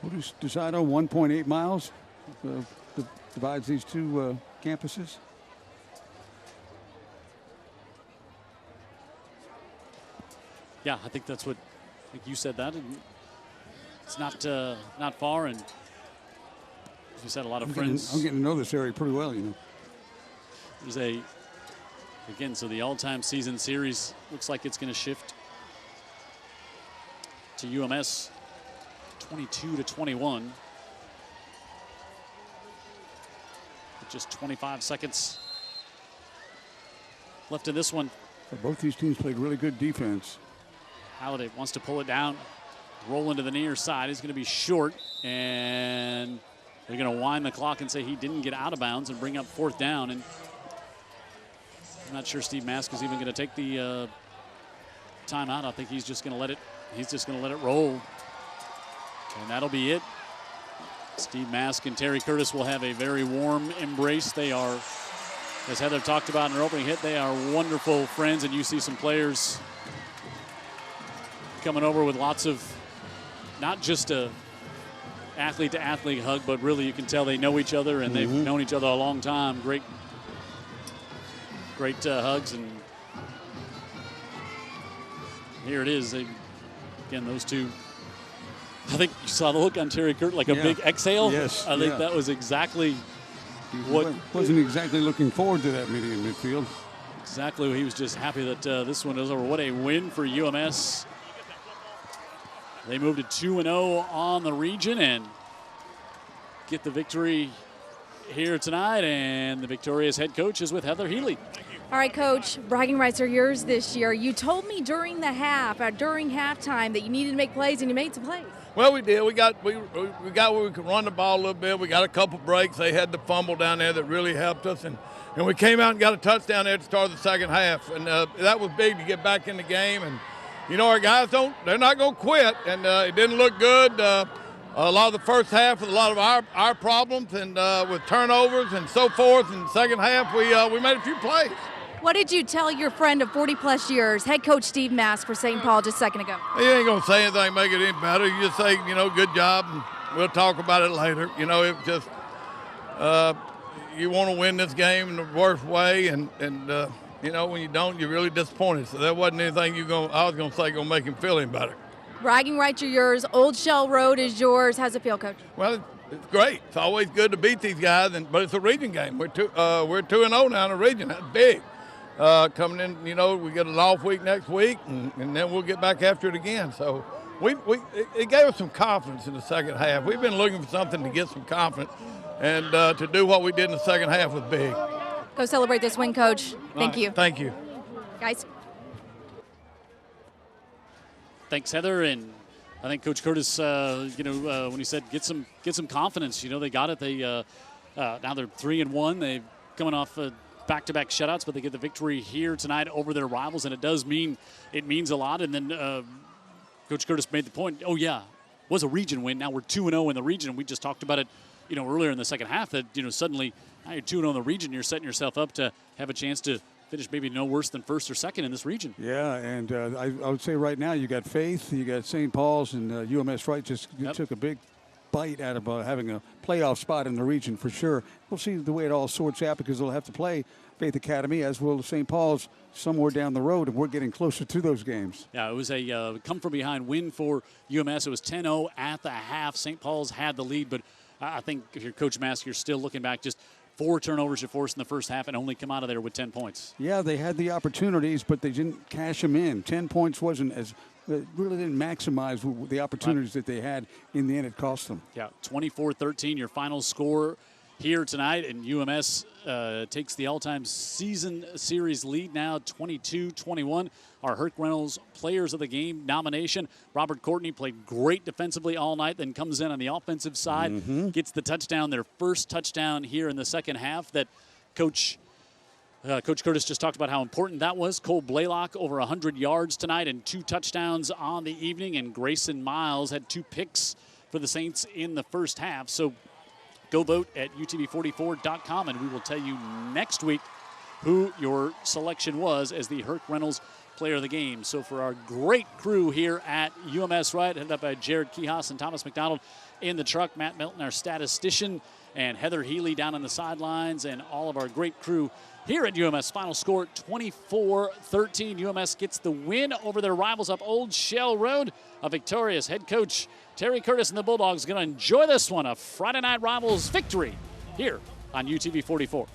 We'll just decide on 1.8 miles divides these two campuses. Yeah, I think that's what. I think you said that. And it's not far, and as you said, a lot of friends. I'm getting to know this area pretty well, you know. There's again, so the all-time season series looks like it's going to shift to UMS 22-21. With just 25 seconds left in this one. Both these teams played really good defense. Halliday wants to pull it down, roll into the near side. He's going to be short, and they're going to wind the clock and say he didn't get out of bounds and bring up 4th down. And I'm not sure Steve Mask is even going to take the timeout. I think he's just going to let it. He's just going to let it roll, and that'll be it. Steve Mask and Terry Curtis will have a very warm embrace. They are, as Heather talked about in her opening hit, they are wonderful friends, and you see some players coming over with lots of not just a athlete-to-athlete hug, but really you can tell they know each other and they've known each other a long time. Great hugs, and here it is. Again, those two. I think you saw the look on Terry Kurt, like a big exhale. Yes. I think that was exactly what. Wasn't exactly looking forward to that meeting in midfield. Exactly. He was just happy that this one was over. What a win for UMS. They moved to 2-0 on the region and get the victory here tonight. And the victorious head coach is with Heather Healy. All right, Coach, bragging rights are yours this year. You told me during halftime, that you needed to make plays, and you made some plays. Well, we did. We got where we could run the ball a little bit. We got a couple breaks. They had the fumble down there that really helped us, and we came out and got a touchdown there at the start of the second half, and that was big to get back in the game. And you know, our guys they're not going to quit, and it didn't look good. A lot of the first half with a lot of our problems, and with turnovers and so forth. In the second half, we made a few plays. What did you tell your friend of 40-plus years, head coach Steve Mask for St. Paul, just a second ago? He ain't going to say anything, make it any better. You just say, good job, and we'll talk about it later. It just you want to win this game in the worst way, and when you don't, you're really disappointed. So that wasn't anything I was going to say going to make him feel any better. Bragging rights are yours. Old Shell Road is yours. How's it feel, Coach? Well, it's great. It's always good to beat these guys, but it's a region game. We're 2-0 now in the region. That's big. Coming in, we get an off week next week, and then we'll get back after it again. So it gave us some confidence in the second half. We've been looking for something to get some confidence, and to do what we did in the second half was big. Go celebrate this win, Coach. Thank you. Thank you. Guys. Thanks, Heather. And I think Coach Curtis, when he said get some confidence, they got it. They now they're 3-1. They're coming off back-to-back shutouts, but they get the victory here tonight over their rivals, and it means a lot. And then Coach Curtis made the point. Oh yeah, was a region win. Now we're 2-0 in the region. We just talked about it, earlier in the second half. That suddenly now you're 2-0 in the region. You're setting yourself up to have a chance to finish maybe no worse than first or second in this region. Yeah, and I would say right now you got Faith, you got St. Paul's, and UMS-Wright just took a big bite out of having a playoff spot in the region for sure. We'll see the way it all sorts out because they'll have to play Faith Academy, as will St. Paul's somewhere down the road, and we're getting closer to those games. Yeah, it was a come-from-behind win for UMS. It was 10-0 at the half. St. Paul's had the lead, but I think if you're Coach Mask, you're still looking back. Just 4 turnovers you forced in the first half and only come out of there with 10 points. Yeah, they had the opportunities, but they didn't cash them in. 10 points wasn't as really didn't maximize the opportunities that they had. In the end, it cost them. Yeah, 24-13, your final score here tonight, and UMS takes the all-time season series lead now, 22-21. Our Herc Reynolds Players of the Game nomination. Robert Courtney played great defensively all night, then comes in on the offensive side, gets the touchdown, their first touchdown here in the second half that Coach Curtis just talked about how important that was. Cole Blaylock over 100 yards tonight and 2 touchdowns on the evening, and Grayson Miles had 2 picks for the Saints in the first half. So go vote at utv44.com, and we will tell you next week who your selection was as the Herc Reynolds Player of the Game. So for our great crew here at UMS-Wright, headed up by Jared Kihas and Thomas McDonald in the truck, Matt Milton, our statistician, and Heather Healy down on the sidelines, and all of our great crew here at UMS. Final score 24-13. UMS gets the win over their rivals up Old Shell Road. A victorious head coach Terry Curtis and the Bulldogs going to enjoy this one, a Friday Night Rivals victory here on UTV 44.